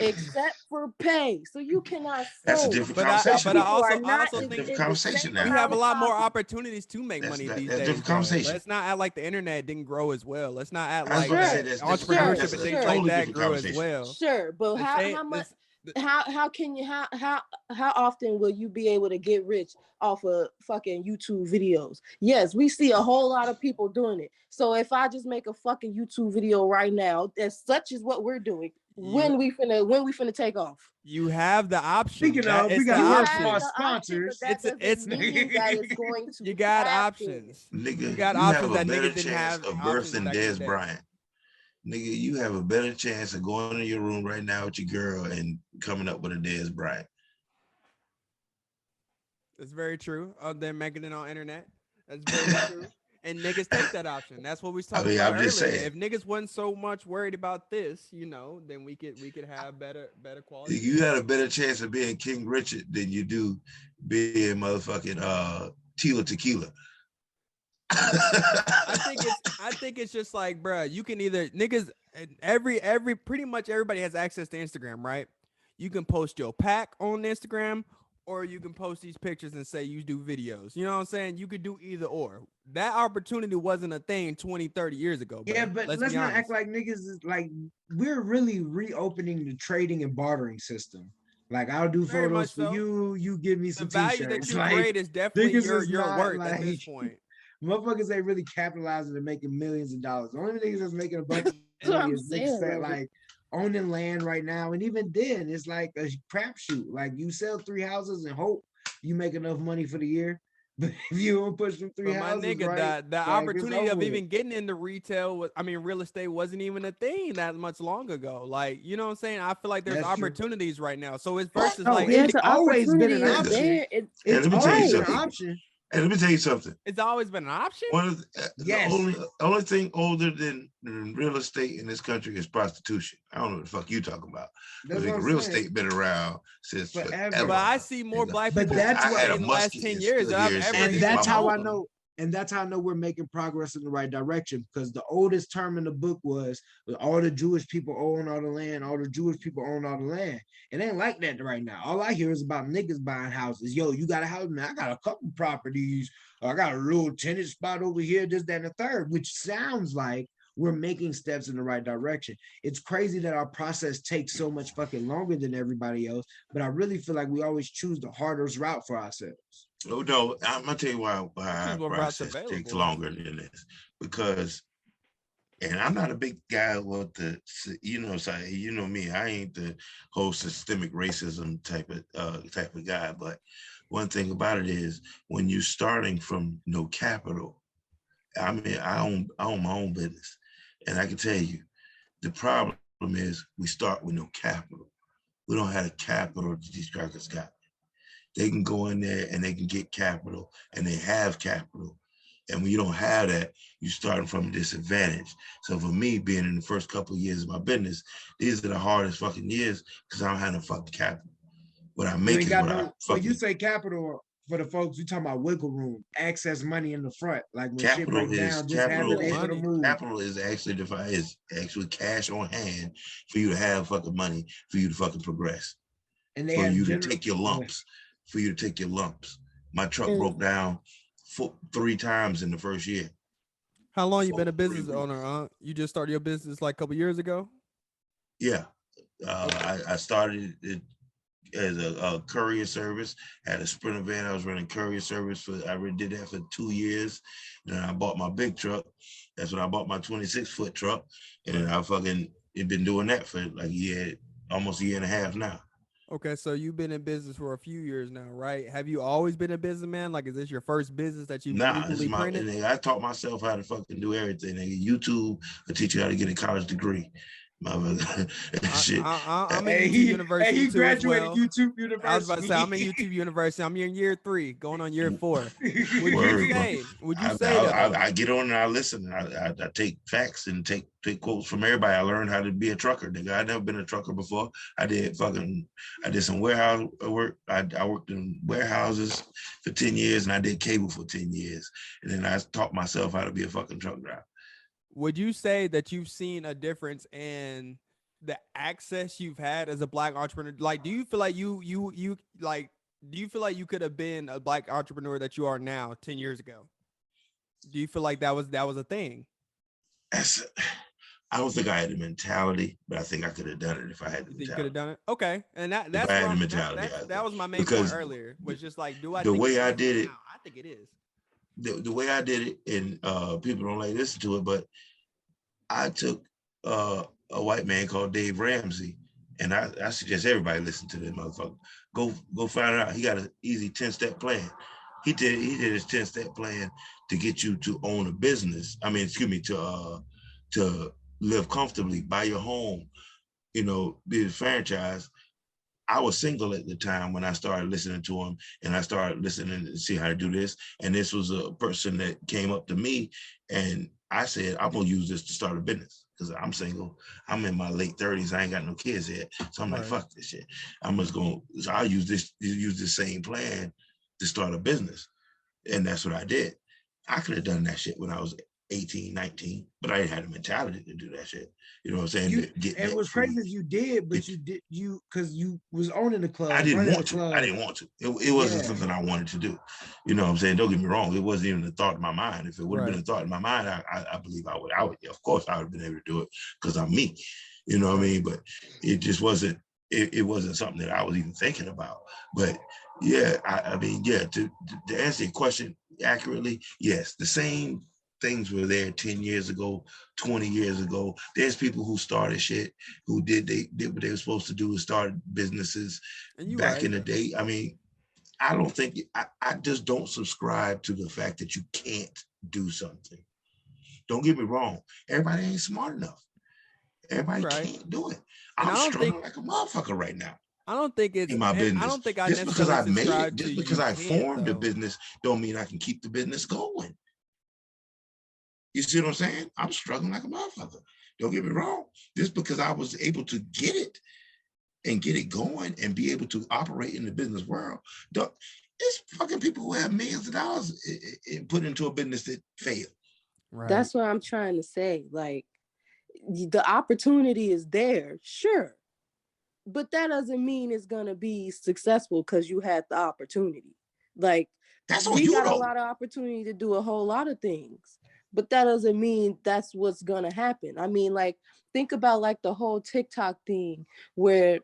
Except for pay. So you cannot say. That's a different conversation. But I also think different conversation now. We have a lot more opportunities to make money these days. Different conversation. Let's not act like the internet didn't grow as well. Let's not act like entrepreneurship and things like that grew as well. Sure, but how much? How can you how often will you be able to get rich off of fucking YouTube videos? Yes, we see a whole lot of people doing it. So if I just make a fucking YouTube video right now, as such is what we're doing. When we finna take off? You have the option. Speaking of, we got our sponsors. You got options. Nigga, you got options that niggas didn't have. Of birth than Des Bryant. Nigga, you have a better chance of going in your room right now with your girl and coming up with a Des Bryant. That's very true. Than making it on internet. That's very true. And niggas take that option. That's what we was talking I'm about just earlier. saying. If niggas wasn't so much worried about this, then we could have better quality. You had a better chance of being King Richard than you do being motherfucking Tila Tequila. I think it's just like, bruh, you can either niggas pretty much everybody has access to Instagram, right? You can post your pack on Instagram, or you can post these pictures and say you do videos. You know what I'm saying? You could do either or. That opportunity wasn't a thing 20, 30 years ago. Bro. Yeah, but let's not act like niggas is like, we're really reopening the trading and bartering system. Like, I'll do Very photos for much so. you give me some The value t-shirts. that you Like, create is definitely niggas is your not, worth at like, this point. motherfuckers ain't really capitalizing and making millions of dollars. The only niggas that's making a bunch of That's what money I'm is saying, niggas that like- like owning land right now. And even then, it's like a crapshoot. Like, you sell 3 houses and hope you make enough money for the year. But if you don't push them 3 But my houses, nigga, right, the like, opportunity it's of over even with. getting into real estate wasn't even a thing that much long ago. Like, you know what I'm saying? I feel like there's That's true. opportunities right now. So it's versus No, like Yes, it's the always been an opportunity is option. there. And It's let me tell you always been an something. option. And let me tell you something. it's always been an option. One of Yes. the only thing older than real estate in this country is prostitution. I don't know what the fuck you talking about. That's Because what I'm real saying. estate been around since Forever. forever. But I see more black But people that's in why- the last 10 years than I've ever And seen that's in how all I of them. know. And that's how I know we're making progress in the right direction, because the oldest term in the book was all the Jewish people own all the land, all the Jewish people own all the land. It ain't like that right now. All I hear is about niggas buying houses. Yo, you got a house, man? I got a couple properties. I got a little tenant spot over here, this, that, and the third, which sounds like we're making steps in the right direction. It's crazy that our process takes so much fucking longer than everybody else, but I really feel like we always choose the hardest route for ourselves. Oh no, I'm gonna tell you why our what routes process takes available. longer than this. Because, and I'm not a big guy with the, so you know me, I ain't the whole systemic racism type of guy. But one thing about it is, when you're starting from no capital, I mean, I own my own business, and I can tell you, the problem is we start with no capital. We don't have the capital that these crackers got. They can go in there and they can get capital, and they have capital. And when you don't have that, you're starting from a disadvantage. So for me, being in the first couple of years of my business, these are the hardest fucking years because I don't have no fucking capital. What I make is what I When you fucking... say capital, for the folks, we talking about wiggle room, access money in the front. Like when shit Capital breaks down, just have it able to move. Capital is actually defined is actually cash on hand for you to have fucking money, for you to fucking progress, And they for have you to take your lumps, for you to take your lumps. My truck broke down 3 times in the first year. How long you been a business owner? You just started your business like a couple years ago? Yeah, I started it as a courier service. Had a Sprinter van. I was running courier service I did that for 2 years. And then I bought my big truck. That's when I bought my 26-foot truck. And then I fucking been doing that for like almost a year and a half now. Okay, so you've been in business for a few years now, right? Have you always been a businessman? Like, is this your first business that you've legally printed? Nigga, I taught myself how to fucking do everything. Nigga, YouTube will teach you how to get a college degree. Shit. I'm in YouTube University he too as graduated well. YouTube University. I was about to say I'm in YouTube University. I'm in year 3, going on year 4. Would you say I get on and I listen. I take facts and take quotes from everybody. I learned how to be a trucker. Nigga, I'd never been a trucker before. I did some warehouse work. I worked in warehouses for 10 years, and I did cable for 10 years. And then I taught myself how to be a fucking truck driver. Would you say that you've seen a difference in the access you've had as a Black entrepreneur? Like, do you feel like do you feel like you could have been a Black entrepreneur that you are now 10 years ago? Do you feel like that was a thing? I don't think I had the mentality, but I think I could have done it if I had the mentality. You could have done it? Okay. And that's that was my main point earlier, was just like, do I the think way I did it? Now? I think it is. The way I did it, and people don't like listen to it, but I took a white man called Dave Ramsey, and I suggest everybody listen to this motherfucker. Go find out. He got an easy 10-step plan. He did his 10-step plan to get you to own a business. I mean, to live comfortably, buy your home, be a franchise. I was single at the time when I started listening to him, and I started listening to see how to do this. And this was a person that came up to me, and I said, I'm gonna use this to start a business because I'm single. I'm in my late 30s. I ain't got no kids yet. So I'm like, fuck this shit. I'm just gonna, so I'll use the same plan to start a business. And that's what I did. I could have done that shit when I was 18, 19, but I didn't have the mentality to do that shit. You know what I'm saying? And what's crazy is you did, but because you was owning the club. I didn't want to. It wasn't something I wanted to do. You know what I'm saying? Don't get me wrong. It wasn't even a thought in my mind. If it would have been a thought in my mind, I believe I would. Of course, I would have been able to do it because I'm me. You know what I mean? But it just wasn't. It wasn't something that I was even thinking about. But yeah, I mean, yeah. To answer your question accurately, yes, the same things were there 10 years ago, 20 years ago. There's people who started shit, who did what they were supposed to do and started businesses back in the day. I mean, I don't think, I just don't subscribe to the fact that you can't do something. Don't get me wrong. Everybody ain't smart enough. Everybody can't do it. I'm struggling like a motherfucker right now. I don't think it's in my business. I don't think I just because I made it, just because I formed a business, don't mean I can keep the business going. You see what I'm saying? I'm struggling like a motherfucker. Don't get me wrong. Just because I was able to get it and get it going and be able to operate in the business world, it's fucking people who have millions of dollars and put into a business that failed. Right. That's what I'm trying to say. Like, the opportunity is there, sure. But that doesn't mean it's going to be successful because you had the opportunity. Like, we got a lot of opportunity to do a whole lot of things. But that doesn't mean that's what's gonna happen. I mean, like, think about like the whole TikTok thing where,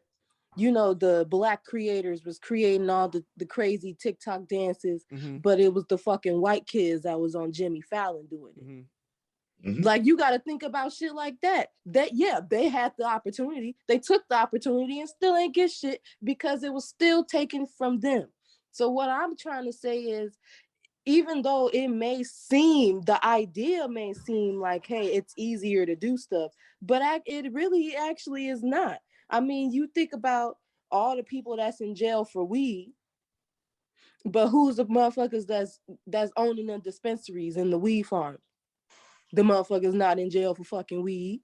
you know, the Black creators was creating all the crazy TikTok dances, but it was the fucking white kids that was on Jimmy Fallon doing it. Like, you got to think about shit like that. Yeah, they had the opportunity. They took the opportunity and still ain't get shit because it was still taken from them. So what I'm trying to say is, even though it may seem, the idea may seem like, hey, it's easier to do stuff, but it really actually is not. I mean, you think about all the people that's in jail for weed, but who's the motherfuckers that's owning the dispensaries and the weed farms? The motherfuckers not in jail for fucking weed.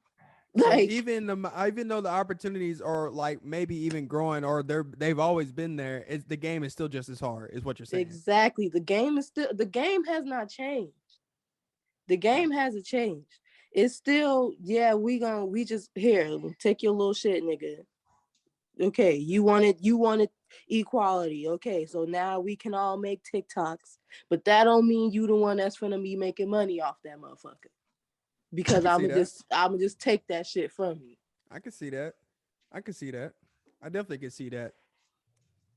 Like, even though the opportunities are like maybe even growing or they've always been there, the game is still just as hard, is what you're saying. Exactly. The game has not changed. The game hasn't changed. It's still, yeah, we just here, take your little shit, nigga. Okay, you wanted equality. Okay, so now we can all make TikToks, but that don't mean you the one that's gonna be making money off that motherfucker. Because I'm gonna just take that shit from you. I can see that. I definitely can see that.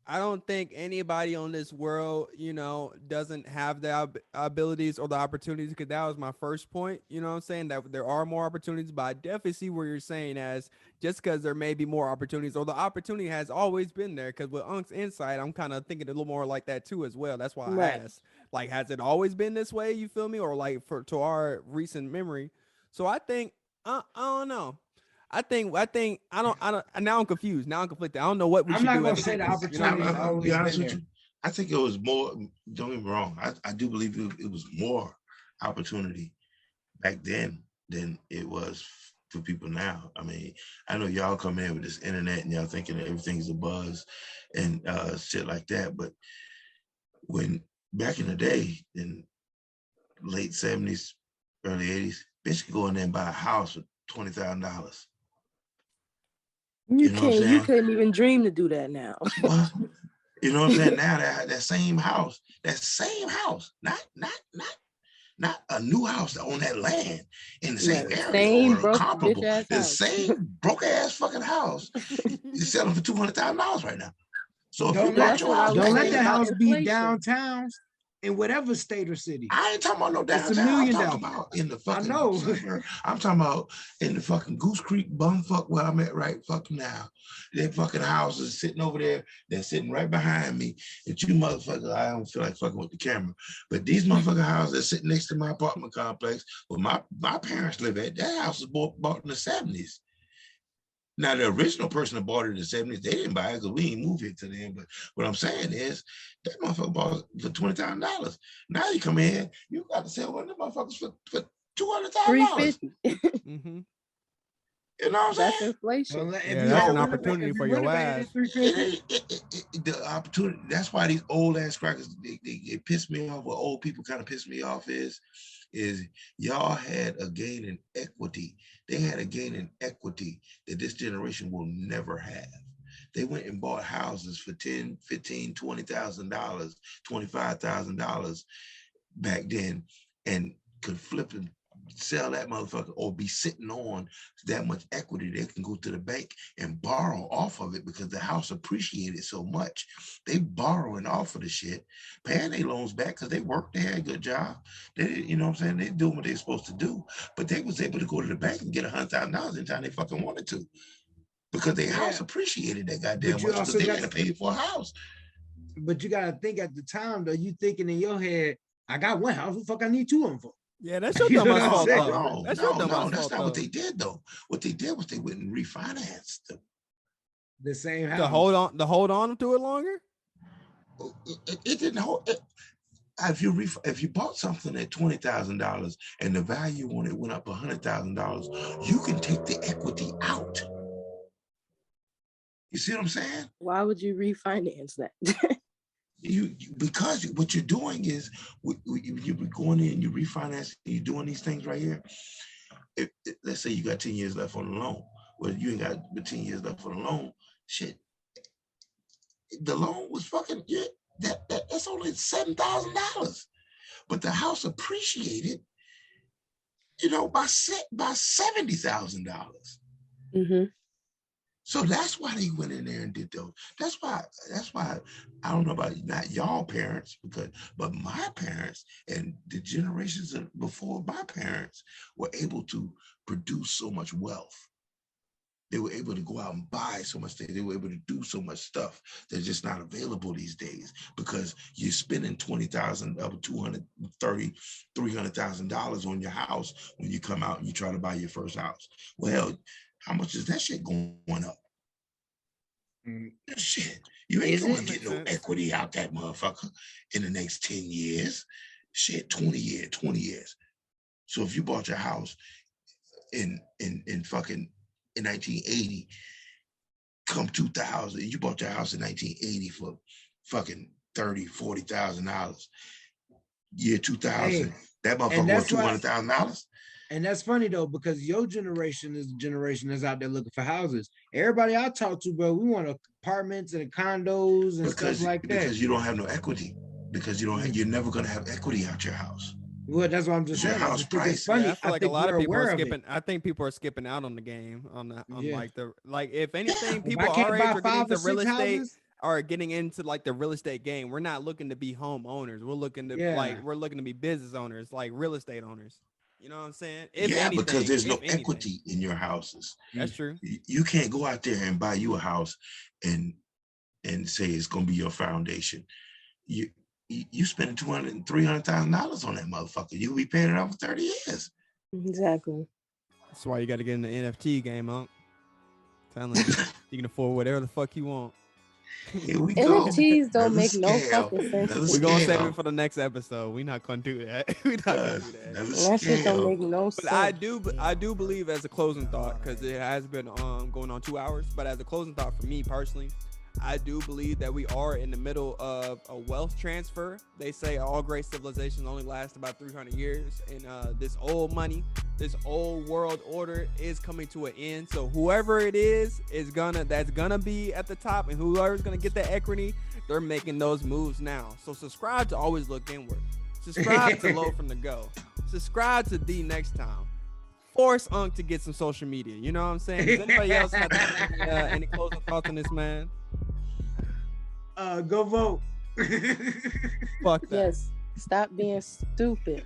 I don't think anybody on this world, you know, doesn't have the abilities or the opportunities, because that was my first point. You know what I'm saying? That there are more opportunities, but I definitely see where you're saying as just because there may be more opportunities or the opportunity has always been there. Because with Unk's insight, I'm kind of thinking a little more like that too as well. That's why I asked, like, has it always been this way? You feel me? Or like to our recent memory. So I think, I don't know. I think I don't now I'm confused. Now I'm conflicted. I don't know what we should do. I'm not going to say the opportunity. I'll be honest with you. I think it was more, don't get me wrong. I do believe it was more opportunity back then than it was for people now. I mean, I know y'all come in with this internet and y'all thinking that everything's a buzz and shit like that. But when back in the day, in late 70s, early 80s, bitch could go in there and buy a house for $20,000. You couldn't even dream to do that now. Well, you know what I'm saying? Now that same house, not a new house on that land in the same area or comparable. The same broke ass fucking house is selling for $200,000 right now. So if you bought your house, don't let that house be downtown in whatever state or city. I ain't talking about no downtown. It's $1 million. I'm talking about in the fucking. I know. I'm talking about in the fucking Goose Creek bumfuck where I'm at right fucking now. That fucking house is sitting over there. They're sitting right behind me. And you motherfuckers, I don't feel like fucking with the camera. But these motherfucking houses are sitting next to my apartment complex where my parents live at. That house was bought in the 70s. Now, the original person that bought it in the 70s, they didn't buy it because we ain't moved it to them. But what I'm saying is, that motherfucker bought it for $20,000. Now you come in, you got to sell one of them motherfuckers for $200,000. Mm-hmm. You know what I'm saying? That's inflation. Yeah, that's an opportunity for your ass. The opportunity. That's why these old ass crackers, they piss me off. What old people kind of piss me off is y'all had a gain in equity. They had a gain in equity that this generation will never have. They went and bought houses for $10,000, $15,000, $20,000, $25,000 back then, and could flip and sell that motherfucker or be sitting on that much equity. They can go to the bank and borrow off of it because the house appreciated so much. They borrowing off of the shit, paying their loans back because they worked, they had a good job. They, you know what I'm saying? They doing what they're supposed to do, but they was able to go to the bank and get $100,000 anytime they fucking wanted to because their house appreciated that goddamn much because they had to pay for a house. But you got to think at the time, though, you thinking in your head, I got one house, what the fuck I need two of them for? Yeah, that's your dumb ass fault. No, that's not what they did though. What they did was they went and refinanced the same house. To hold on to it longer. It didn't hold. If you bought something at $20,000 and the value on it went up $100,000, you can take the equity out. You see what I'm saying? Why would you refinance that? Because what you're doing is you're going in, you're refinancing, you're doing these things right here. Let's say you got 10 years left on the loan. Well, you ain't got but 10 years left on the loan. Shit, the loan was fucking that's only $7,000, but the house appreciated, by $70,000. Mm-hmm. So that's why they went in there and did those. That's why I don't know about not y'all parents, but my parents and the generations before my parents were able to produce so much wealth. They were able to go out and buy so much things. They were able to do so much stuff that's just not available these days because you're spending $20,000, $230,000, $300,000 on your house when you come out and you try to buy your first house. Well, how much is that shit going up? Shit, you ain't going to get no equity out that motherfucker in the next 10 years. Shit, 20 years. So if you bought your house in 1980, come 2000, you bought your house in 1980 for fucking $30,000, $40,000. Year 2000, that motherfucker was $200,000. And that's funny though, because your generation is the generation that's out there looking for houses. Everybody I talk to, bro, we want apartments and condos and stuff like that. Because you don't have no equity. Because you're never gonna have equity out your house. Well, that's what I'm just saying. Your house price. Funny. Yeah, I feel like a lot of people are skipping. I think people are skipping out on the game. If anything, people our age are getting into real estate. Are getting into like the real estate game. We're not looking to be homeowners. We're looking to we're looking to be business owners, like real estate owners. You know what I'm saying? Because there's no equity in your houses. That's true. You can't go out there and buy you a house and say it's gonna be your foundation. You spending $200,000, $300,000 on that motherfucker. You'll be paying it off for 30 years. Exactly. That's why you got to get in the NFT game, Unc. Telling you, you can afford whatever the fuck you want. Here we go. NFTs don't make no fucking sense. We're gonna save it for the next episode. We're not gonna do that. We're not gonna do that. That shit don't make no sense. But I do believe, as a closing thought, because it has been going on 2 hours. But as a closing thought for me personally, I do believe that we are in the middle of a wealth transfer. They say all great civilizations only last about 300 years. And this old money, this old world order is coming to an end. So whoever it is that's gonna be at the top, and whoever's gonna get that equity, they're making those moves now. So subscribe to Always Look Inward. Subscribe to Low From The Go. Subscribe to The Next Time. Force Unc to get some social media. You know what I'm saying? Does anybody else have any closing thoughts on this, man? Go vote. Fuck that. Yes. Stop being stupid.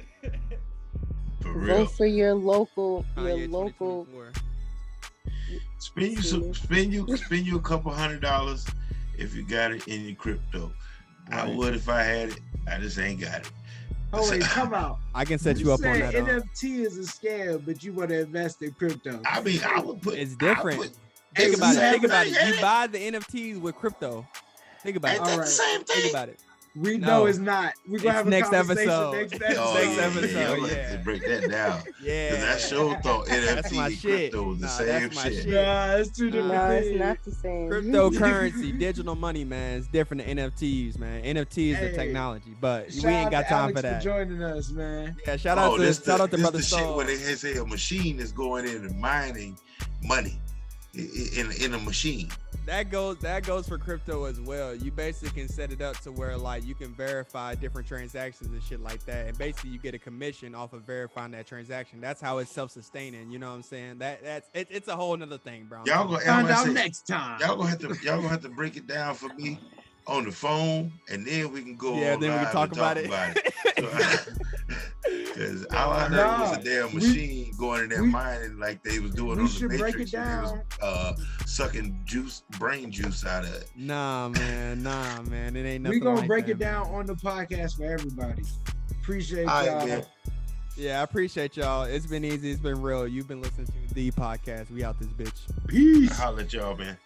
For real. Vote for your local. Spend you a couple $100 if you got it in your crypto. Right. I would if I had it. I just ain't got it. Oh wait, come out. I can set you up on that. NFT is a scam, but you want to invest in crypto. I mean, I would put. It's different. Think about it. Think about it. Ain't You it? buy the NFTs with crypto. Think about Ain't it. that All the right. same thing? Think about it. We No. know it's not. We're gonna It's have a next conversation episode. next It's episode. next episode, Y'all yeah. have to break that down. Yeah. Because that show thought NFT That's my and shit. crypto was the Nah, same that's my shit. shit. Nah, it's two different No, things. it's not the same. Cryptocurrency, digital money, man, is different than NFTs, man. NFT is the Hey, technology, but Shout we ain't out got to time Alex for that. joining us, man. Yeah, shout out to this Brother the shit Soul. where they say a machine is going in and mining money in a machine. That goes for crypto as well. You basically can set it up to where like you can verify different transactions and shit like that, and basically you get a commission off of verifying that transaction. That's how it's self-sustaining. You know what I'm saying? It's a whole nother thing, bro. Y'all gonna Find out next time. Y'all gonna have to break it down for me on the phone, and then we can go. Yeah, on then we can live talk and about it. Because all I heard was a damn machine going in there mining like they was doing we on the should break Matrix. it And they down. was sucking brain juice out of it. Nah, man. It ain't nothing. We gonna like break that, it down man. on the podcast for everybody. Appreciate All y'all. right, man. Yeah, I appreciate y'all. It's been easy. It's been real. You've been listening to the podcast. We out this bitch. Peace. Holla at y'all, man.